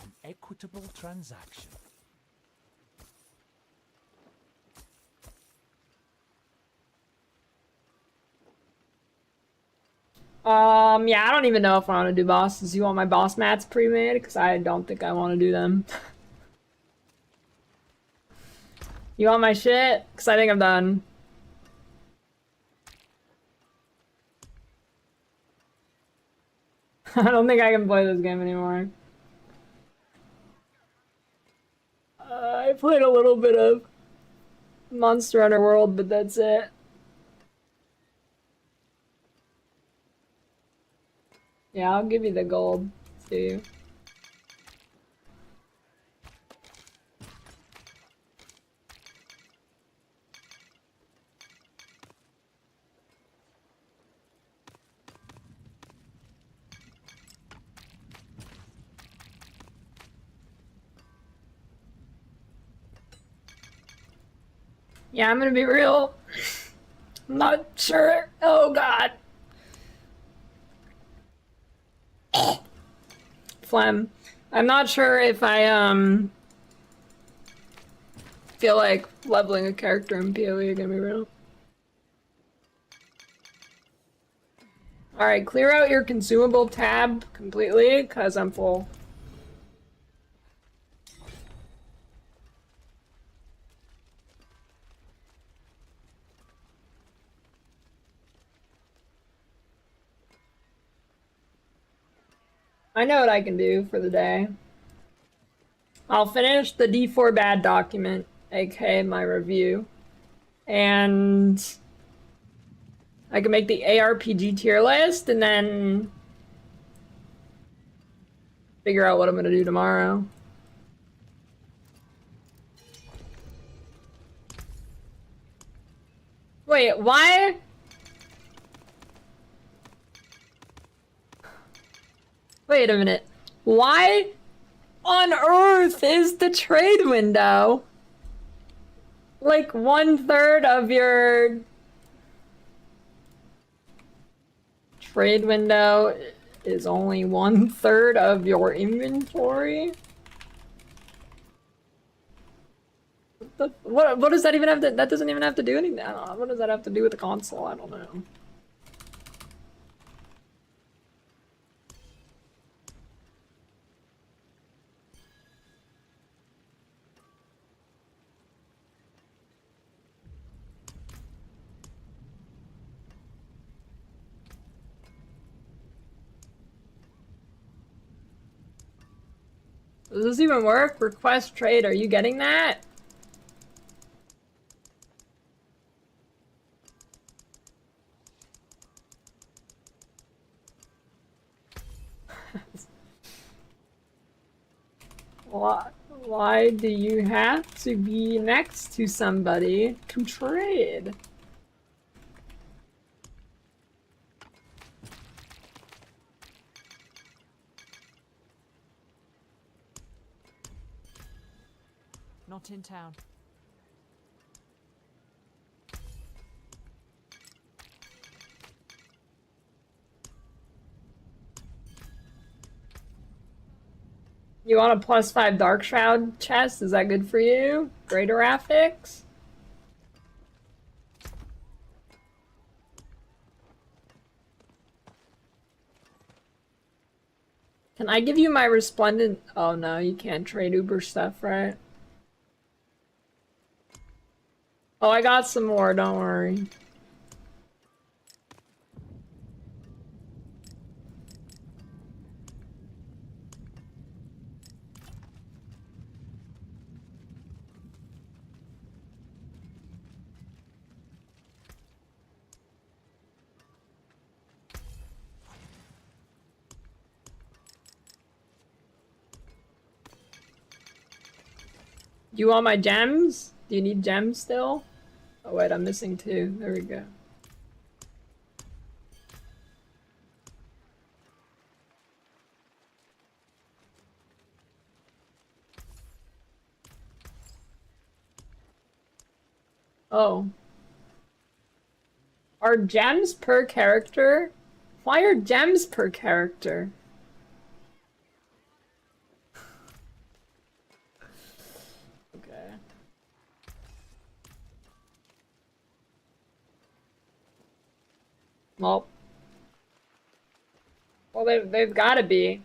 An equitable transaction. Yeah, I don't even know if I want to do bosses. You want my boss mats pre-made? Because I don't think I want to do them. You want my shit? Because I think I'm done. I don't think I can play this game anymore. I played a little bit of Monster Hunter World, but that's it. Yeah, I'll give you the gold, too. Yeah, I'm gonna be real. I'm not sure. Oh god. Phlegm. I'm not sure if I feel like leveling a character in PoE, gonna be real. Alright, clear out your consumable tab completely, cause I'm full. I know what I can do for the day. I'll finish the D4 bad document, aka my review, and I can make the ARPG tier list and then figure out what I'm gonna do tomorrow. Wait, why? Wait a minute. Why on earth is the trade window like 1/3 of your trade window is only 1/3 of your inventory? What does that even have to, that doesn't even have to do anything. I don't know. What does that have to do with the console? I don't know. Does this even work? Request trade, are you getting that? Why do you have to be next to somebody to trade? Not in town. You want a +5 Dark Shroud chest? Is that good for you? Geographics? Can I give you my resplendent? Oh no, you can't trade Uber stuff, right? Oh, I got some more, don't worry. Do you want my gems? Do you need gems still? Oh wait, I'm missing 2. There we go. Oh. Are gems per character? Why are gems per character? Okay. Well, they've got to be.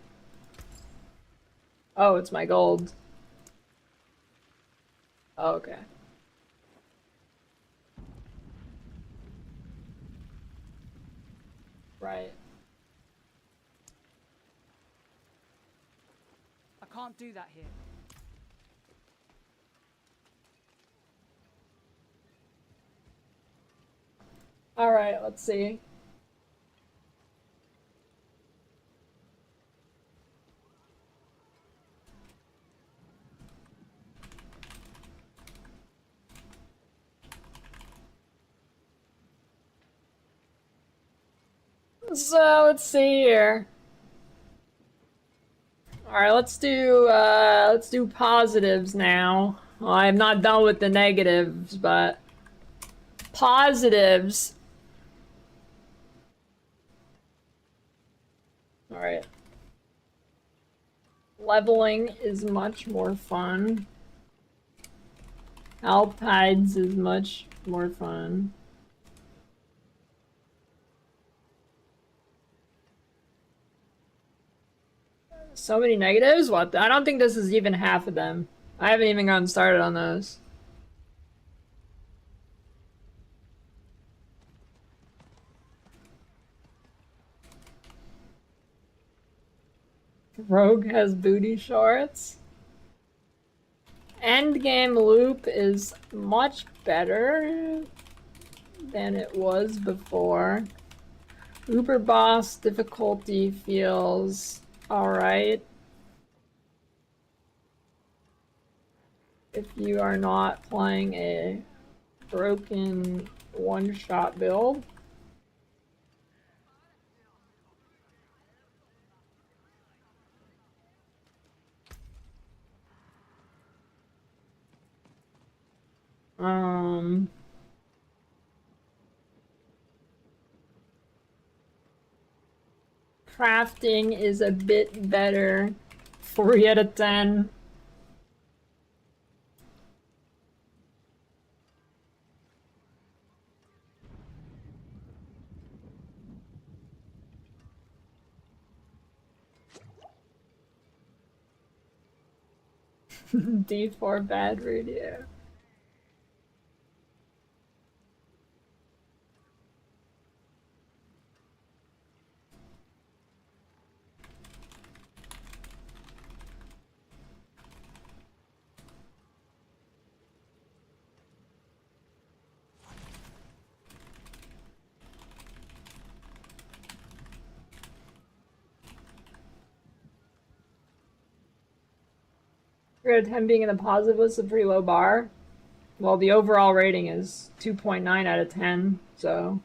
Oh, it's my gold. Oh, okay. Right. I can't do that here. All right, let's see. So let's see here. All right, let's do positives now. Well, I'm not done with the negatives, but Positives. Alright. Leveling is much more fun. Alpides is much more fun. So many negatives? What? I don't think this is even half of them. I haven't even gotten started on those. Rogue has booty shorts. Endgame loop is much better than it was before. Uber boss difficulty feels alright. If you are not playing a broken one-shot build. Crafting is a bit better. 3 out of 10. D4 bad radio. Three out of 10 being in the positive was a pretty low bar. Well, the overall rating is 2.9 out of 10, so.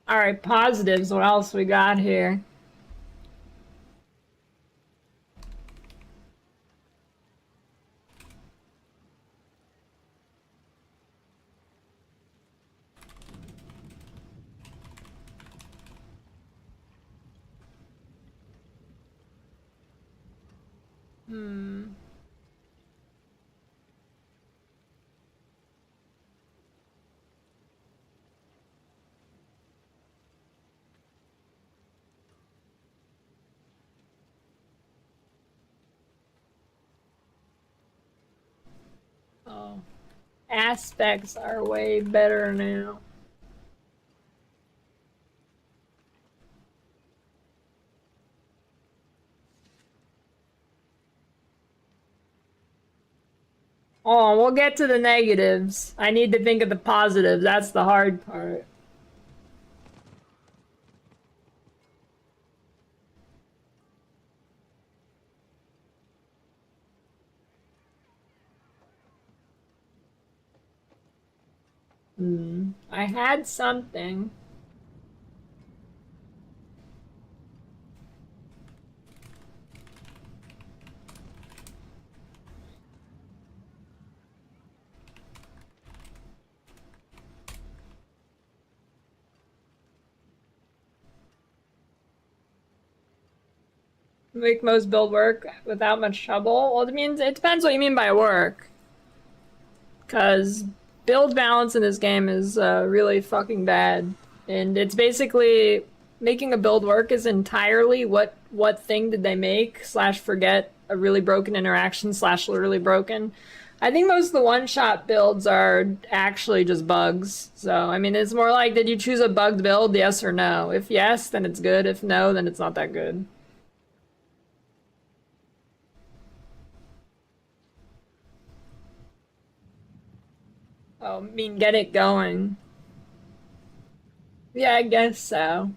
All right, positives. What else we got here? Oh, aspects are way better now. Oh, we'll get to the negatives. I need to think of the positives. That's the hard part. I had something. Make most build work without much trouble. Well, it means it depends what you mean by work. Because build balance in this game is really fucking bad. And it's basically making a build work is entirely what thing did they make / forget a really broken interaction / literally broken. I think most of the one-shot builds are actually just bugs. So, I mean, it's more like, did you choose a bugged build, yes or no? If yes, then it's good. If no, then it's not that good. Oh, I mean, get it going. Yeah, I guess so.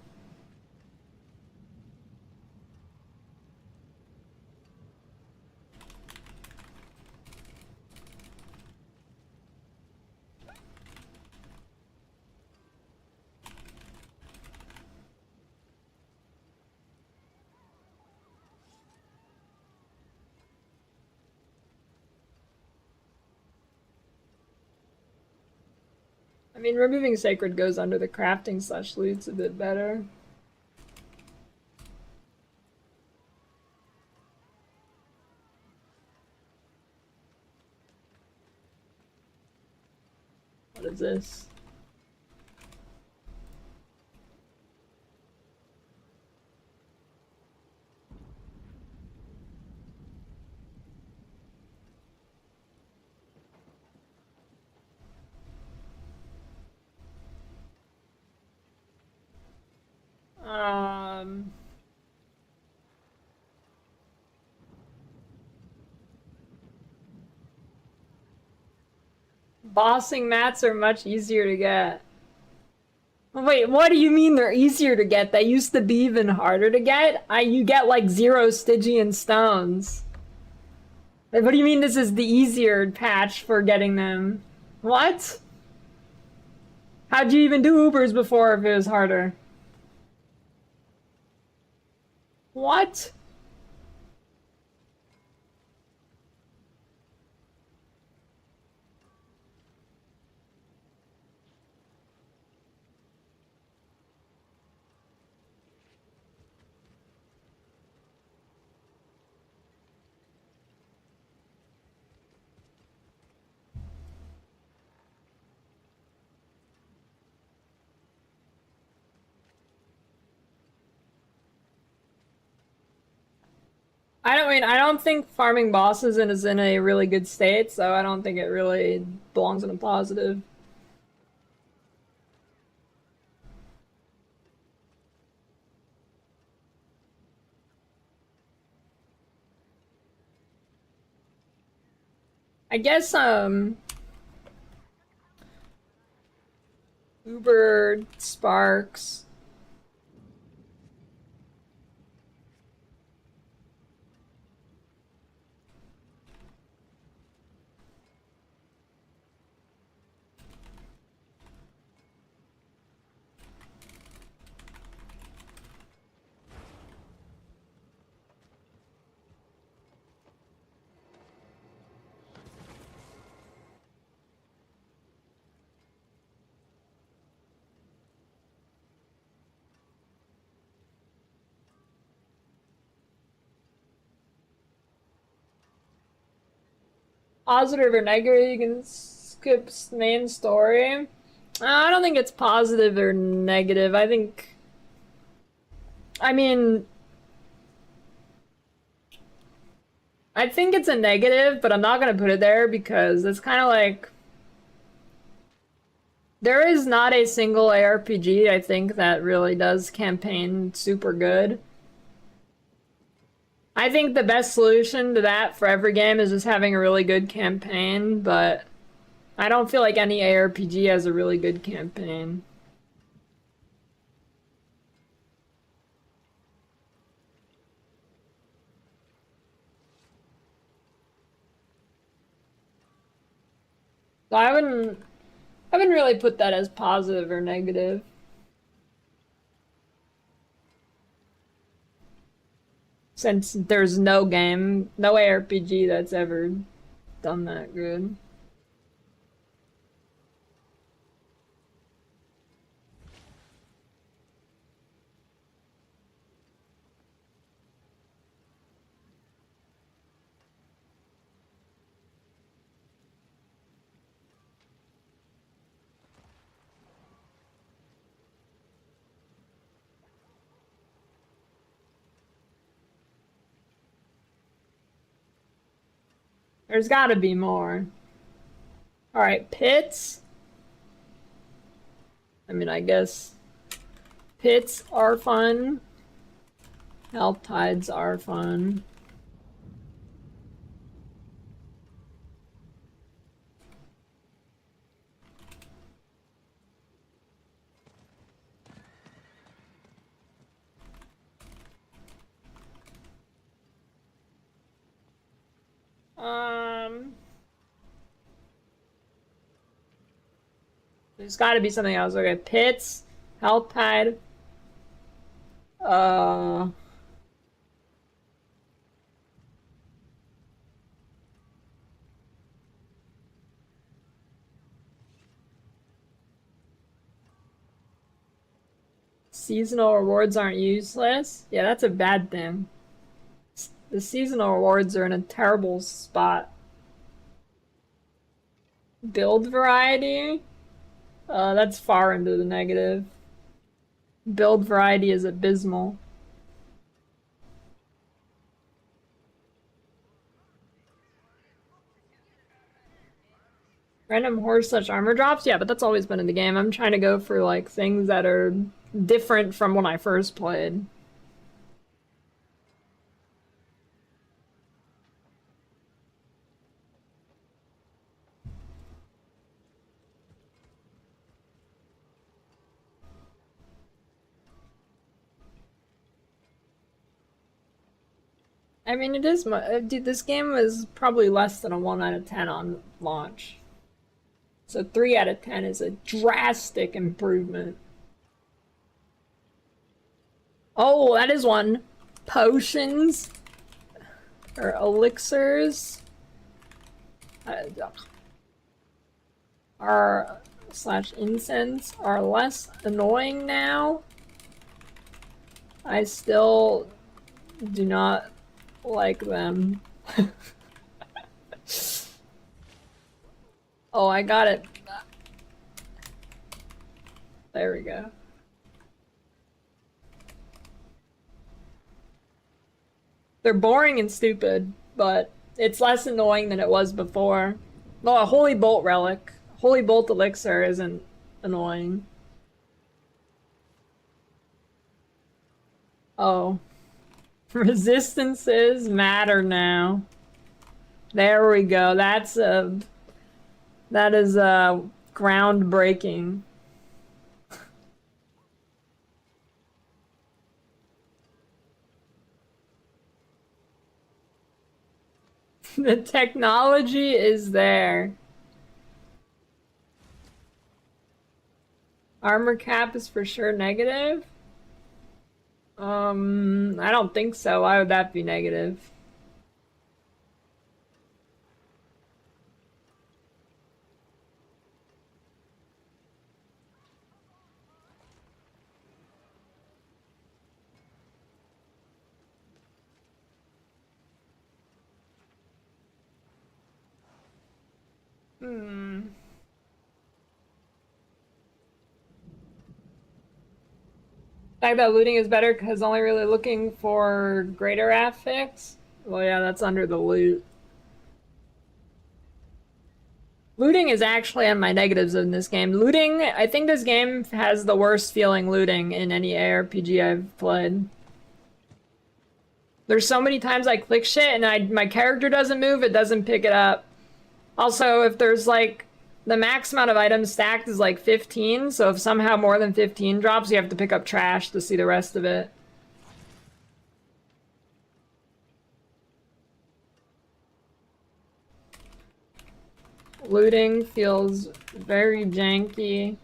I mean, removing sacred goes under the crafting / loot's a bit better. What is this? Um... Bossing mats are much easier to get. Wait, what do you mean they're easier to get? They used to be even harder to get? You get like 0 Stygian stones. Like, what do you mean this is the easier patch for getting them? What? How'd you even do Ubers before if it was harder? What? I don't think farming bosses is in a really good state, so I don't think it really belongs in a positive. I guess, Uber, Sparks. Positive or negative, you can skip main story. I don't think it's positive or negative. I mean, I think it's a negative, but I'm not gonna put it there because it's kind of like there is not a single ARPG I think that really does campaign super good. I think the best solution to that for every game is just having a really good campaign, but I don't feel like any ARPG has a really good campaign. So I wouldn't really put that as positive or negative. Since there's no game, no ARPG that's ever done that good. There's gotta be more. Alright, pits. I mean, I guess pits are fun. Health tides are fun. There's gotta be something else. Okay, pits, health tide. Seasonal rewards aren't useless. Yeah, that's a bad thing. The seasonal rewards are in a terrible spot. Build variety? That's far into the negative. Build variety is abysmal. Random horse/armor drops? Yeah, but that's always been in the game. I'm trying to go for like things that are different from when I first played. I mean, it is. Dude, this game was probably less than a 1 out of 10 on launch. So 3 out of 10 is a drastic improvement. Oh, that is one. Potions. Or elixirs. Are / incense are less annoying now. I still do not like them. Oh, I got it. There we go. They're boring and stupid, but it's less annoying than it was before. Well, a Holy Bolt relic. Holy Bolt elixir isn't annoying. Oh. Resistances matter now. There we go. That is groundbreaking. The technology is there. Armor cap is for sure negative. I don't think so. Why would that be negative? The fact that looting is better because only really looking for greater affix? Well, yeah, that's under the loot. Looting is actually on my negatives in this game. Looting, I think this game has the worst feeling looting in any ARPG I've played. There's so many times I click shit and my character doesn't move, it doesn't pick it up. Also, if there's like, the max amount of items stacked is like 15, so if somehow more than 15 drops, you have to pick up trash to see the rest of it. Looting feels very janky.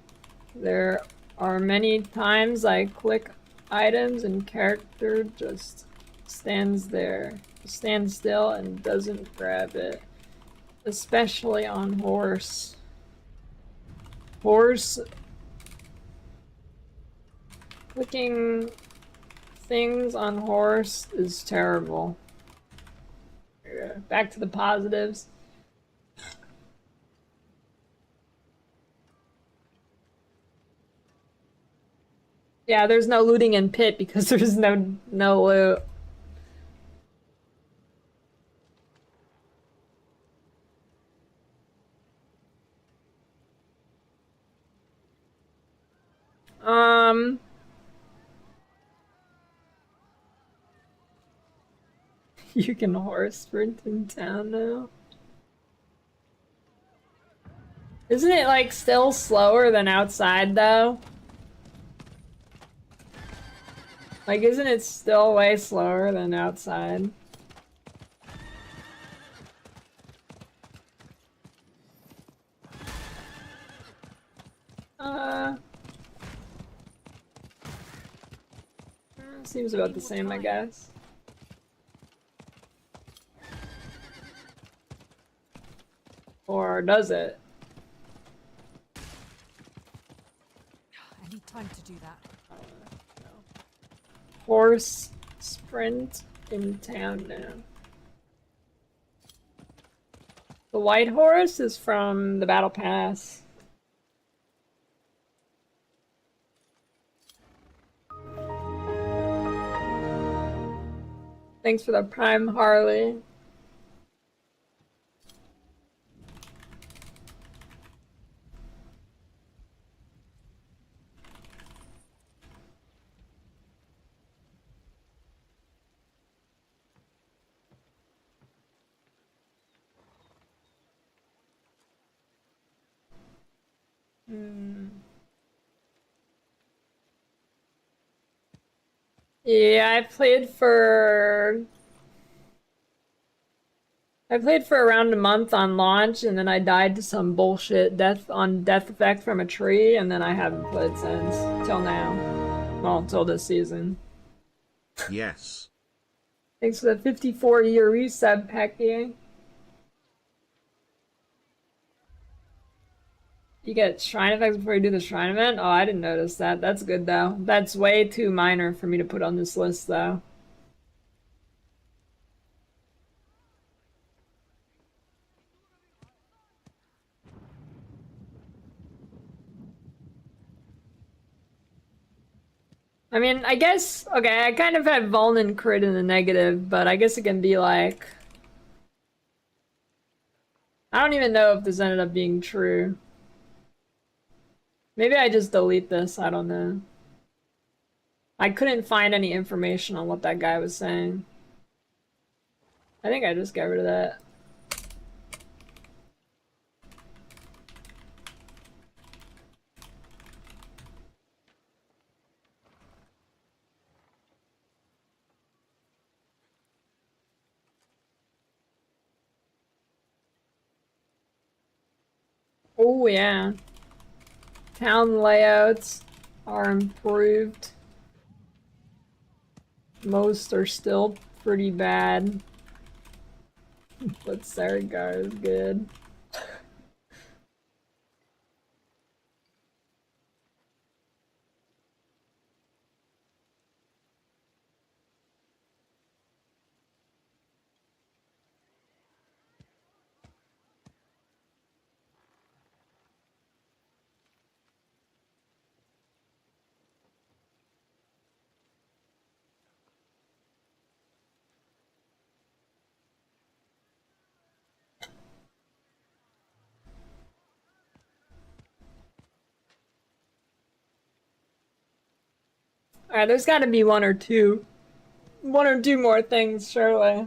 There are many times I click items and character just stands still and doesn't grab it. Especially on horse. Clicking things on horse is terrible. Back to the positives. Yeah, there's no looting in pit because there's no loot. You can horse sprint in town now. Isn't it like still slower than outside though? Like, isn't it still way slower than outside? Seems about the same, I guess. Or does it? I need time to do that. Horse sprint in town now. The white horse is from the Battle Pass. Thanks for the Prime Harley. Yeah, I played for around a month on launch, and then I died to some bullshit death effect from a tree, and then I haven't played since. Till now. Well, till this season. Yes. Thanks for the 54-year resub, Pecky. You get shrine effects before you do the shrine event? Oh, I didn't notice that. That's good, though. That's way too minor for me to put on this list, though. I mean, I guess, okay, I kind of have Vuln and crit in the negative, but I guess it can be like... I don't even know if this ended up being true. Maybe I just delete this, I don't know. I couldn't find any information on what that guy was saying. I think I just got rid of that. Oh yeah. Town layouts are improved. Most are still pretty bad. But Saragar is good. Alright, there's gotta be one or two more things, surely.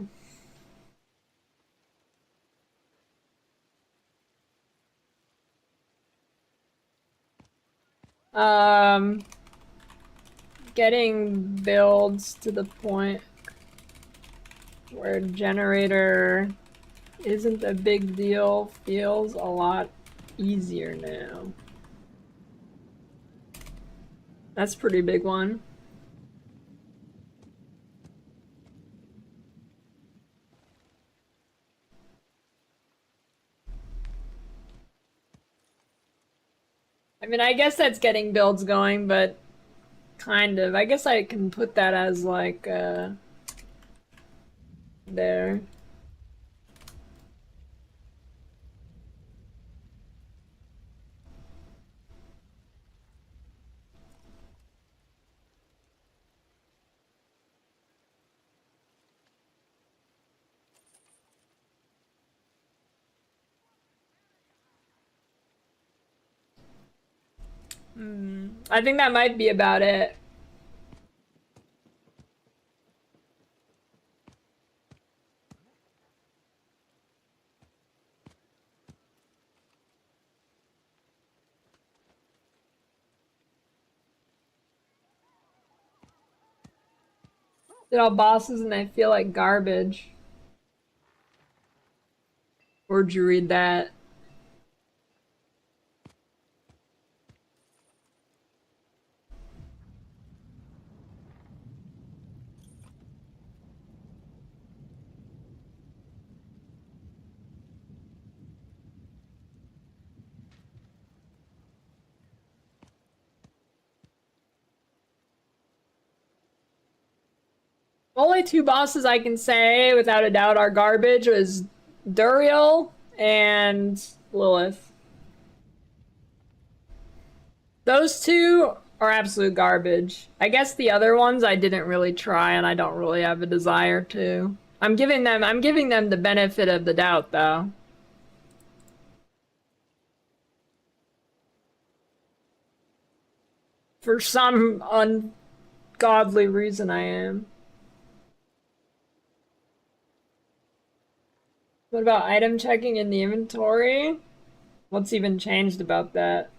Getting builds to the point where generator isn't a big deal feels a lot easier now. That's a pretty big one. I mean, I guess that's getting builds going, but kind of. I guess I can put that as like, there. I think that might be about it. Did all bosses and I feel like garbage. Where'd you read that? Only two bosses I can say without a doubt are garbage was Duriel and Lilith. Those two are absolute garbage. I guess the other ones I didn't really try and I don't really have a desire to. I'm giving them the benefit of the doubt though. For some ungodly reason I am. What about item checking in the inventory? What's even changed about that?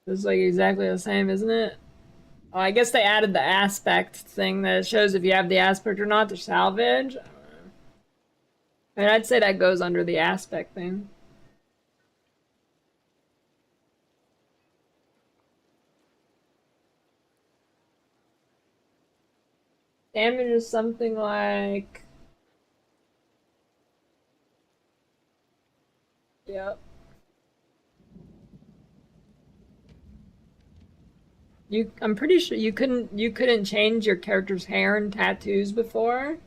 It's like exactly the same, isn't it? Oh, I guess they added the aspect thing that shows if you have the aspect or not to salvage. I mean, I'd say that goes under the aspect thing. Damage is something like... Yep. I'm pretty sure you couldn't change your character's hair and tattoos before.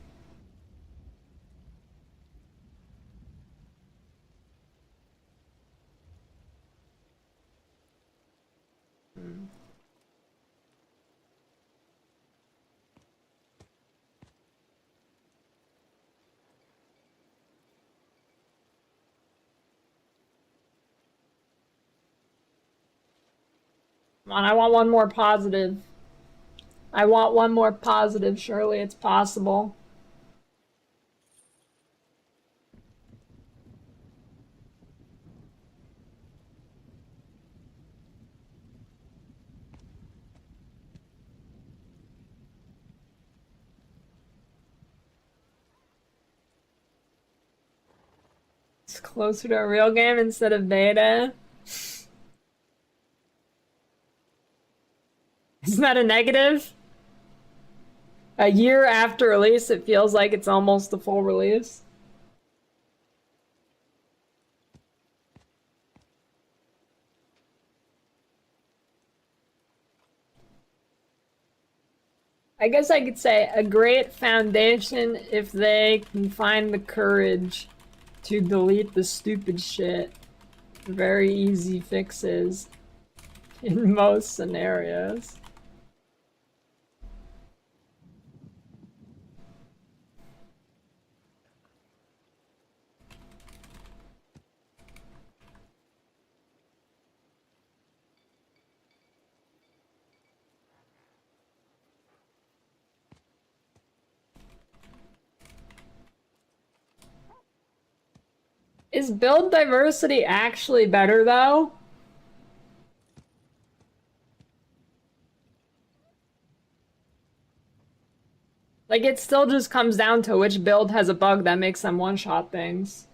Come on, I want one more positive. I want one more positive. Surely it's possible. It's closer to a real game instead of beta. Isn't that a negative? A year after release, it feels like it's almost the full release. I guess I could say a great foundation if they can find the courage to delete the stupid shit. Very easy fixes in most scenarios. Is build diversity actually better though? Like it still just comes down to which build has a bug that makes them one-shot things.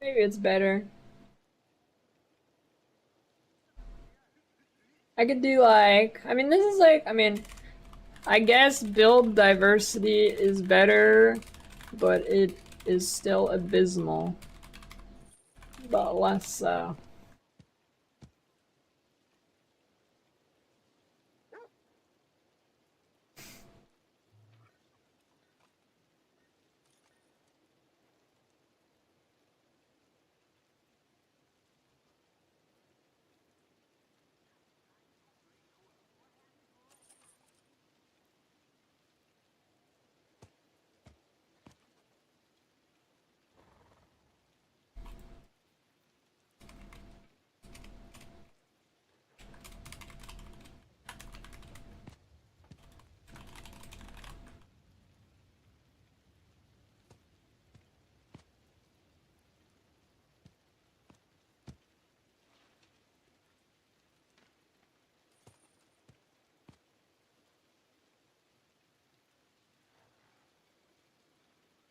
Maybe it's better. I could do like, I mean, this is like, I mean, I guess build diversity is better, but it is still abysmal. But less so.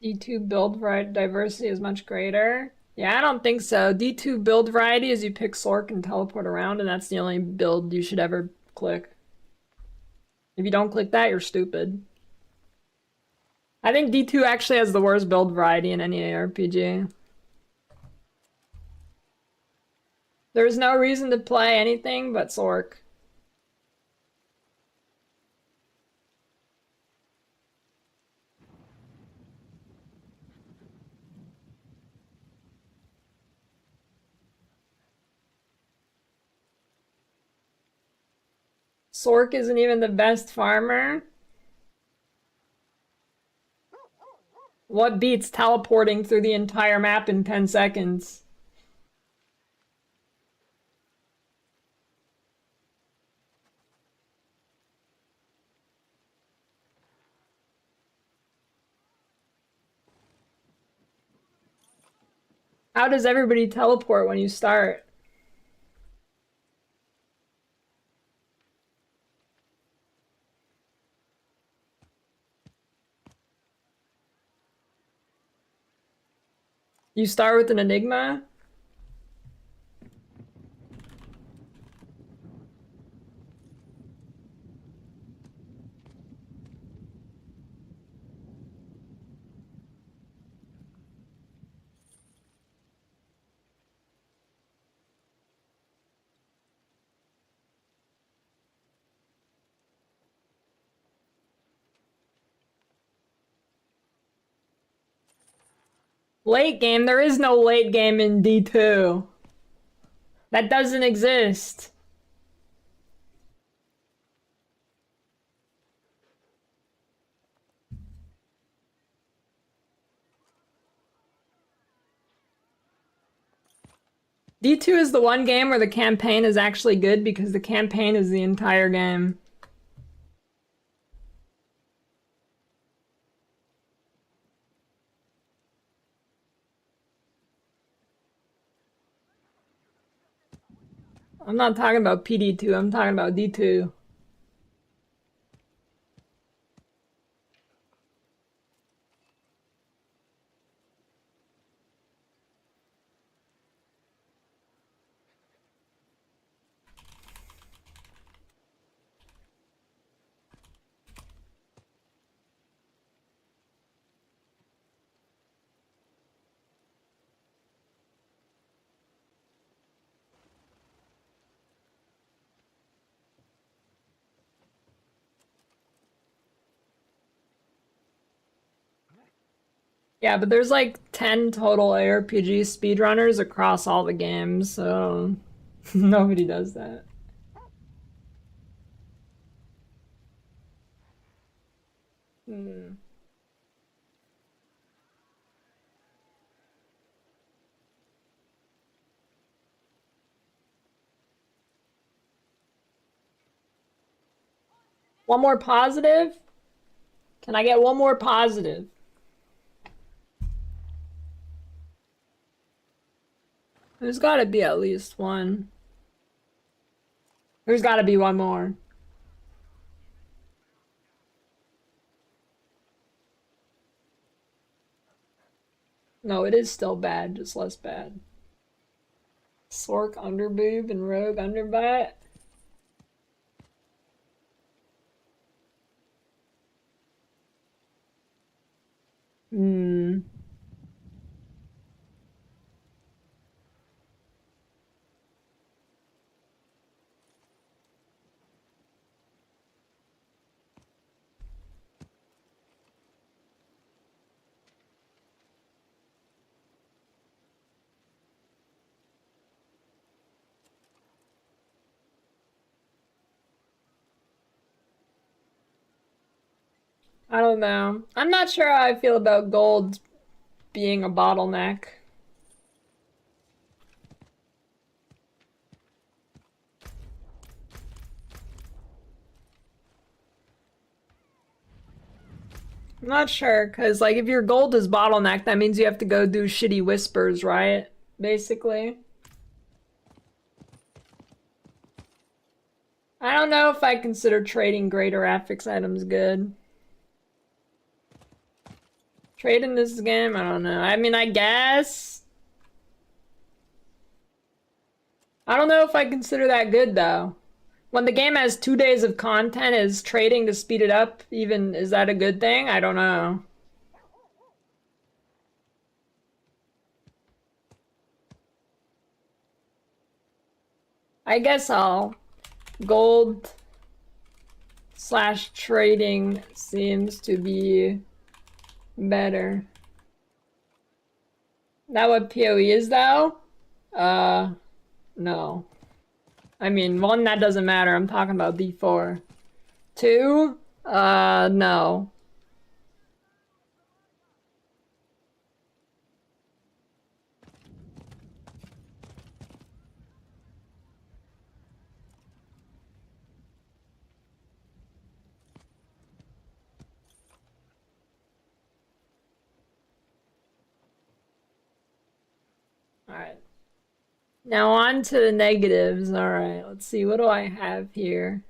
D2 build diversity is much greater. Yeah, I don't think so. D2 build variety is you pick Sork and teleport around, and that's the only build you should ever click. If you don't click that, you're stupid. I think D2 actually has the worst build variety in any ARPG. There's no reason to play anything but Sork. Sork isn't even the best farmer. What beats teleporting through the entire map in 10 seconds? How does everybody teleport when you start? You start with an enigma? Late game? There is no late game in D2. That doesn't exist. D2 is the one game where the campaign is actually good because the campaign is the entire game. I'm not talking about PD2, I'm talking about D2. Yeah, but there's like 10 total ARPG speedrunners across all the games, so nobody does that. One more positive? Can I get one more positive? There's gotta be at least one. There's gotta be one more. No, it is still bad, just less bad. Sork underboob and rogue underbutt. I don't know. I'm not sure how I feel about gold being a bottleneck. I'm not sure, because like if your gold is bottleneck, that means you have to go do shitty whispers, right? Basically. I don't know if I consider trading greater affix items good. Trade in this game? I don't know. I mean, I guess. I don't know if I consider that good though. When the game has 2 days of content, is trading to speed it up even, is that a good thing? I don't know. I guess I'll gold / trading seems to be better. That what PoE is though? No. I mean, 1, that doesn't matter. I'm talking about D4. 2? No. Alright. Now on to the negatives. Alright, let's see. What do I have here?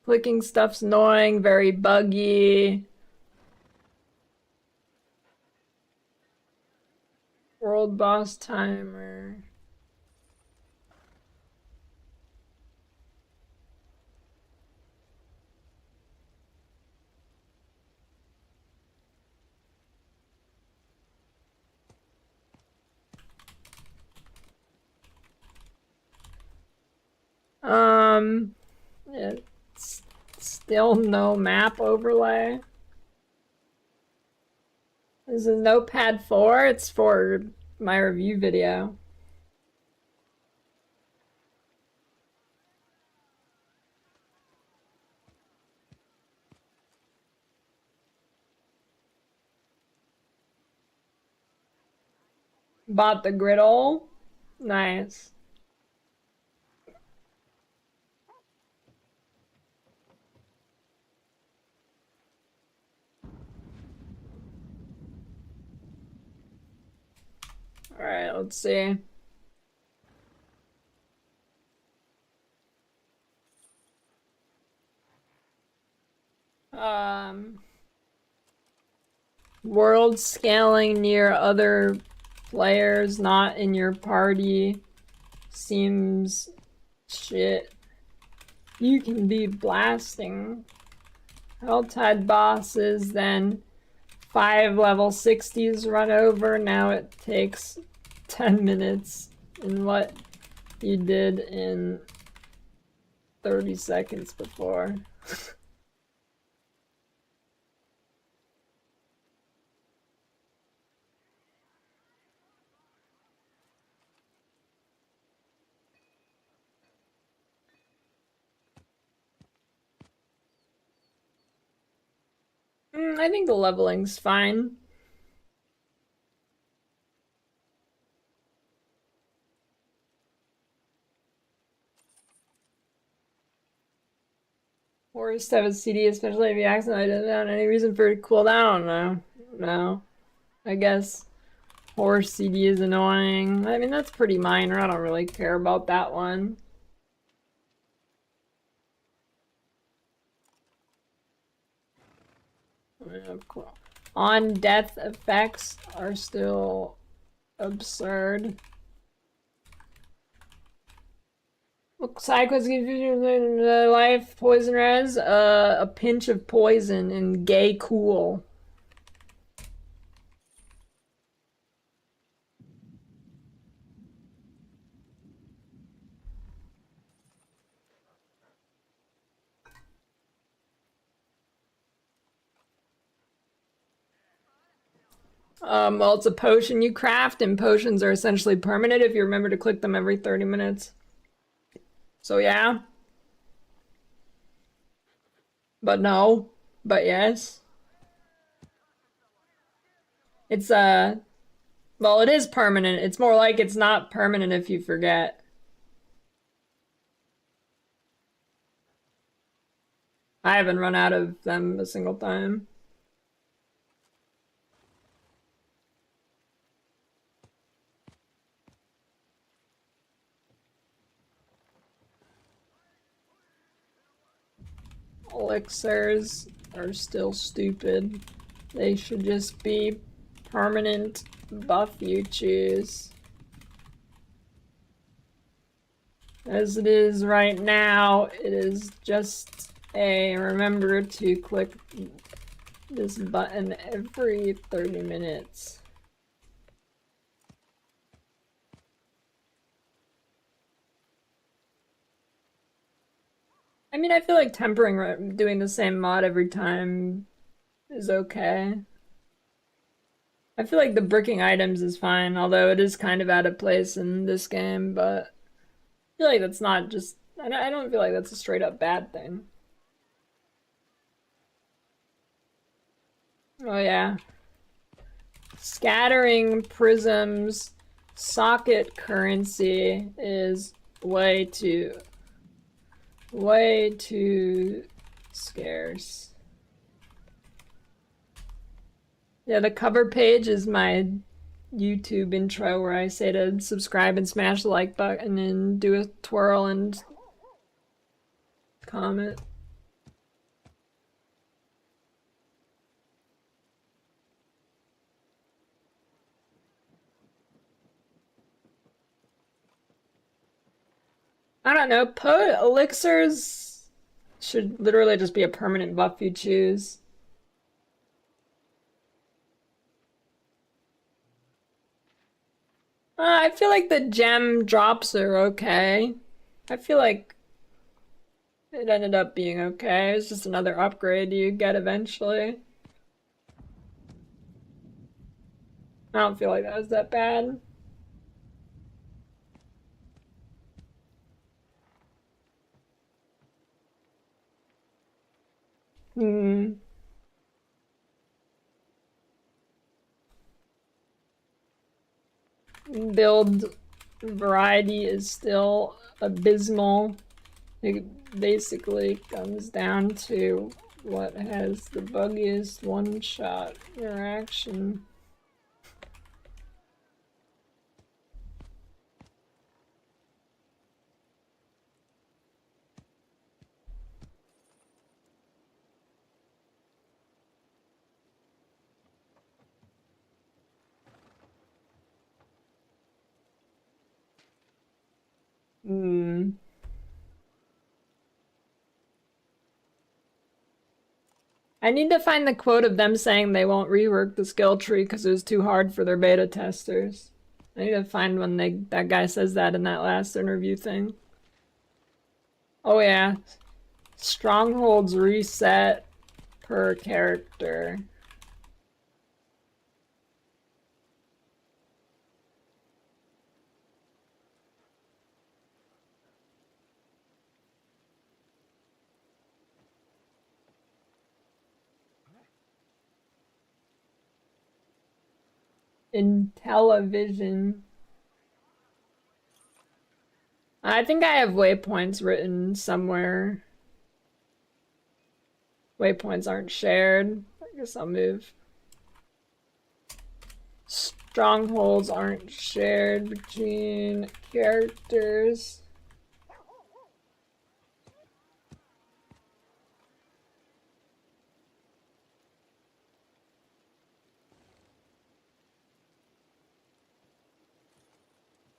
Clicking stuff's annoying, very buggy. World boss timer. It's still no map overlay. This is Notepad 4. It's for my review video. Bought the griddle. Nice. Alright, let's see. World scaling near other players not in your party seems shit. You can be blasting Helltide bosses, then 5 level 60s run over. Now it takes 10 minutes in what you did in 30 seconds before. I think the leveling's fine. Worst have a CD, especially if you accidentally did that. Any reason for it to cool down? No. No. I guess horse CD is annoying. I mean, that's pretty minor. I don't really care about that one. On death effects are still absurd. Side quests give you life, poison res, a pinch of poison, and gay cool. Well, it's a potion you craft, and potions are essentially permanent if you remember to click them every 30 minutes. So yeah. But no. But yes. It's, well, it is permanent. It's more like it's not permanent if you forget. I haven't run out of them a single time. Elixirs. are still stupid. They should just be permanent buff you choose. As it is right now, it is just a remember to click this button every 30 minutes. I mean, I feel like tempering doing the same mod every time is okay. I feel like the bricking items is fine, although it is kind of out of place in this game, but I feel like that's not just... I don't feel like that's a straight up bad thing. Oh yeah. Scattering prisms socket currency is way too scarce. Yeah, the cover page is my YouTube intro where I say to subscribe and smash the like button and do a twirl and comment. I don't know, elixirs should literally just be a permanent buff you choose. I feel like the gem drops are okay. I feel like it ended up being okay. It's just another upgrade you get eventually. I don't feel like that was that bad. Build variety is still abysmal. It basically comes down to what has the buggiest one-shot interaction. I need to find the quote of them saying they won't rework the skill tree because it was too hard for their beta testers. I need to find when that guy says that in that last interview thing. Oh yeah. Strongholds reset per character. In television. I think I have waypoints written somewhere. Waypoints aren't shared. I guess I'll move. Strongholds aren't shared between characters.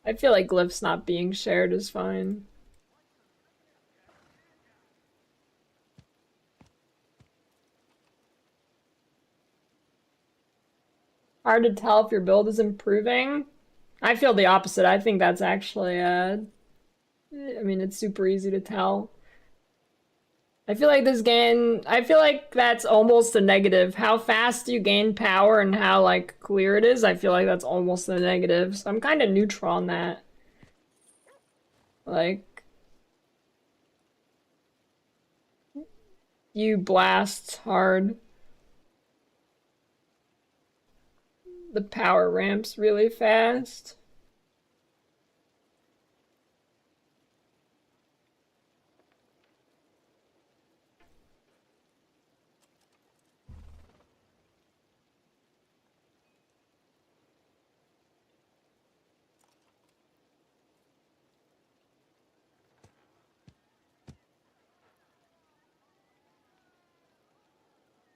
I feel like glyphs not being shared is fine. Hard to tell if your build is improving. I feel the opposite. I think that's actually, I mean, it's super easy to tell. I feel like this game, I feel like that's almost a negative. How fast you gain power and how, like, clear it is, I feel like that's almost a negative. So I'm kind of neutral on that. Like, you blast hard. The power ramps really fast.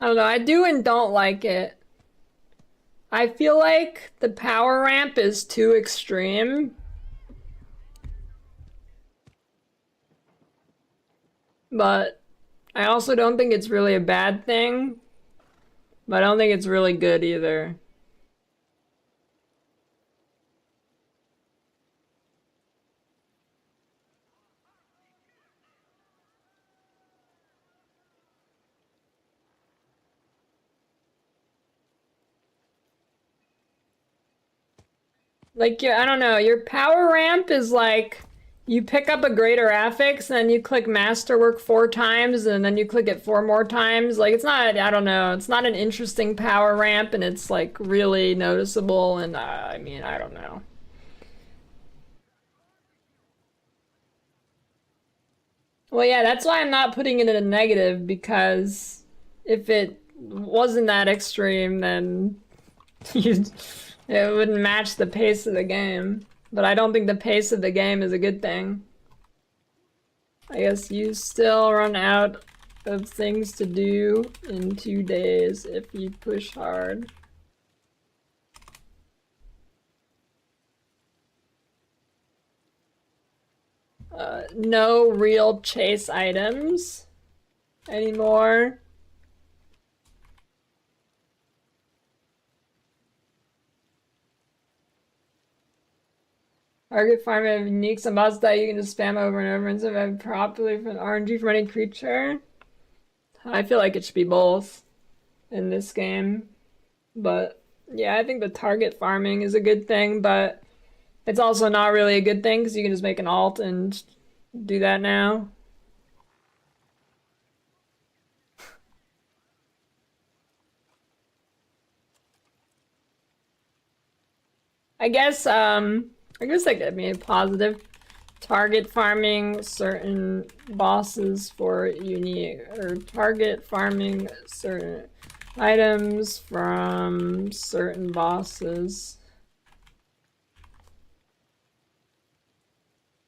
I don't know, I do and don't like it. I feel like the power ramp is too extreme. But I also don't think it's really a bad thing. But I don't think it's really good either. Like, I don't know, your power ramp is like, you pick up a greater affix, and then you click masterwork 4 times, and then you click it 4 more times. Like, it's not, I don't know, it's not an interesting power ramp, and it's like really noticeable, and I mean, I don't know. Well, yeah, that's why I'm not putting it in a negative, because if it wasn't that extreme, then it wouldn't match the pace of the game. But I don't think the pace of the game is a good thing. I guess you still run out of things to do in 2 days if you push hard. No real chase items anymore. Target farm have uniques and boss that you can just spam over and over and survive properly from RNG from any creature. I feel like it should be both in this game. But yeah, I think the target farming is a good thing, but it's also not really a good thing because you can just make an alt and do that now. I guess that could be a positive. Target farming certain bosses for unique, or target farming certain items from certain bosses.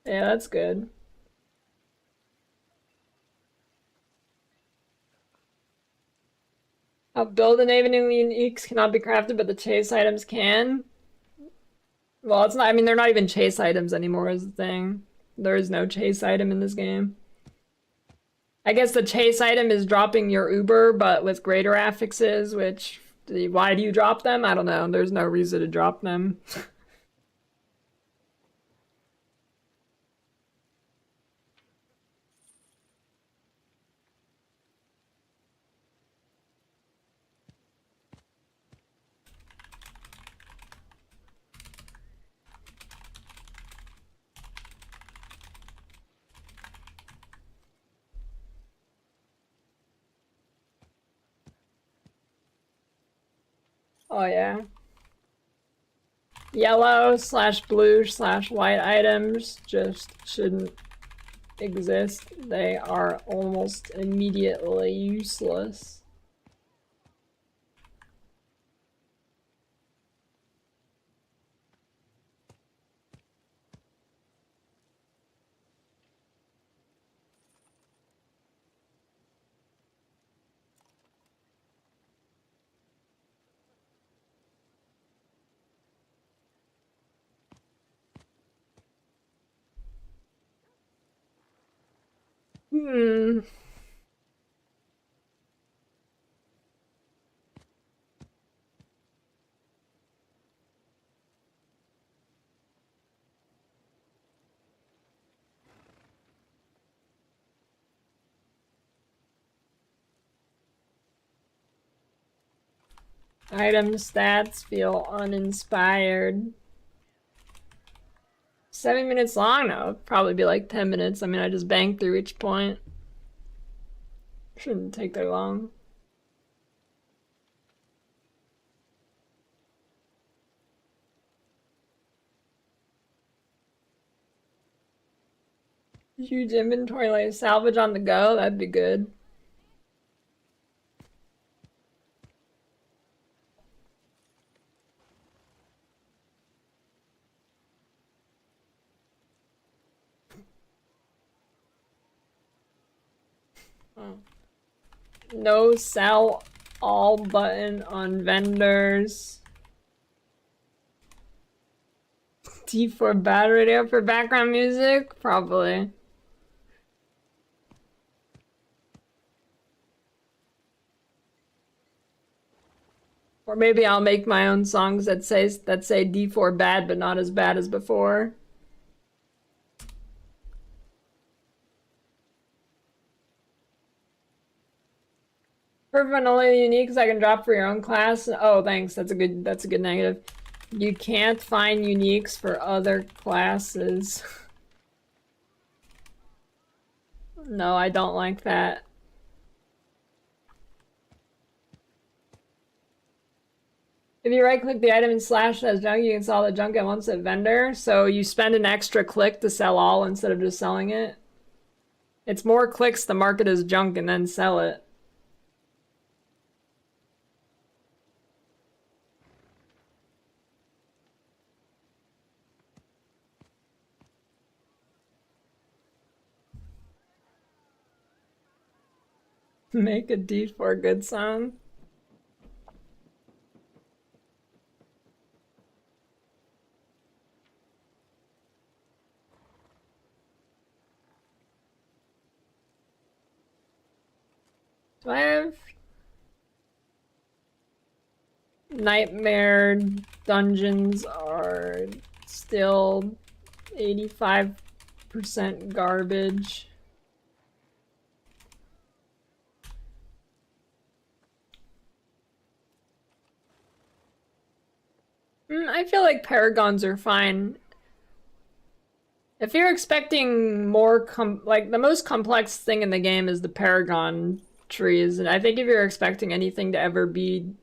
Yeah, that's good. Build enabling uniques cannot be crafted, but the chase items can. Well, it's not, I mean, they're not even chase items anymore is the thing. There is no chase item in this game. I guess the chase item is dropping your Uber, but with greater affixes, which, why do you drop them? I don't know. There's no reason to drop them. Oh yeah. Yellow/blue/white items just shouldn't exist. They are almost immediately useless. Hmm. Item stats feel uninspired. 7 minutes long? No, it'd probably be like 10 minutes. I mean, I just banged through each point. Shouldn't take that long. Huge inventory, like salvage on the go, that'd be good. Oh. No sell all button on vendors. D4 bad radio for background music? Probably. Or maybe I'll make my own songs that say D4 bad but not as bad as before. Perfect, only uniques I can drop for your own class. Oh, thanks. That's a good negative. You can't find uniques for other classes. No, I don't like that. If you right-click the item and slash it as junk, you can sell the junk at once at vendor. So you spend an extra click to sell all instead of just selling it. It's more clicks to mark it as junk and then sell it. Make a D4 good song. Do I have nightmare dungeons are still 85% garbage? I feel like paragons are fine. If you're expecting more like the most complex thing in the game is the paragon trees, and I think if you're expecting anything to ever be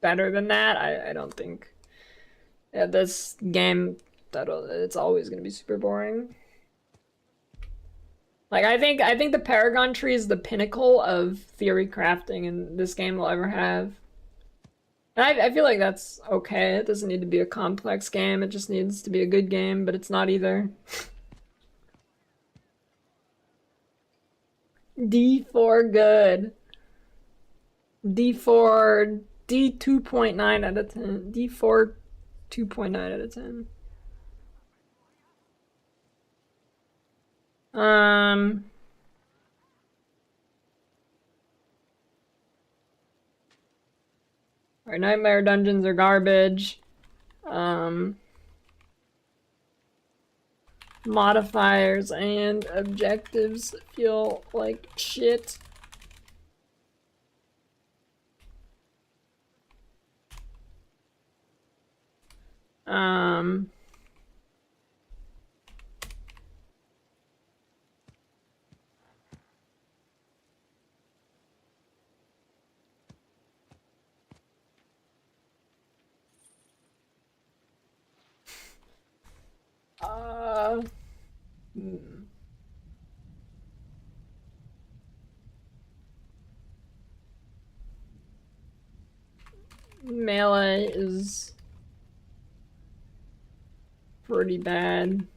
better than that, I don't think this game it's always gonna be super boring. Like I think the paragon tree is the pinnacle of theory crafting and this game will ever have. And I feel like that's okay. It doesn't need to be a complex game. It just needs to be a good game, but it's not either. D4 good. D4 D 2.9 out of 10. D4 2.9 out of 10. Our nightmare dungeons are garbage. Modifiers and objectives feel like shit. Melee is pretty bad.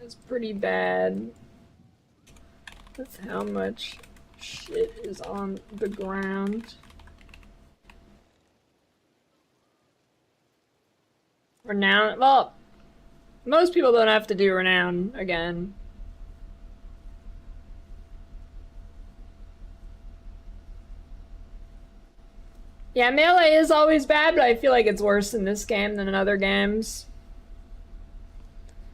It's pretty bad with how much shit is on the ground. Renown, well, most people don't have to do renown again. Yeah, melee is always bad, but I feel like it's worse in this game than in other games.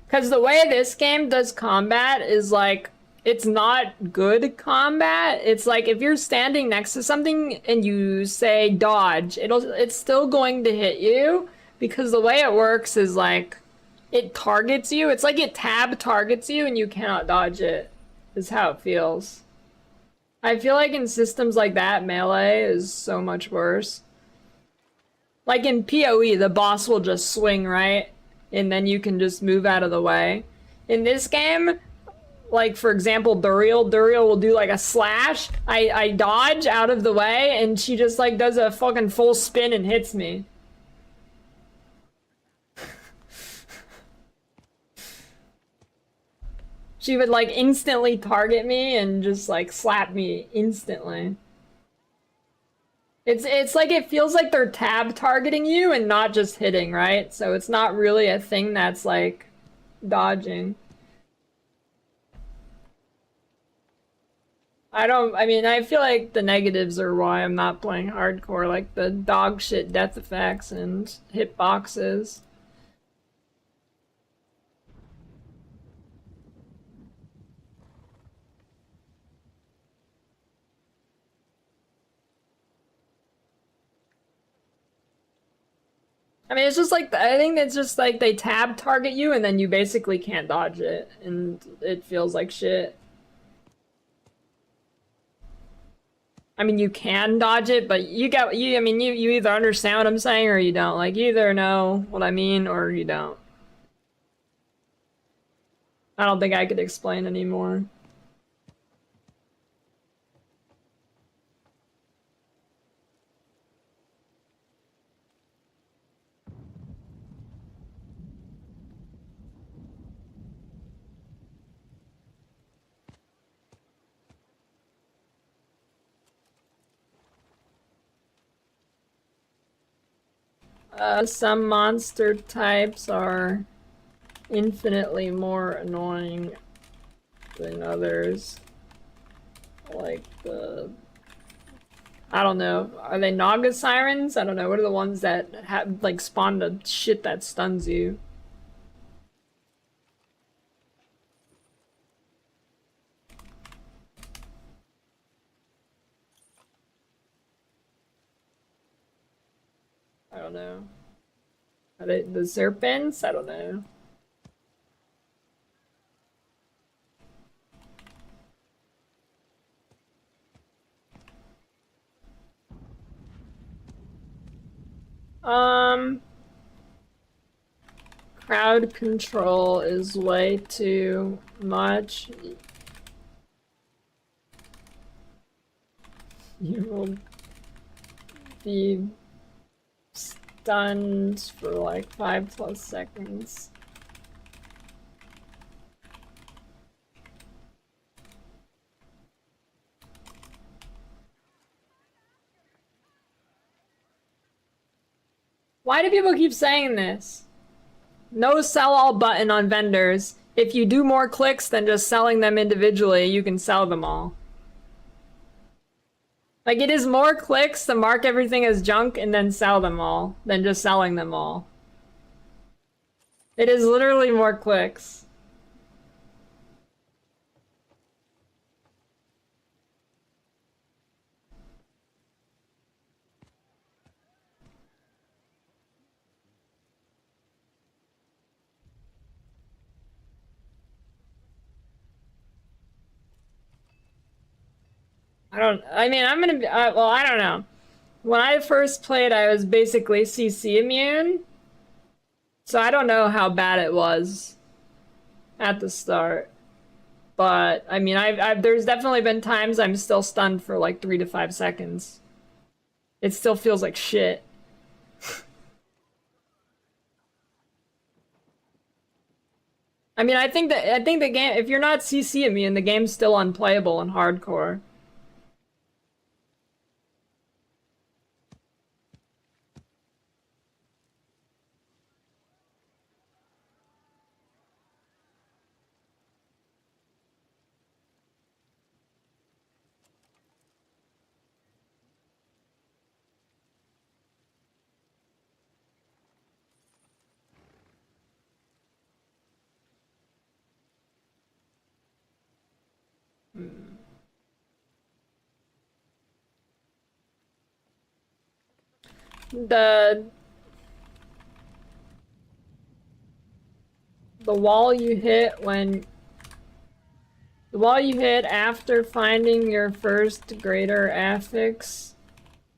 Because the way this game does combat is like, it's not good combat. It's like if you're standing next to something and you say dodge, it's still going to hit you because the way it works is like it targets you. It's like it tab targets you and you cannot dodge it. is how it feels. I feel like in systems like that, melee is so much worse. Like in PoE, the boss will just swing, right? And then you can just move out of the way. In this game, like for example, Duriel will do like a slash. I dodge out of the way and she just like does a fucking full spin and hits me. She would like instantly target me and just like slap me instantly. It's like it feels like they're tab targeting you and not just hitting, right? So it's not really a thing that's like dodging. I mean, I feel like the negatives are why I'm not playing hardcore, like the dog shit death effects and hitboxes. I mean, it's just like, I think it's just like they tab target you and then you basically can't dodge it, and it feels like shit. I mean, you can dodge it, but you either understand what I'm saying or you don't. Like, you either know what I mean or you don't. I don't think I could explain anymore. Some monster types are infinitely more annoying than others. Like I don't know, are they Naga Sirens? I don't know, what are the ones that have, like, spawn the shit that stuns you? I don't know. Are they the serpents? I don't know. Crowd control is way too much. You will be stunned for like 5+ seconds. Why do people keep saying this? No sell all button on vendors. If you do more clicks than just selling them individually, you can sell them all. Like, it is more clicks to mark everything as junk and then sell them all than just selling them all. It is literally more clicks. Well, I don't know. When I first played, I was basically CC immune. So I don't know how bad it was at the start. But, I mean, there's definitely been times I'm still stunned for like 3 to 5 seconds. It still feels like shit. I mean, I think the game, if you're not CC immune, the game's still unplayable in hardcore. The wall you hit when The wall you hit after finding your first greater affix.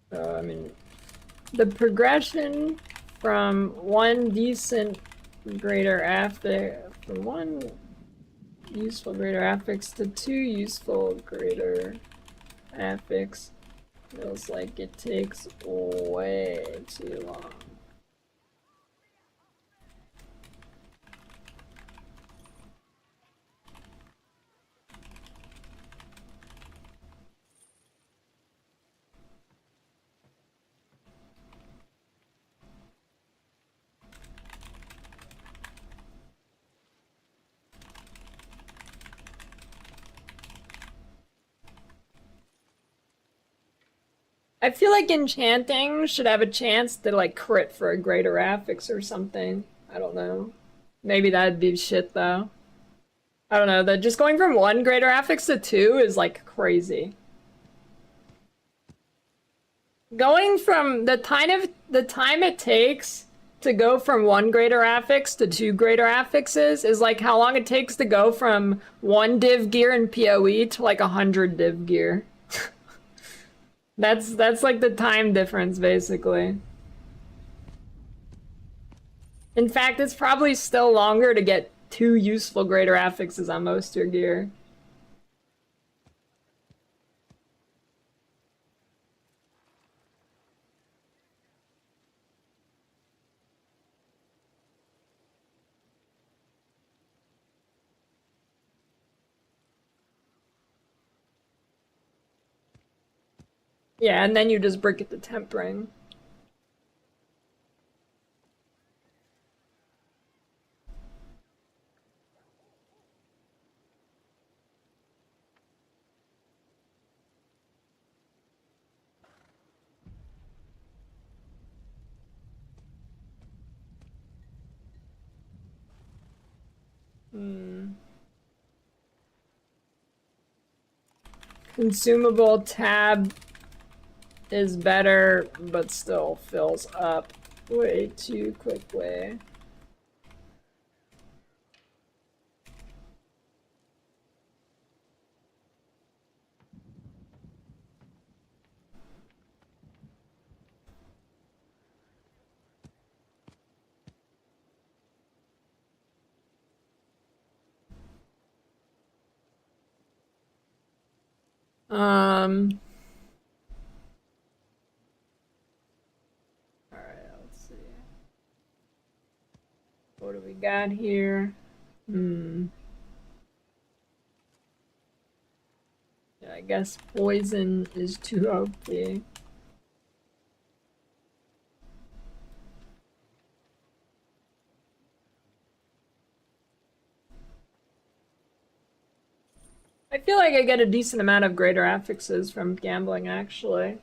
The progression from one decent greater affix, from one useful greater affix to two useful greater affix feels like it takes way too long. I feel like enchanting should have a chance to like crit for a greater affix or something. I don't know. Maybe that'd be shit though. I don't know, that just going from one greater affix to two is like crazy. Going from the time it takes to go from one greater affix to two greater affixes is like how long it takes to go from one div gear in PoE to like 100 div gear. That's like the time difference, basically. In fact, it's probably still longer to get two useful greater affixes on most of your gear. Yeah, and then you just break it to tempering. Consumable tab is better, but still fills up way too quickly. Alright, let's see. What do we got here? Yeah, I guess poison is too OP. I feel like I get a decent amount of greater affixes from gambling, actually.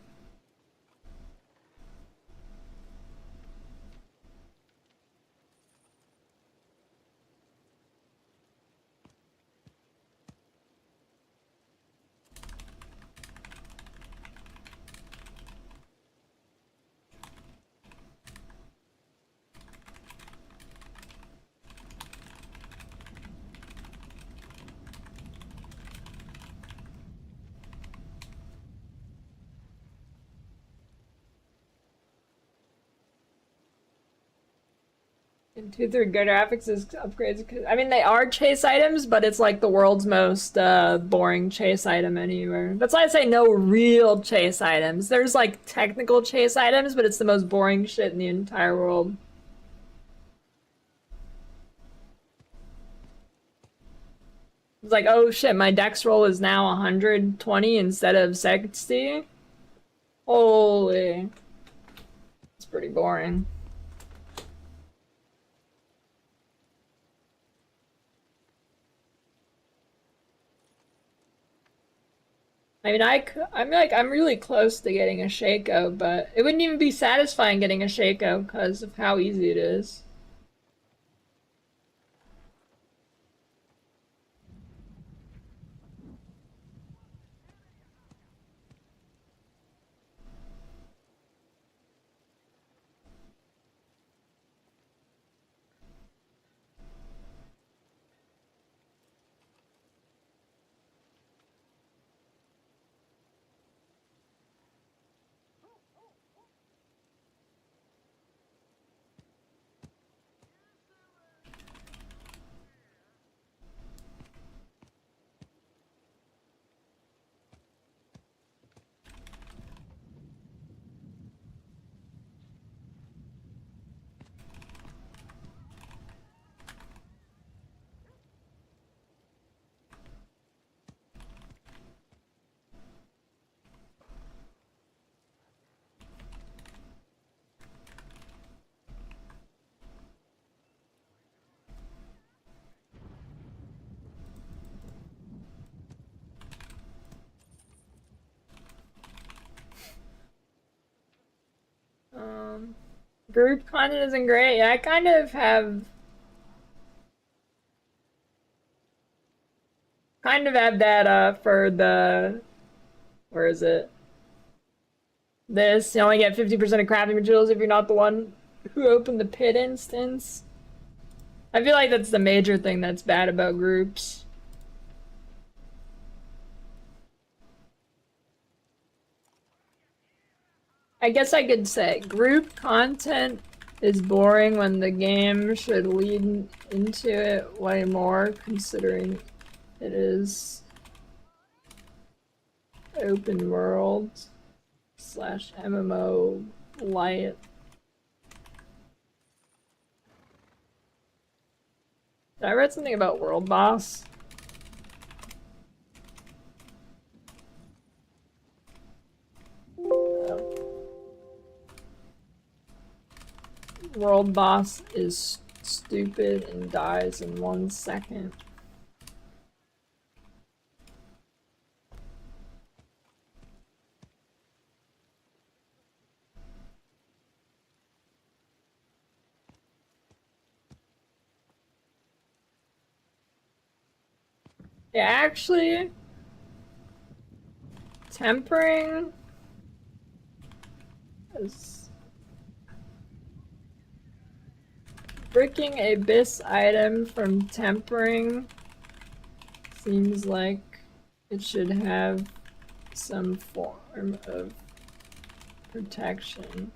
And 2/3 greater affixes upgrades. I mean, they are chase items, but it's like the world's most boring chase item anywhere. That's why I say no real chase items. There's like technical chase items, but it's the most boring shit in the entire world. It's like, oh shit, my dex roll is now 120 instead of 60. Holy. It's pretty boring. I mean, I'm really close to getting a Shaco, but it wouldn't even be satisfying getting a Shaco because of how easy it is. Group content isn't great. Yeah, I kind of have that for the, where is it? This, you only get 50% of crafting materials if you're not the one who opened the pit instance. I feel like that's the major thing that's bad about groups. I guess I could say group content is boring when the game should lead into it way more, considering it is open world / MMO light. Did I read something about World Boss? World Boss is stupid and dies in 1 second. Yeah, actually, tempering is breaking a bis item from tempering seems like it should have some form of protection.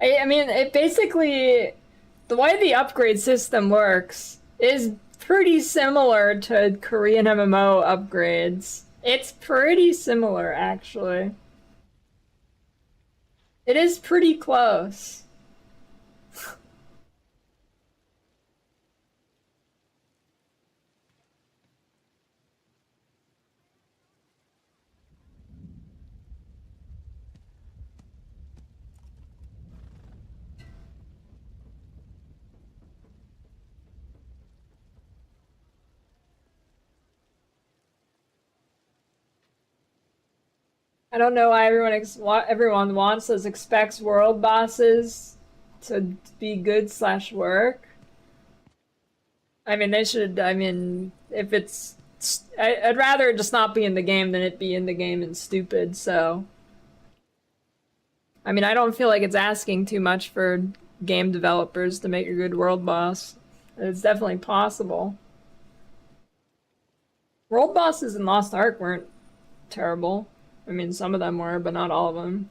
I mean, it basically, the way the upgrade system works is pretty similar to Korean MMO upgrades. It's pretty similar, actually. It is pretty close. I don't know why everyone wants us expects world bosses to be good / work. I mean, they should. I mean, if it's, I'd rather it just not be in the game than it be in the game and stupid. So, I mean, I don't feel like it's asking too much for game developers to make a good world boss. It's definitely possible. World bosses in Lost Ark weren't terrible. I mean, some of them were, but not all of them.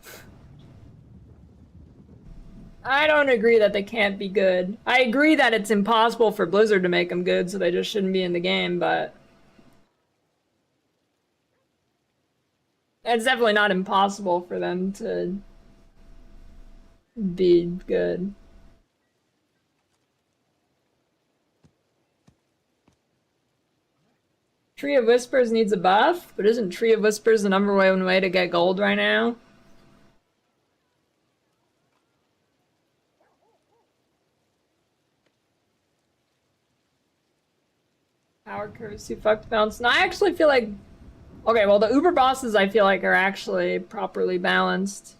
I don't agree that they can't be good. I agree that it's impossible for Blizzard to make them good, so they just shouldn't be in the game, but it's definitely not impossible for them to be good. Tree of Whispers needs a buff, but isn't Tree of Whispers the #1 way to get gold right now? Power curves too fucked balance. No, I actually feel like, okay, well, the Uber bosses I feel like are actually properly balanced.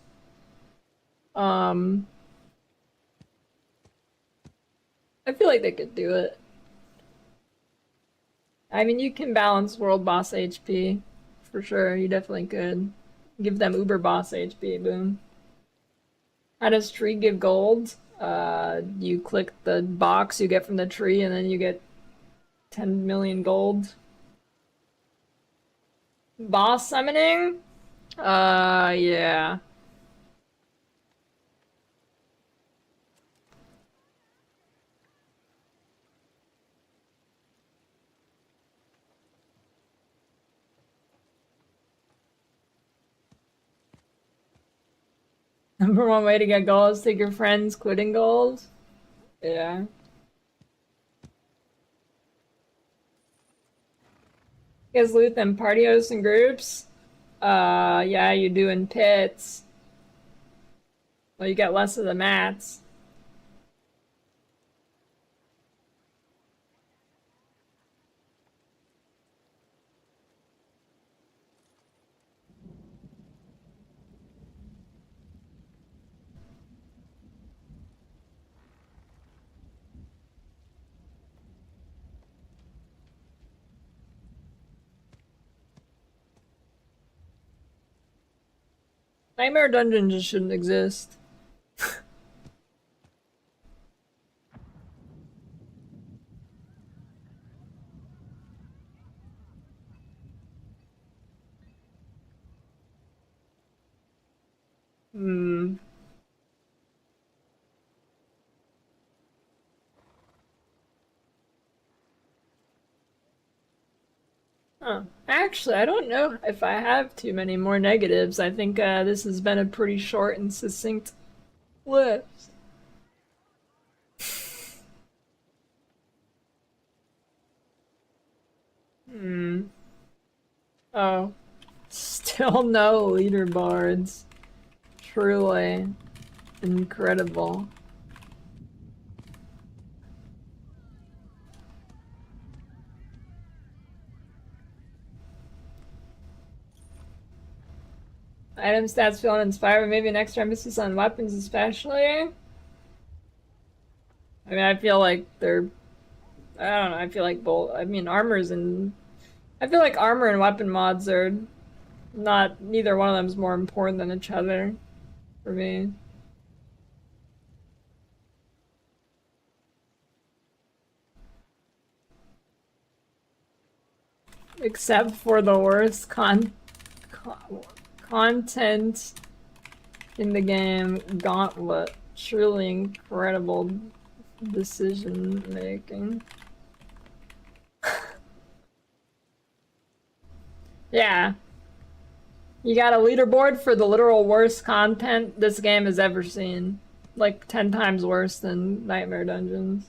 I feel like they could do it. I mean, you can balance world boss HP, for sure. You definitely could. Give them Uber boss HP, boom. How does tree give gold? You click the box you get from the tree, and then you get 10 million gold. Boss summoning? Yeah. Number one way to get gold is take your friends quitting gold. Yeah. You guys loot them party hosts and groups? Yeah, you do in pits. Well, you get less of the mats. Nightmare Dungeon just shouldn't exist. Hmm. Huh. Actually, I don't know if I have too many more negatives. I think this has been a pretty short and succinct list. Hmm. Oh. Still no leaderboards. Truly incredible. Item stats feeling inspired, maybe an extra emphasis on weapons especially. I mean, I feel like they're, I don't know, I feel like both, I mean, I feel like armor and weapon mods are not, neither one of them is more important than each other for me. Except for the worst content in the game, Gauntlet. Truly incredible decision making. Yeah. You got a leaderboard for the literal worst content this game has ever seen. Like 10 times worse than Nightmare Dungeons.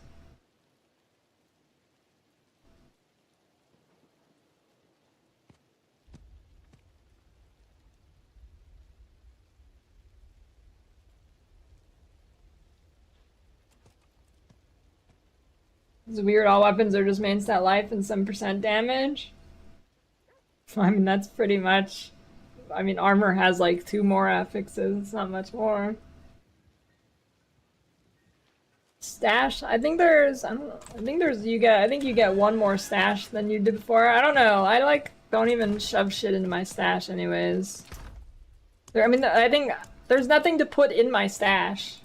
It's weird, all weapons are just main stat life and some percent damage. I mean, that's pretty much... I mean, armor has like 2 more affixes, it's not much more. Stash? I think there's... I don't know. I think you get 1 more stash than you did before. I don't know. I like don't even shove shit into my stash anyways. I mean, I think there's nothing to put in my stash.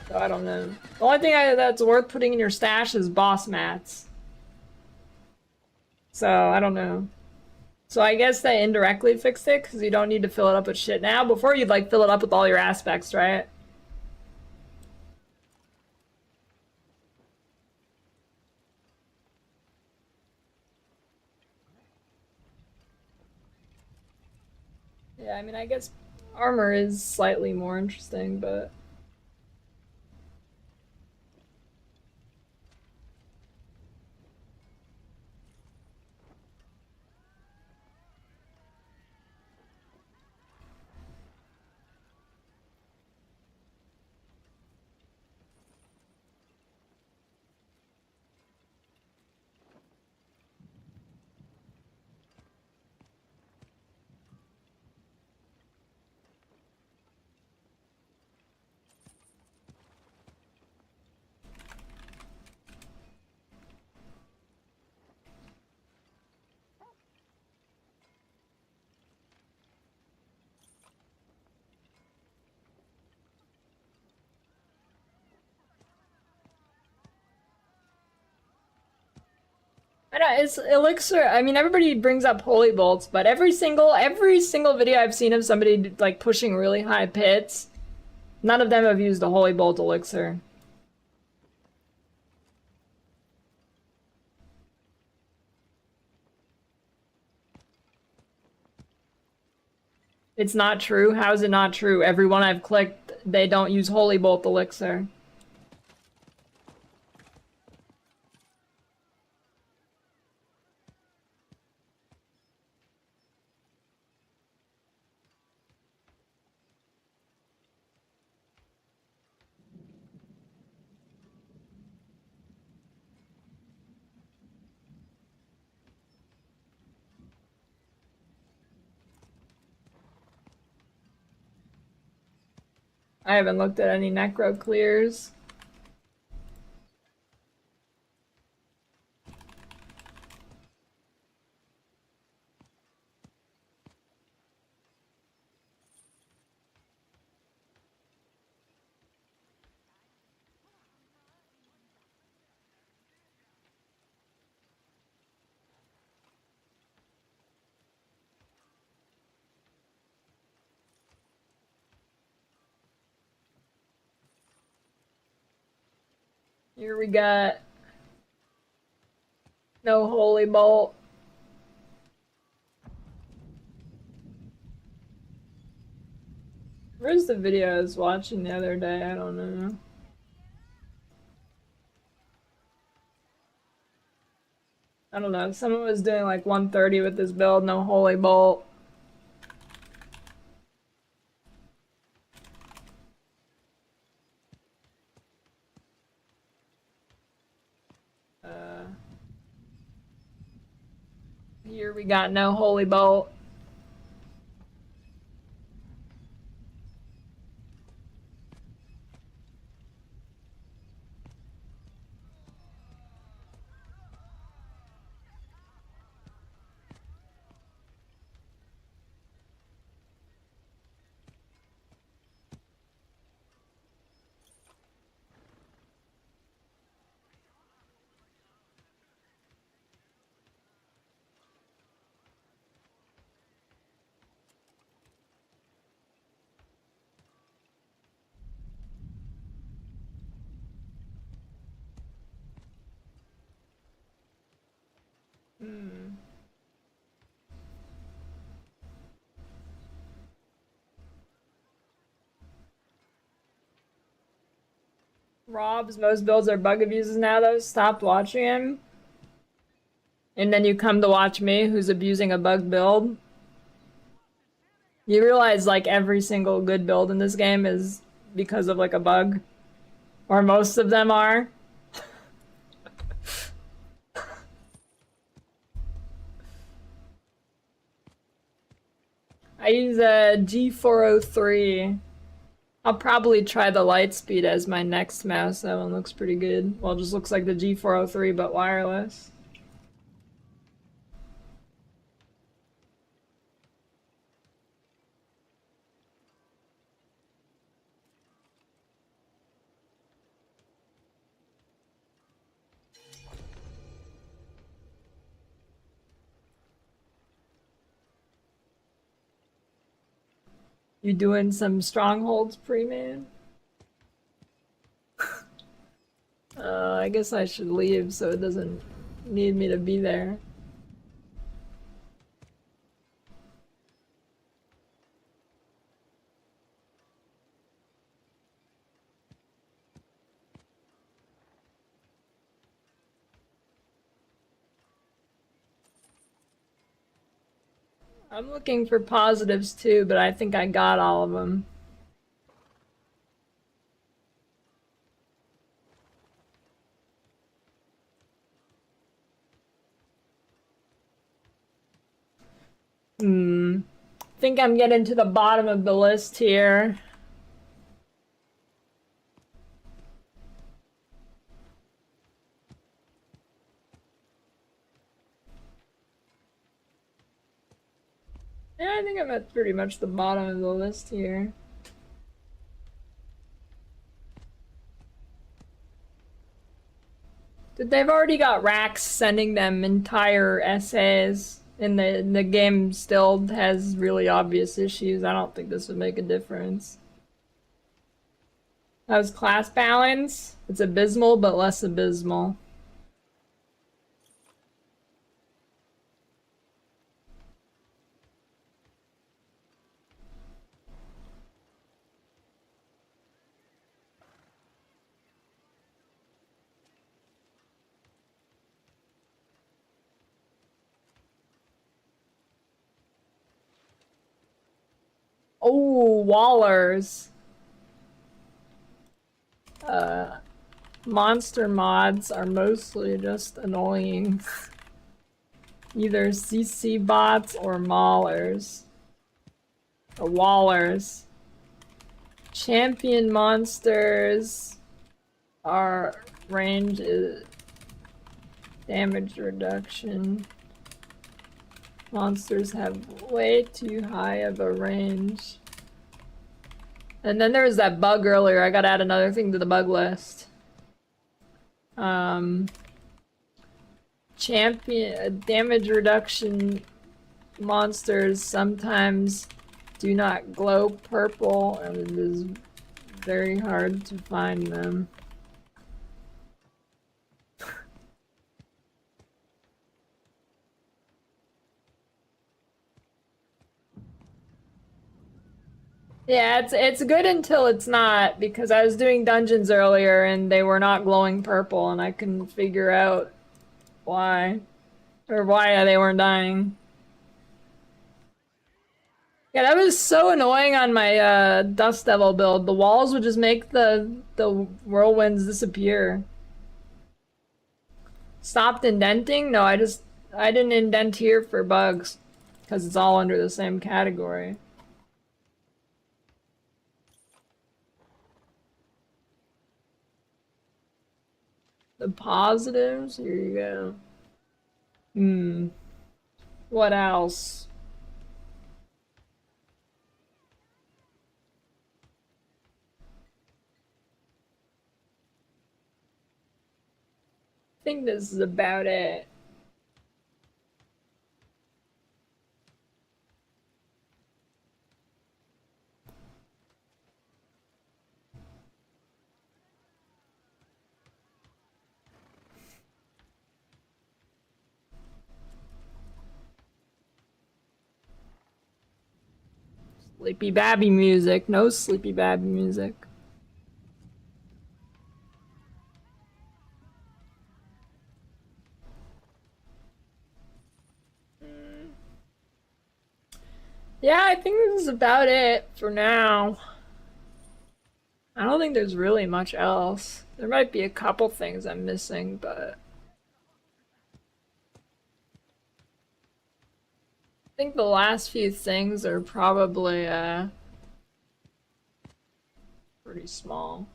So I don't know. The only thing that's worth putting in your stash is boss mats. So I don't know. So I guess they indirectly fixed it because you don't need to fill it up with shit now. Before you'd like fill it up with all your aspects, right? Yeah, I mean, I guess armor is slightly more interesting, but... I know, it's elixir. I mean, everybody brings up holy bolts, but every single video I've seen of somebody like pushing really high pits, none of them have used a holy bolt elixir. It's not true? How is it not true? Everyone I've clicked, they don't use Holy Bolt Elixir. I haven't looked at any necro clears. Here we got no Holy Bolt. Where's the video I was watching the other day? I don't know. I don't know. Someone was doing like 130 with this build, no Holy Bolt. Here we got no Holy Bolt. Rob's most builds are bug abuses now though. Stopped watching him. And then you come to watch me, who's abusing a bug build. You realize like every single good build in this game is because of like a bug. Or most of them are. I use a G403. I'll probably try the Lightspeed as my next mouse. That one looks pretty good. Well, it just looks like the G403 but wireless. You doing some strongholds pre-man? I guess I should leave so it doesn't need me to be there. I'm looking for positives too, but I think I got all of them. Think I'm getting to the bottom of the list here. Yeah, I think I'm at pretty much the bottom of the list here. They've already got racks sending them entire essays, and the game still has really obvious issues. I don't think this would make a difference. How's class balance? It's abysmal, but less abysmal. Oh, Wallers. Monster mods are mostly just annoying. Either CC bots or maulers. Or Wallers. Champion monsters are range damage reduction. Monsters have way too high of a range. And then there was that bug earlier. I gotta add another thing to the bug list. Champion damage reduction monsters sometimes do not glow purple, and it is very hard to find them. Yeah, it's good until it's not, because I was doing dungeons earlier and they were not glowing purple and I couldn't figure out why. Or why they weren't dying. Yeah, that was so annoying on my Dust Devil build. The walls would just make the whirlwinds disappear. Stopped indenting? No, I didn't indent here for bugs. Because it's all under the same category. The positives? Here you go. What else? I think this is about it. Sleepy Babby music. No Sleepy Babby music. Yeah, I think this is about it for now. I don't think there's really much else. There might be a couple things I'm missing, but I think the last few things are probably pretty small.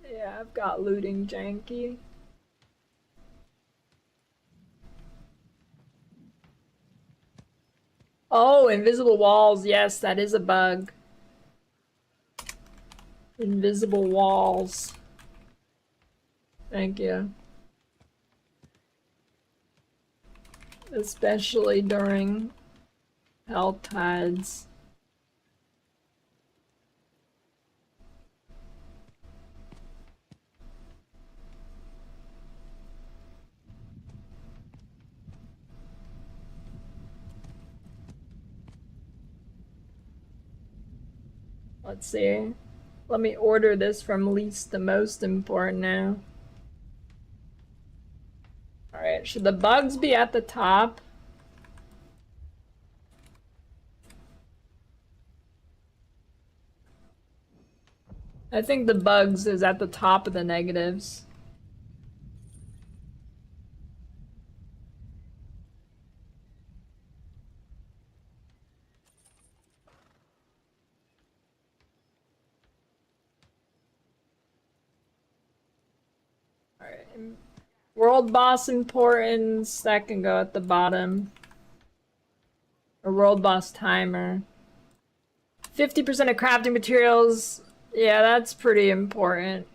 Yeah, I've got looting janky. Oh, invisible walls. Yes, that is a bug. Invisible walls. Thank you. Especially during health tides. Let's see. Let me order this from least to most important now. Alright, should the bugs be at the top? I think the bugs is at the top of the negatives. Alright. World boss importance, that can go at the bottom. Or world boss timer. 50% of crafting materials, yeah, that's pretty important.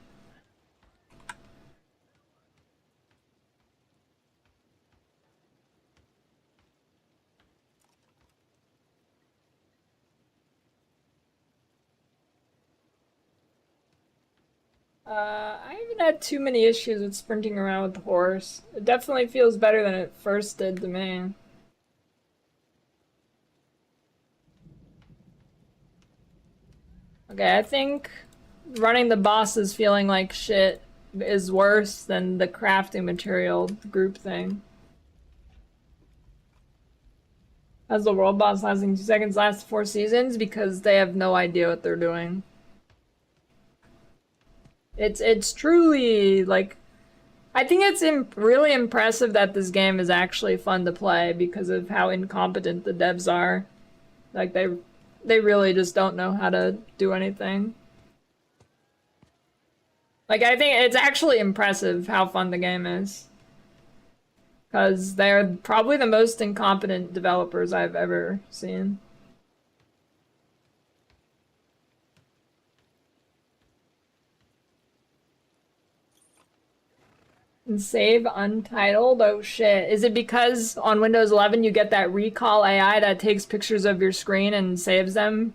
I haven't had too many issues with sprinting around with the horse. It definitely feels better than it first did to me. Okay, I think running the bosses feeling like shit is worse than the crafting material group thing. Has the world boss lasting 2 seconds last 4 seasons? Because they have no idea what they're doing. It's truly, like, I think it's really impressive that this game is actually fun to play because of how incompetent the devs are. Like, they really just don't know how to do anything. Like, I think it's actually impressive how fun the game is. Because they're probably the most incompetent developers I've ever seen. And save untitled? Oh shit. Is it because on Windows 11 you get that recall AI that takes pictures of your screen and saves them?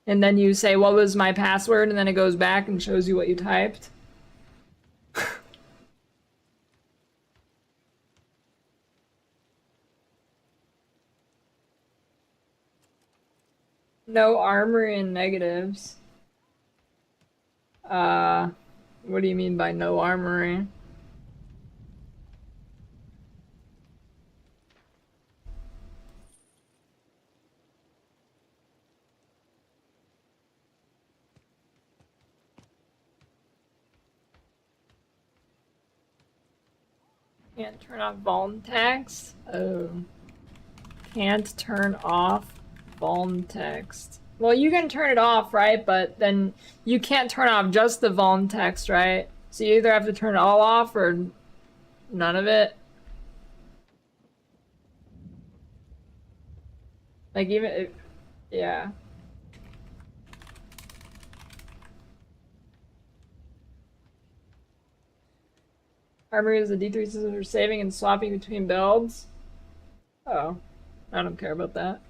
And then you say, what was my password? And then it goes back and shows you what you typed? No armory and negatives. What do you mean by no armory? Can't turn off vuln text? Oh. Can't turn off vuln text. Well, you can turn it off, right? But then you can't turn off just the vuln text, right? So you either have to turn it all off or none of it. Like even if, yeah. Armory is the D3 system for saving and swapping between builds. Oh, I don't care about that.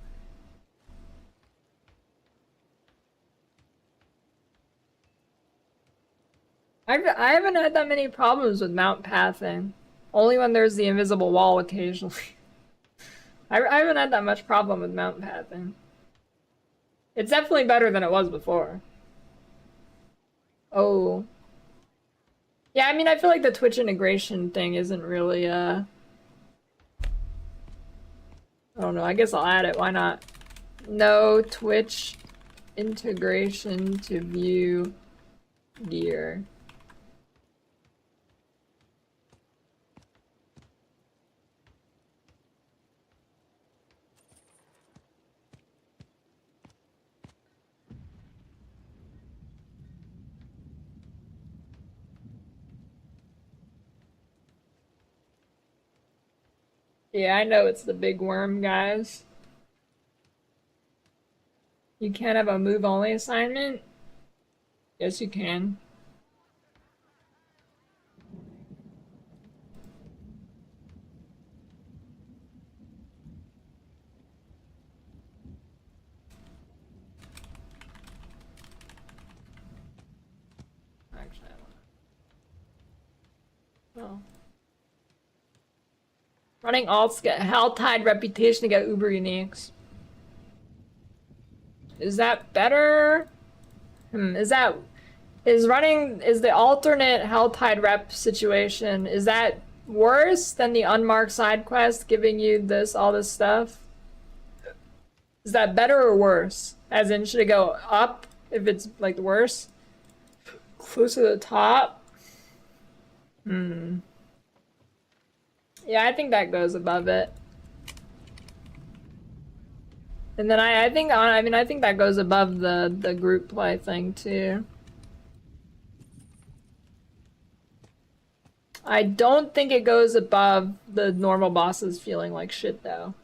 I haven't had that many problems with mount pathing. Only when there's the invisible wall occasionally. I haven't had that much problem with mount pathing. It's definitely better than it was before. Oh. Yeah, I mean, I feel like the Twitch integration thing isn't really, I don't know, I guess I'll add it, why not? No Twitch integration to view gear. Yeah, I know it's the big worm, guys. You can't have a move-only assignment? Yes, you can. Actually, I don't know. Oh. Running alts get hell-tied reputation to get uber uniques. Is that better? Is the alternate hell-tied rep situation, is that worse than the unmarked side quest giving you all this stuff? Is that better or worse? As in, should it go up if it's like worse? Closer to the top? Yeah, I think that goes above it. And then I think that goes above the group play thing too. I don't think it goes above the normal bosses feeling like shit though.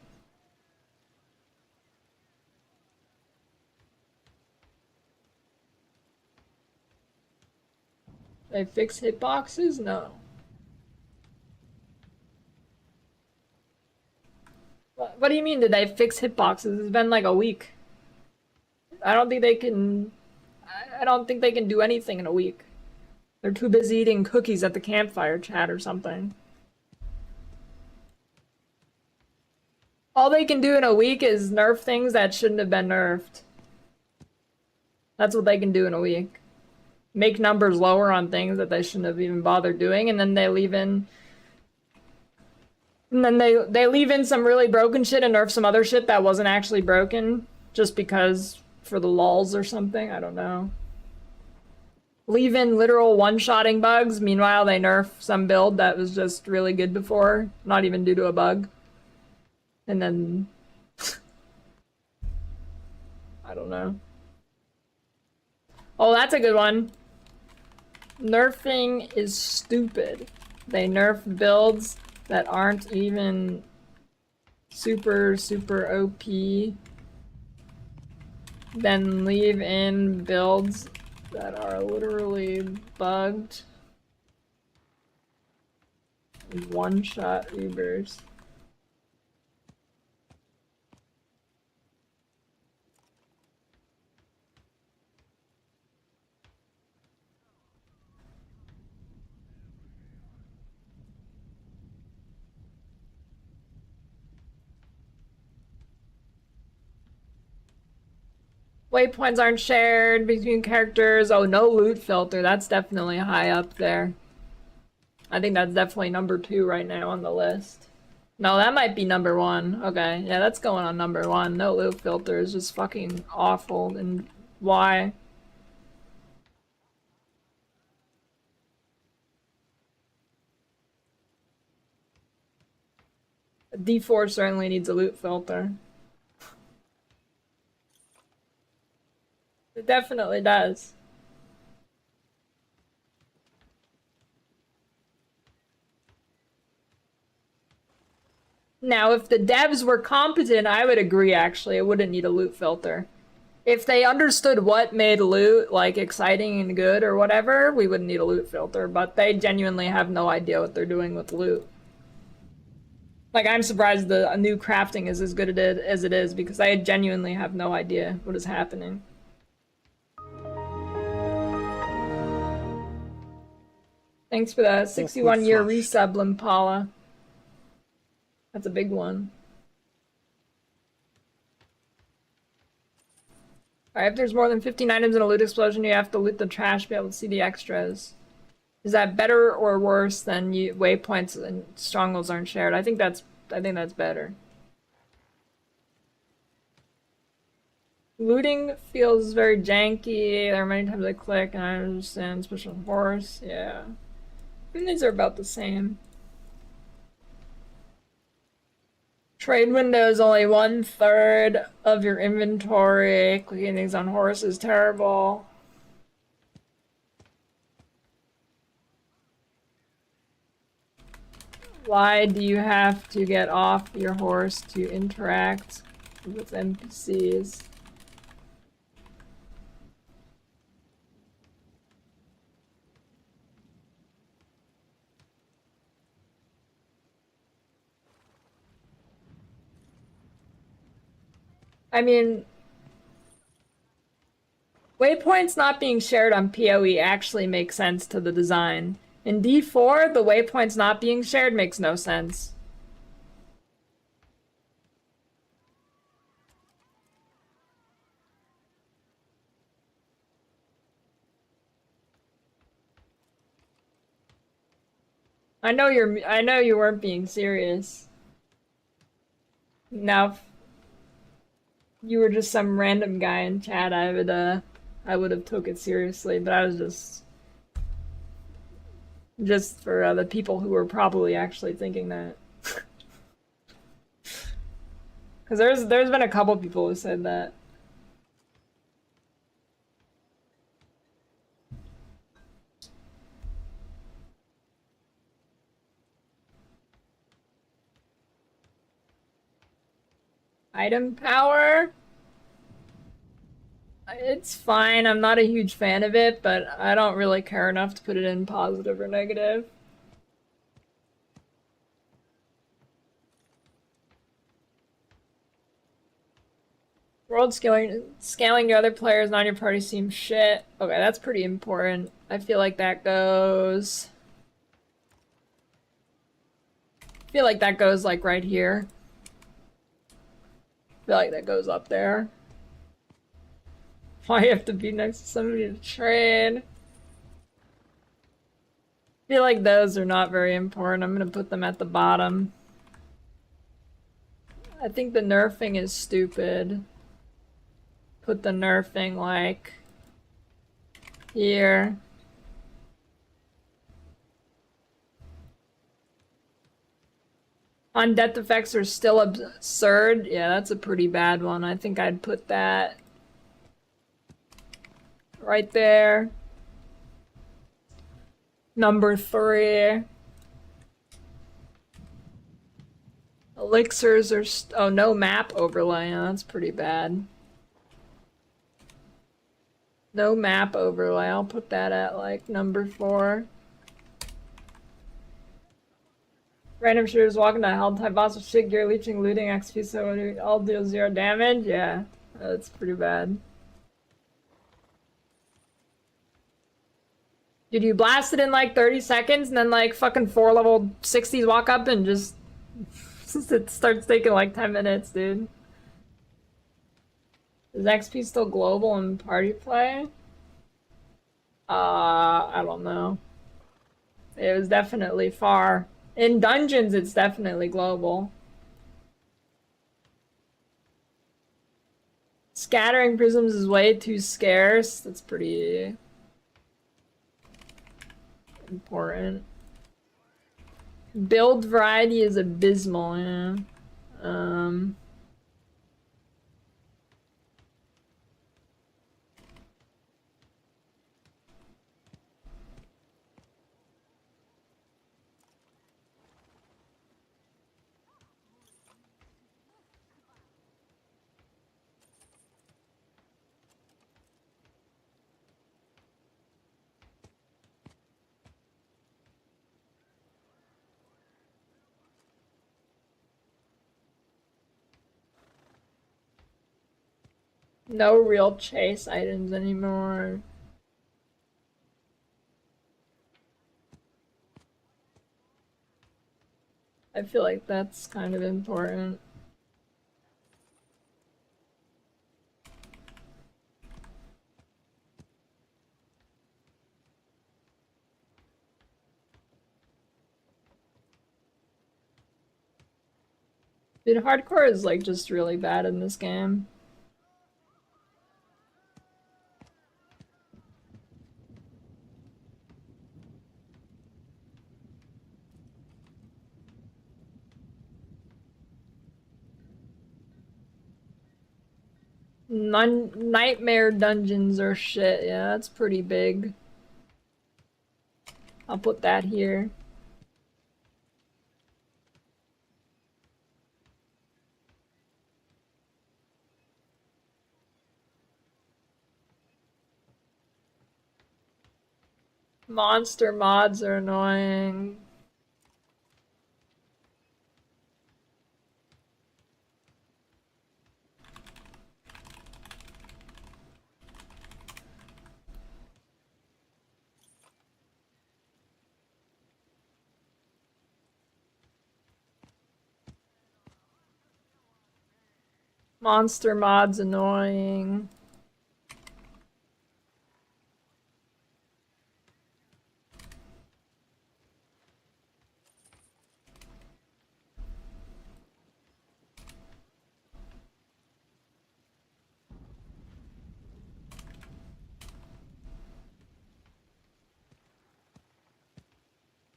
They fix hitboxes? No. What do you mean, did they fix hitboxes? It's been like a week. I don't think they can do anything in a week. They're too busy eating cookies at the campfire chat or something. All they can do in a week is nerf things that shouldn't have been nerfed. That's what they can do in a week. Make numbers lower on things that they shouldn't have even bothered doing, and then they leave in... And then they leave in some really broken shit and nerf some other shit that wasn't actually broken, just because for the lulz or something, I don't know. Leave in literal one-shotting bugs, meanwhile they nerf some build that was just really good before, not even due to a bug. And then... I don't know. Oh, that's a good one. Nerfing is stupid. They nerf builds that aren't even super OP. Then leave in builds that are literally bugged. One-shot Ubers. Waypoints aren't shared between characters. Oh, no loot filter. That's definitely high up there. I think that's definitely number 2 right now on the list. No, that might be number 1. Okay, yeah, that's going on number 1. No loot filter is just fucking awful. And why? D4 certainly needs a loot filter. It definitely does. Now, if the devs were competent, I would agree, actually. It wouldn't need a loot filter. If they understood what made loot, like, exciting and good or whatever, we wouldn't need a loot filter. But they genuinely have no idea what they're doing with loot. Like, I'm surprised the new crafting is as good as it is, because I genuinely have no idea what is happening. Thanks for the 61-year resub, Limpala. That's a big one. Alright, if there's more than 15 items in a loot explosion, you have to loot the trash to be able to see the extras. Is that better or worse than waypoints and strongholds aren't shared? I think that's better. Looting feels very janky. There are many times I click and I understand special horse. Yeah. I think these are about the same. Trade window is only 1/3 of your inventory. Clicking things on horse is terrible. Why do you have to get off your horse to interact with NPCs? I mean, waypoints not being shared on PoE actually makes sense to the design. In D4, the waypoints not being shared makes no sense. I know you weren't being serious. Now, if you were just some random guy in chat, I would have took it seriously, but I was just for the people who were probably actually thinking that. Because there's been a couple people who said that. Item power? It's fine. I'm not a huge fan of it, but I don't really care enough to put it in positive or negative. World world, scaling your other players, not your party seems shit. Okay, that's pretty important. I feel like that goes... I feel like that goes like right here. I feel like that goes up there. Why you have to be next to somebody to trade? I feel like those are not very important. I'm gonna put them at the bottom. I think the nerfing is stupid. Put the nerfing like here. Undeath effects are still absurd. Yeah, that's a pretty bad one. I think I'd put that right there. Number 3. Elixirs are oh, no map overlay. Yeah, that's pretty bad. No map overlay. I'll put that at like number 4. Random shooters walking to hell type boss with shit gear, leeching, looting, XP, so all deal 0 damage. Yeah, that's pretty bad. Dude, you blast it in like 30 seconds and then like fucking 4 level 60s walk up and just it starts taking like 10 minutes, dude. Is XP still global in party play? I don't know. It was definitely far. In dungeons, it's definitely global. Scattering prisms is way too scarce. That's pretty important. Build variety is abysmal, yeah. No real chase items anymore. I feel like that's kind of important. Dude, hardcore is like just really bad in this game. Nightmare dungeons are shit. Yeah, that's pretty big. I'll put that here. Monster mods are annoying. Monster mods annoying.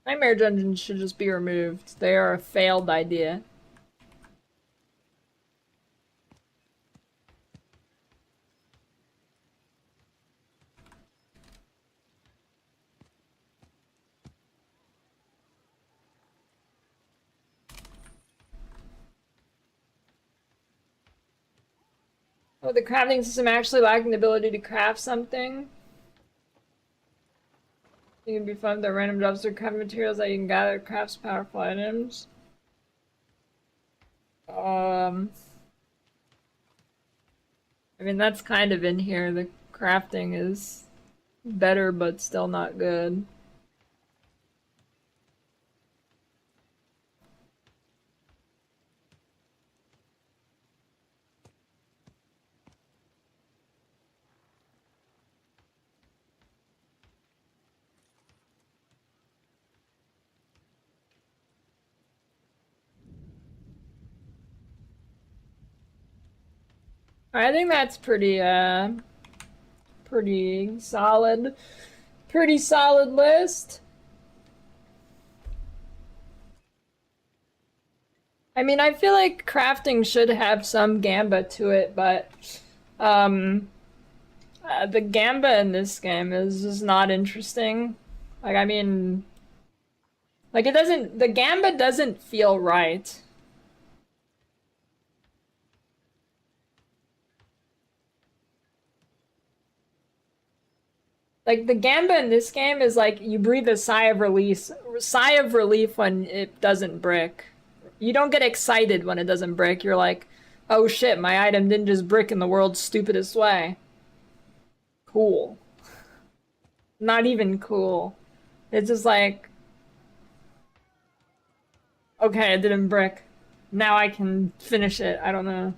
Nightmare dungeons should just be removed. They are a failed idea. Oh, the crafting system actually lacking the ability to craft something. You can be fun with the random drops or craft materials that you can gather crafts powerful items. I mean, that's kind of in here. The crafting is better, but still not good. I think that's pretty solid. Pretty solid list. I mean, I feel like crafting should have some gambit to it, but the gambit in this game is just not interesting. Like, I mean, like the gambit doesn't feel right. Like, the gambit in this game is like you breathe a sigh of relief when it doesn't brick. You don't get excited when it doesn't brick. You're like, oh shit, my item didn't just brick in the world's stupidest way. Cool. Not even cool. It's just like, okay, it didn't brick. Now I can finish it. I don't know.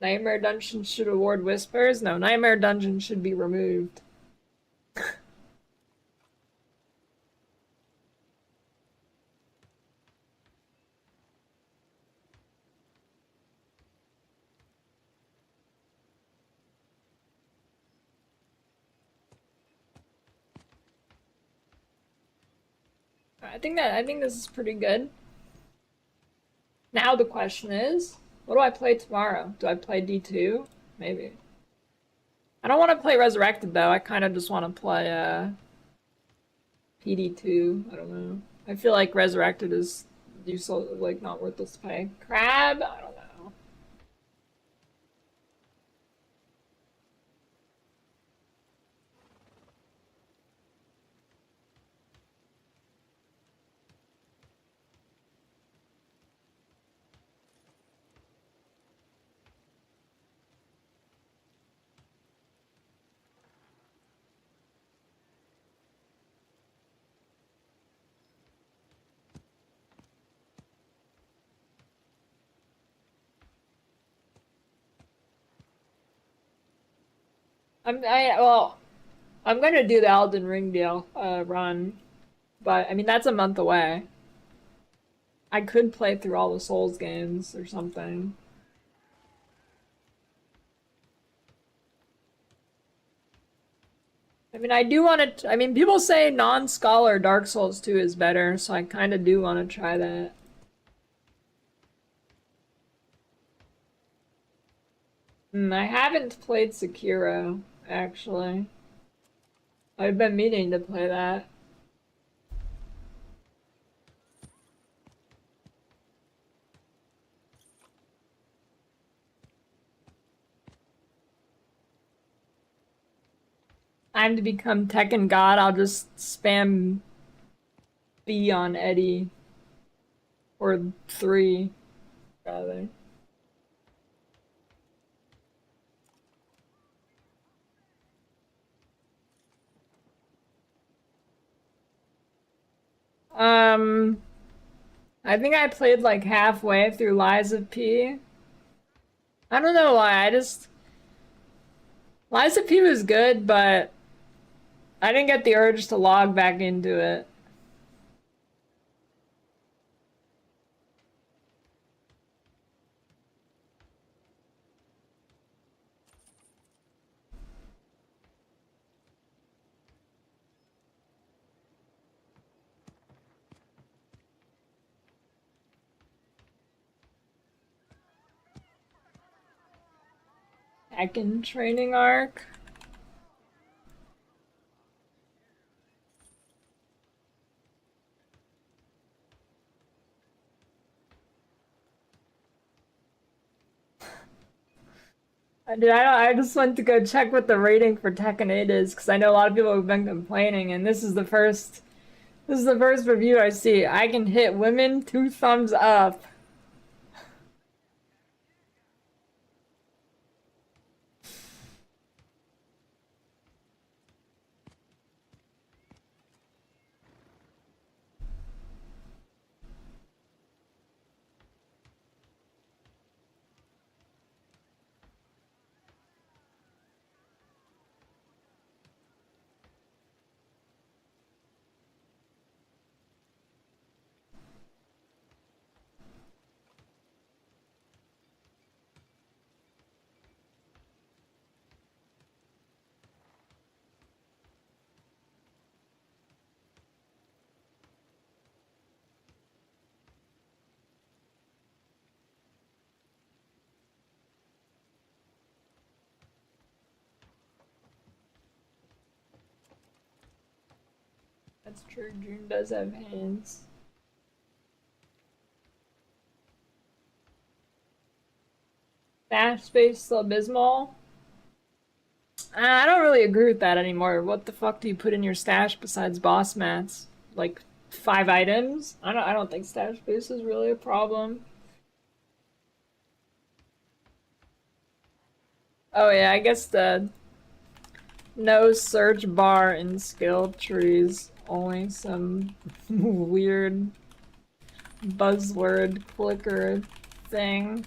Nightmare Dungeon should award whispers? No, Nightmare Dungeon should be removed. I think this is pretty good. Now the question is, what do I play tomorrow? Do I play D2? Maybe. I don't want to play Resurrected though. I kind of just want to play PD2. I don't know. I feel like Resurrected is useful, like not worthless to play. Crab? I don't know. I'm gonna do the Elden Ring deal run, but I mean that's a month away. I could play through all the Souls games or something. I mean, I do want to. I mean, people say non-scholar Dark Souls 2 is better, so I kind of do want to try that. I haven't played Sekiro, actually. I've been meaning to play that. Time to become Tekken God, I'll just spam B on Eddie. Or 3, rather. I think I played like halfway through Lies of P. I don't know why, Lies of P was good, but I didn't get the urge to log back into it. Tekken training arc. I just went to go check what the rating for Tekken 8 is, because I know a lot of people have been complaining, and this is the first review I see. I can hit women 2 thumbs up. That's true, June does have hands. Dash space still abysmal? I don't really agree with that anymore. What the fuck do you put in your stash besides boss mats? Like 5 items? I don't think stash space is really a problem. Oh yeah, I guess the no search bar in skill trees. Only some weird buzzword clicker thing.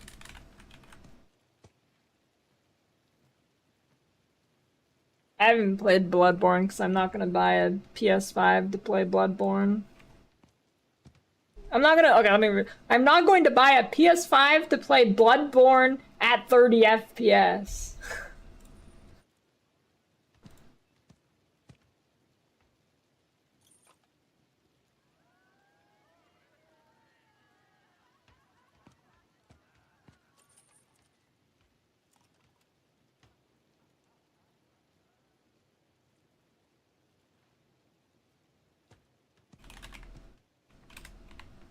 I haven't played Bloodborne because I'm not gonna buy a PS5 to play Bloodborne. I'm not going to buy a PS5 to play Bloodborne at 30 FPS.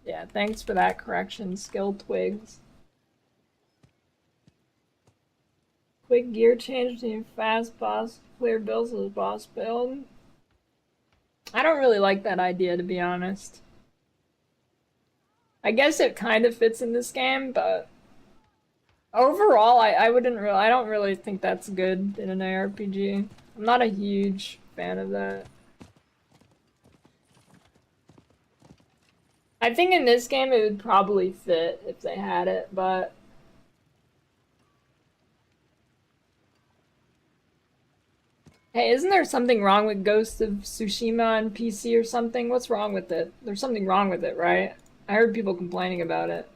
Yeah, thanks for that correction, Skill Twigs. Quick gear change to fast boss, clear builds as boss build. I don't really like that idea, to be honest. I guess it kind of fits in this game, but overall, I don't really think that's good in an ARPG. I'm not a huge fan of that. I think in this game it would probably fit if they had it, but hey, isn't there something wrong with Ghost of Tsushima on PC or something? What's wrong with it? There's something wrong with it, right? I heard people complaining about it.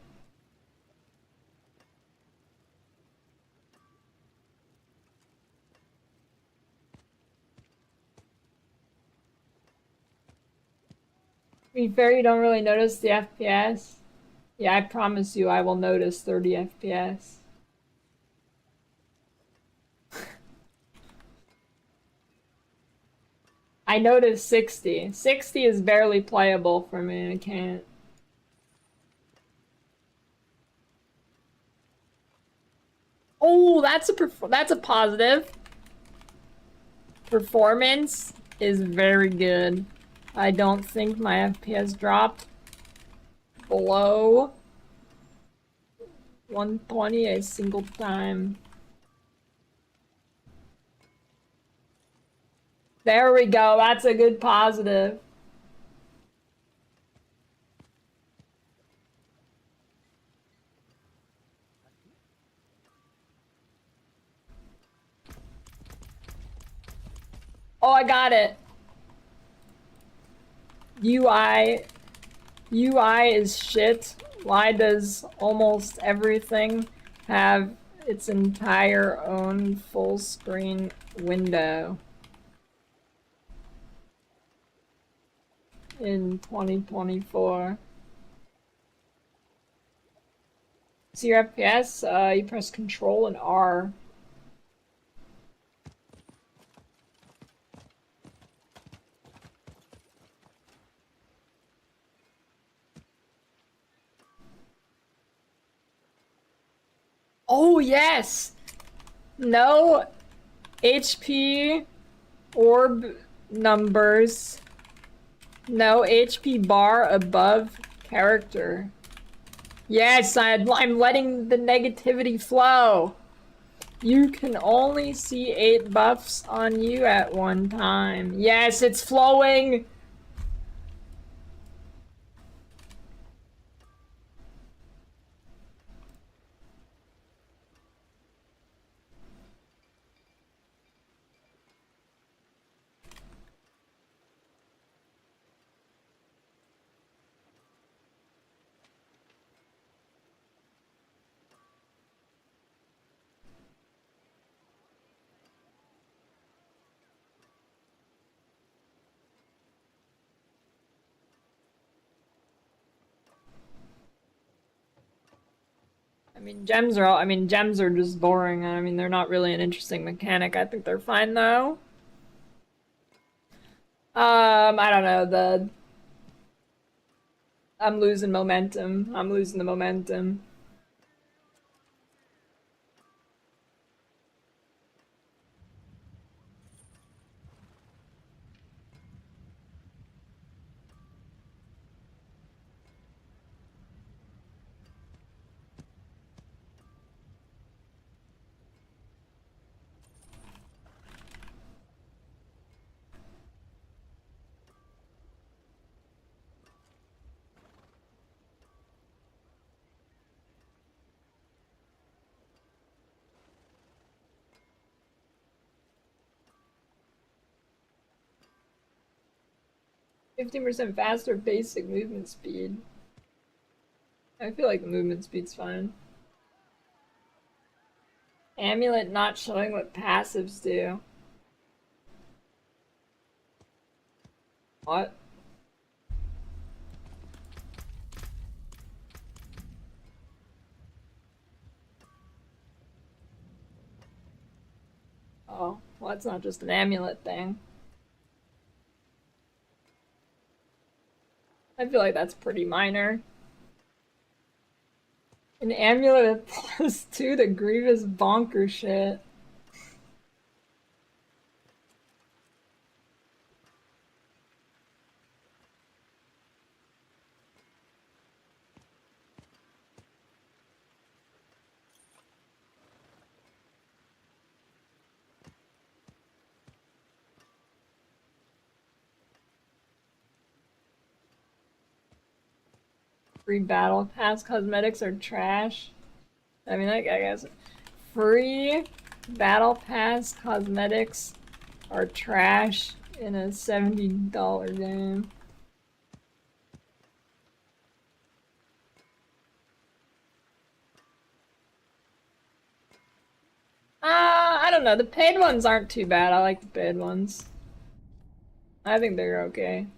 To be fair, you don't really notice the FPS. Yeah, I promise you I will notice 30 FPS. I noticed 60. 60 is barely playable for me, I can't. Oh, that's a positive. Performance is very good. I don't think my FPS dropped below 120 a single time. There we go. That's a good positive. Oh, I got it. UI is shit. Why does almost everything have its entire own full screen window in 2024? See your FPS? You press Control and R. Oh, yes! No HP orb numbers. No HP bar above character. Yes, I'm letting the negativity flow. You can only see 8 buffs on you at one time. Yes, it's flowing! 'Gems are just boring. I mean, they're not really an interesting mechanic. I think they're fine though. I don't know, I'm losing momentum. I'm losing the momentum. %, faster basic movement speed. I feel like the movement speed's fine. Amulet not showing what passives do. What? Oh, well, that's not just an amulet thing. I feel like that's pretty minor. An amulet at +2 to grievous bonker shit. Free battle pass cosmetics are trash. I mean, I guess free battle pass cosmetics are trash in a $70 game. I don't know. The paid ones aren't too bad. I like the paid ones. I think they're okay.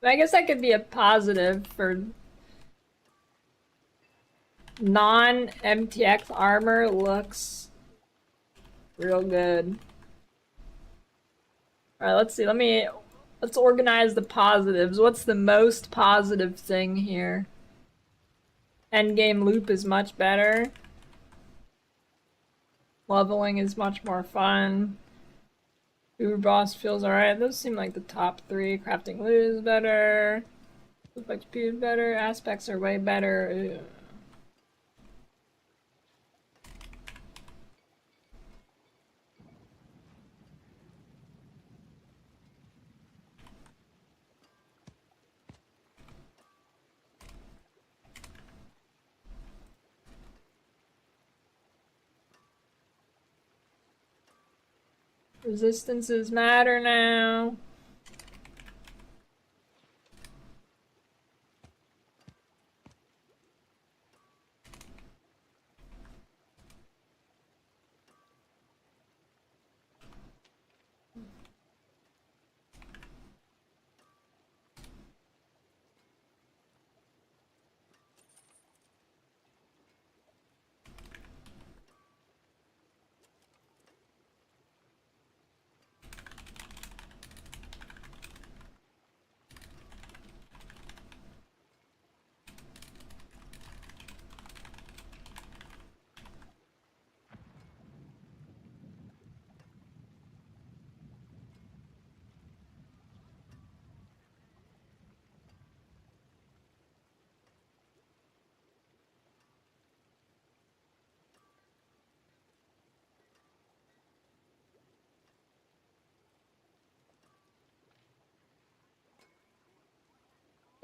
I guess that could be a positive for non-MTX armor looks real good. Alright, let's see. Let's organize the positives. What's the most positive thing here? Endgame loop is much better. Leveling is much more fun. Uber boss feels alright. Those seem like the top 3. Crafting loot is better. Loot XP is better. Aspects are way better. Ew. Resistances matter now.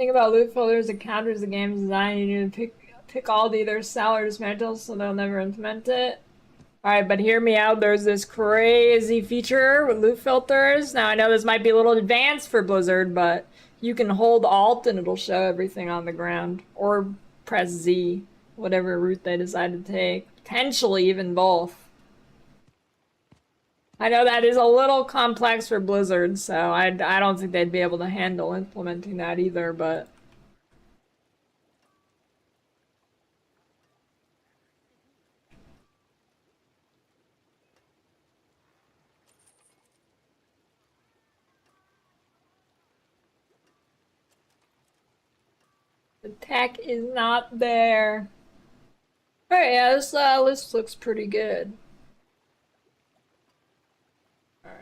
Thing about loot filters, it counters the game's design. You need to pick all to either sell or dismantle, so they'll never implement it. Alright, but hear me out. There's this crazy feature with loot filters. Now, I know this might be a little advanced for Blizzard, but you can hold Alt and it'll show everything on the ground. Or press Z, whatever route they decide to take. Potentially even both. I know that is a little complex for Blizzard, so I don't think they'd be able to handle implementing that either, but... The tech is not there. Alright, yeah, this list looks pretty good. Alright.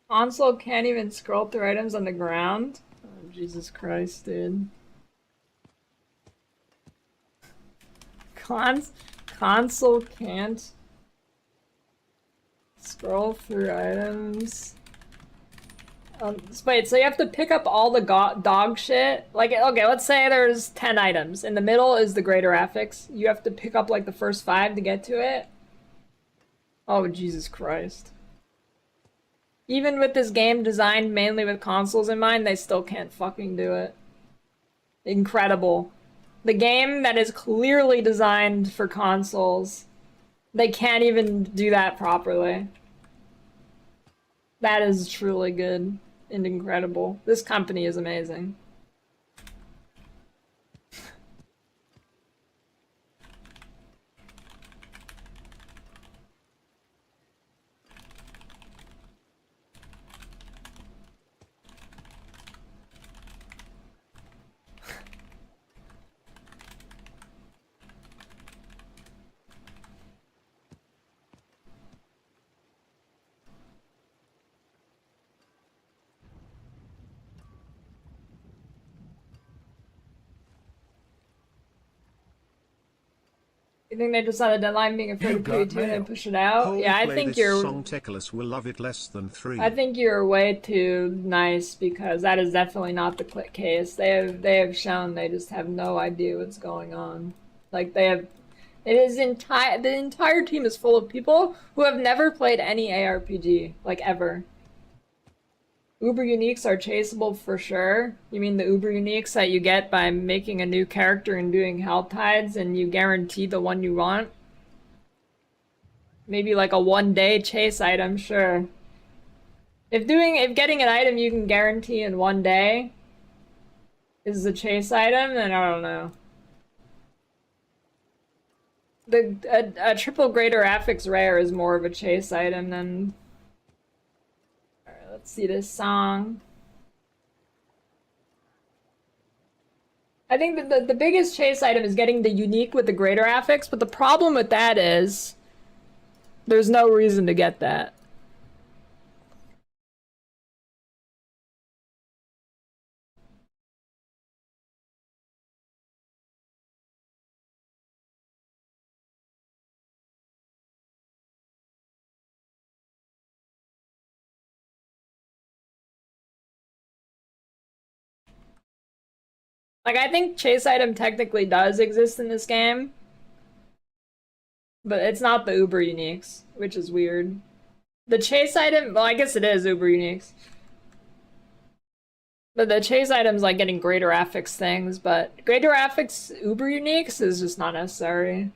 Console can't even scroll through items on the ground? Oh, Jesus Christ, dude. Console can't scroll through items. Wait, so you have to pick up all the dog shit? Like, okay, let's say there's 10 items. In the middle is the greater affix. You have to pick up, like, the first 5 to get to it? Oh, Jesus Christ. Even with this game designed mainly with consoles in mind, they still can't fucking do it. Incredible. The game that is clearly designed for consoles, they can't even do that properly. That is truly good and incredible. This company is amazing. You think they just had a deadline being afraid to put it and push it out? Yeah, I think you're... Song Techless will love it less than 3. I think you're way too nice because that is definitely not the case. They have shown they just have no idea what's going on. Like they have... the entire team is full of people who have never played any ARPG, like ever. Uber uniques are chaseable for sure. You mean the Uber uniques that you get by making a new character and doing hell tides and you guarantee the one you want? Maybe like a 1-day chase item, sure. If getting an item you can guarantee in 1 day is the chase item, then I don't know. A triple greater affix rare is more of a chase item than... Let's see this song. I think that the biggest chase item is getting the unique with the greater affix, but the problem with that is there's no reason to get that. Like, I think chase item technically does exist in this game. But it's not the Uber uniques, which is weird. The chase item, well, I guess it is Uber uniques. But the chase item's like getting greater affix things, but greater affix Uber uniques is just not necessary.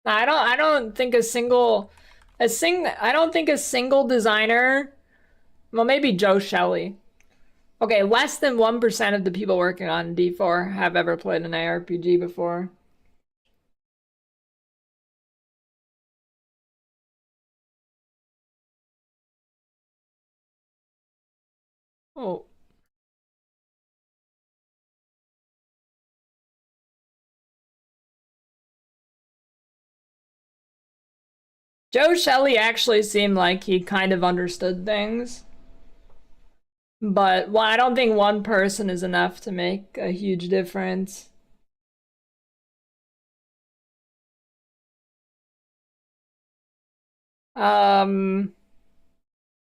I don't think a single designer, well, maybe Joe Shelley. Okay, less than 1% of the people working on D4 have ever played an ARPG before. Oh. Joe Shelley actually seemed like he kind of understood things. But well, I don't think one person is enough to make a huge difference.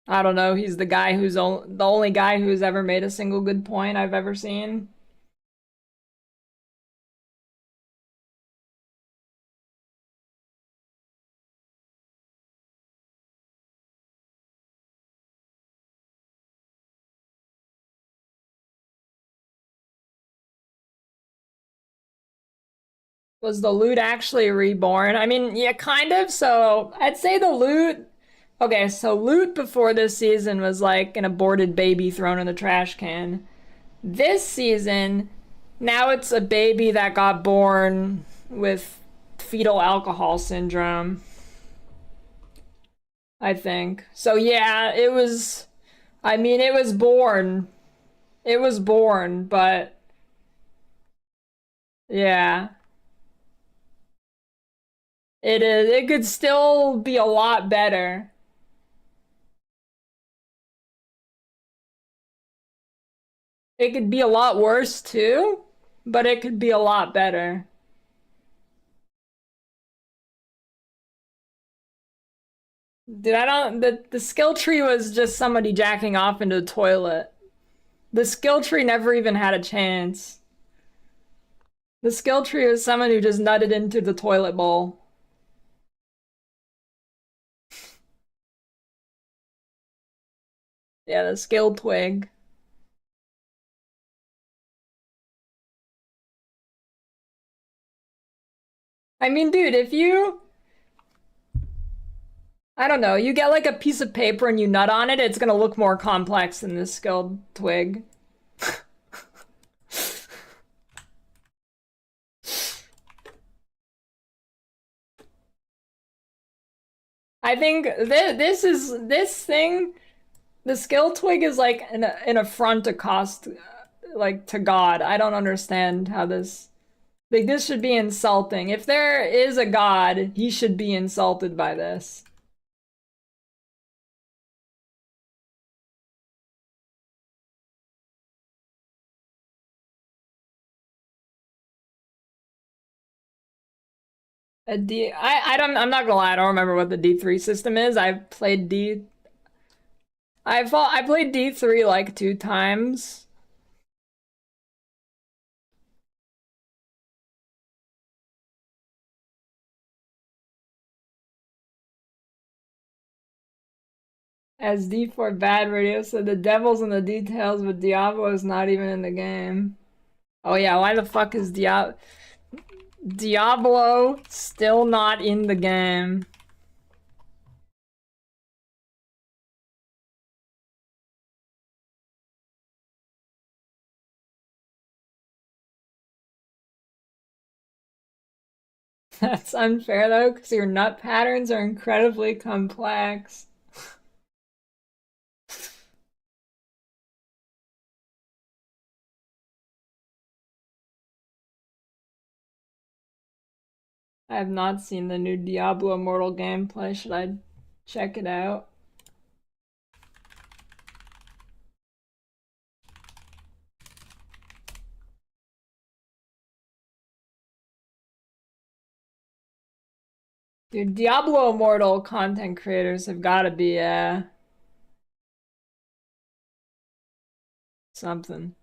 I don't know. He's the guy who's the only guy who's ever made a single good point I've ever seen. Was the loot actually reborn? I mean, yeah, kind of. So I'd say the loot. Okay, so loot before this season was like an aborted baby thrown in the trash can. This season, now it's a baby that got born with fetal alcohol syndrome. I think. So yeah, it was. I mean, it was born. It was born, but yeah. It is. It could still be a lot better. It could be a lot worse too, but it could be a lot better. Dude, I don't. The skill tree was just somebody jacking off into the toilet. The skill tree never even had a chance. The skill tree was someone who just nutted into the toilet bowl. Yeah, the skill twig. I mean, dude, if you, I don't know, you get like a piece of paper and you nut on it, it's gonna look more complex than this skilled twig. I think this thing, the skill twig is like an affront to cost, like to God. I don't understand how this, like this should be insulting. If there is a God, he should be insulted by this. I'm not gonna lie, I don't remember what the D3 system is. I've played I played D3 like 2 times. As D4 Bad Radio said, the devil's in the details, but Diablo is not even in the game. Oh yeah, why the fuck is Diablo still not in the game? That's unfair though, because your nut patterns are incredibly complex. I have not seen the new Diablo Immortal gameplay. Should I check it out? Dude, Diablo Immortal content creators have got to be something.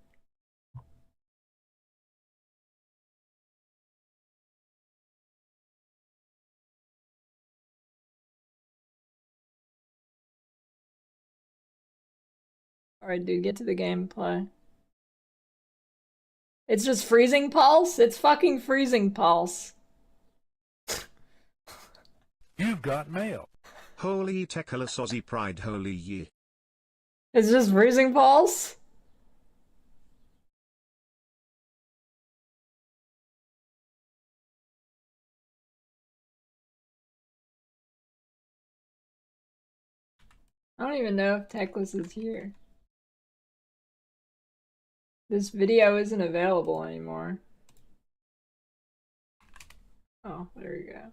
Alright, dude, get to the gameplay. It's just freezing pulse? It's fucking freezing pulse. You've got mail. Holy Tekala Sozzy Pride Holy Ye. It's just freezing pulse? I don't even know if Techless is here. This video isn't available anymore. Oh, there you go.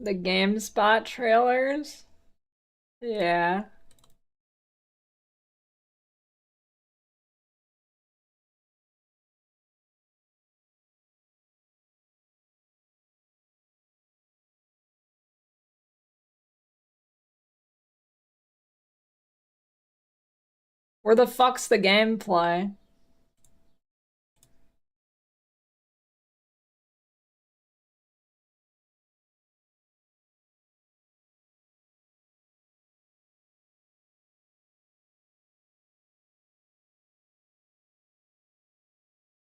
The GameSpot trailers? Yeah. Where the fuck's the gameplay?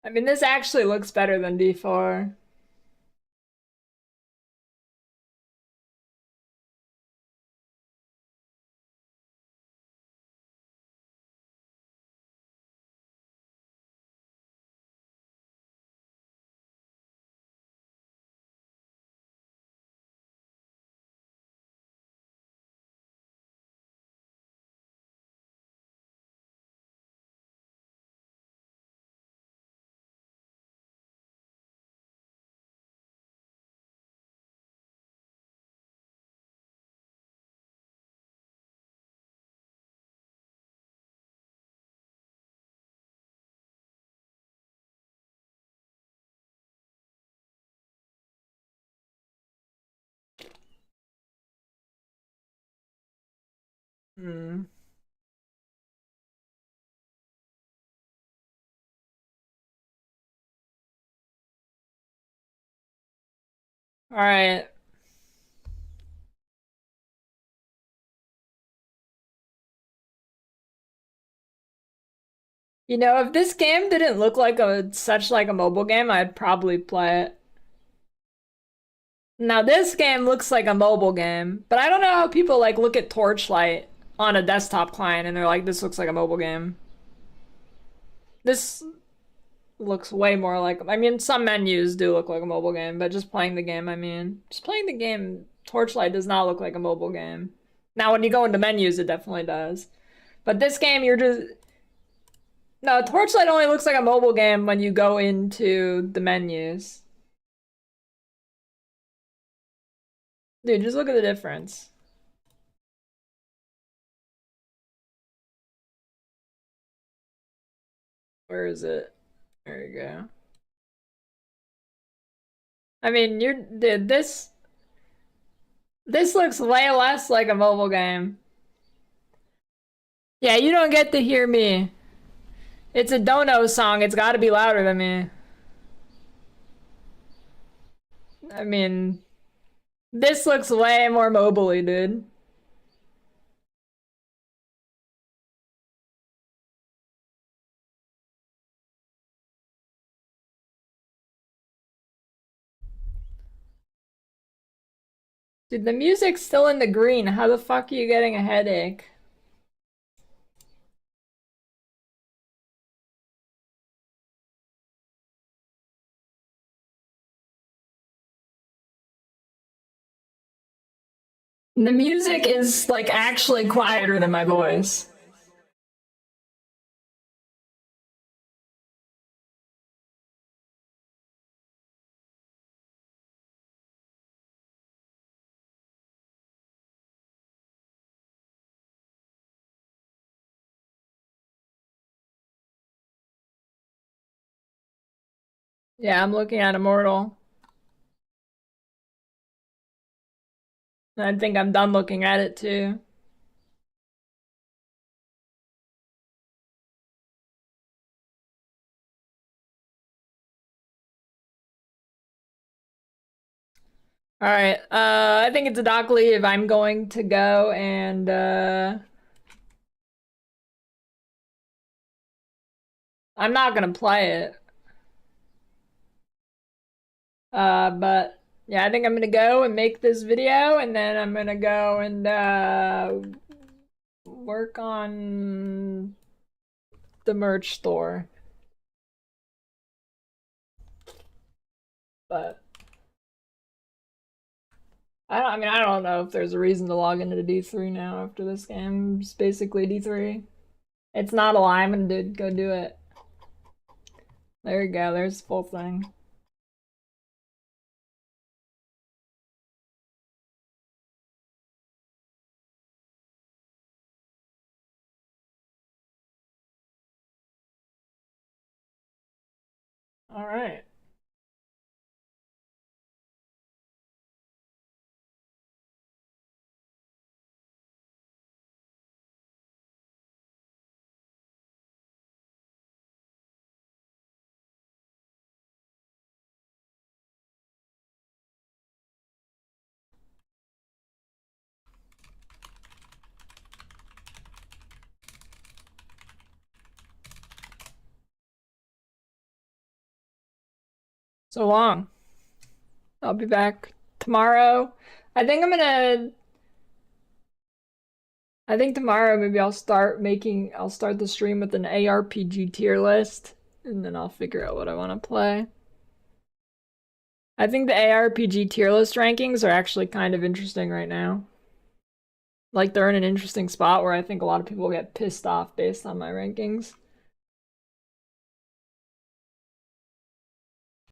I mean, this actually looks better than D4. Hmm. All right. You know, if this game didn't look like such like a mobile game, I'd probably play it. Now this game looks like a mobile game, but I don't know how people like look at Torchlight on a desktop client and they're like, this looks like a mobile game. This looks way more like, I mean, some menus do look like a mobile game, but just playing the game, I mean, just playing the game, Torchlight does not look like a mobile game. Now, when you go into menus, it definitely does. But this game, you're just... No, Torchlight only looks like a mobile game when you go into the menus. Dude, just look at the difference. Where is it? There you go. I mean, dude, this looks way less like a mobile game. Yeah, you don't get to hear me. It's a Dono song. It's got to be louder than me. I mean, this looks way more mobile-y, dude. Dude, the music's still in the green. How the fuck are you getting a headache? The music is like actually quieter than my voice. Yeah, I'm looking at Immortal. I think I'm done looking at it too. All right, I think it's a dock leave. I'm going to go and I'm not gonna play it. But yeah, I think I'm gonna go and make this video, and then I'm gonna go and work on the merch store. But I don't know if there's a reason to log into D3 now after this game. It's basically D3. It's not a lie. I'm gonna go do it. There you go. There's the full thing. All right. So long. I'll be back tomorrow. I think tomorrow maybe I'll start the stream with an ARPG tier list, and then I'll figure out what I want to play. I think the ARPG tier list rankings are actually kind of interesting right now. Like, they're in an interesting spot where I think a lot of people get pissed off based on my rankings.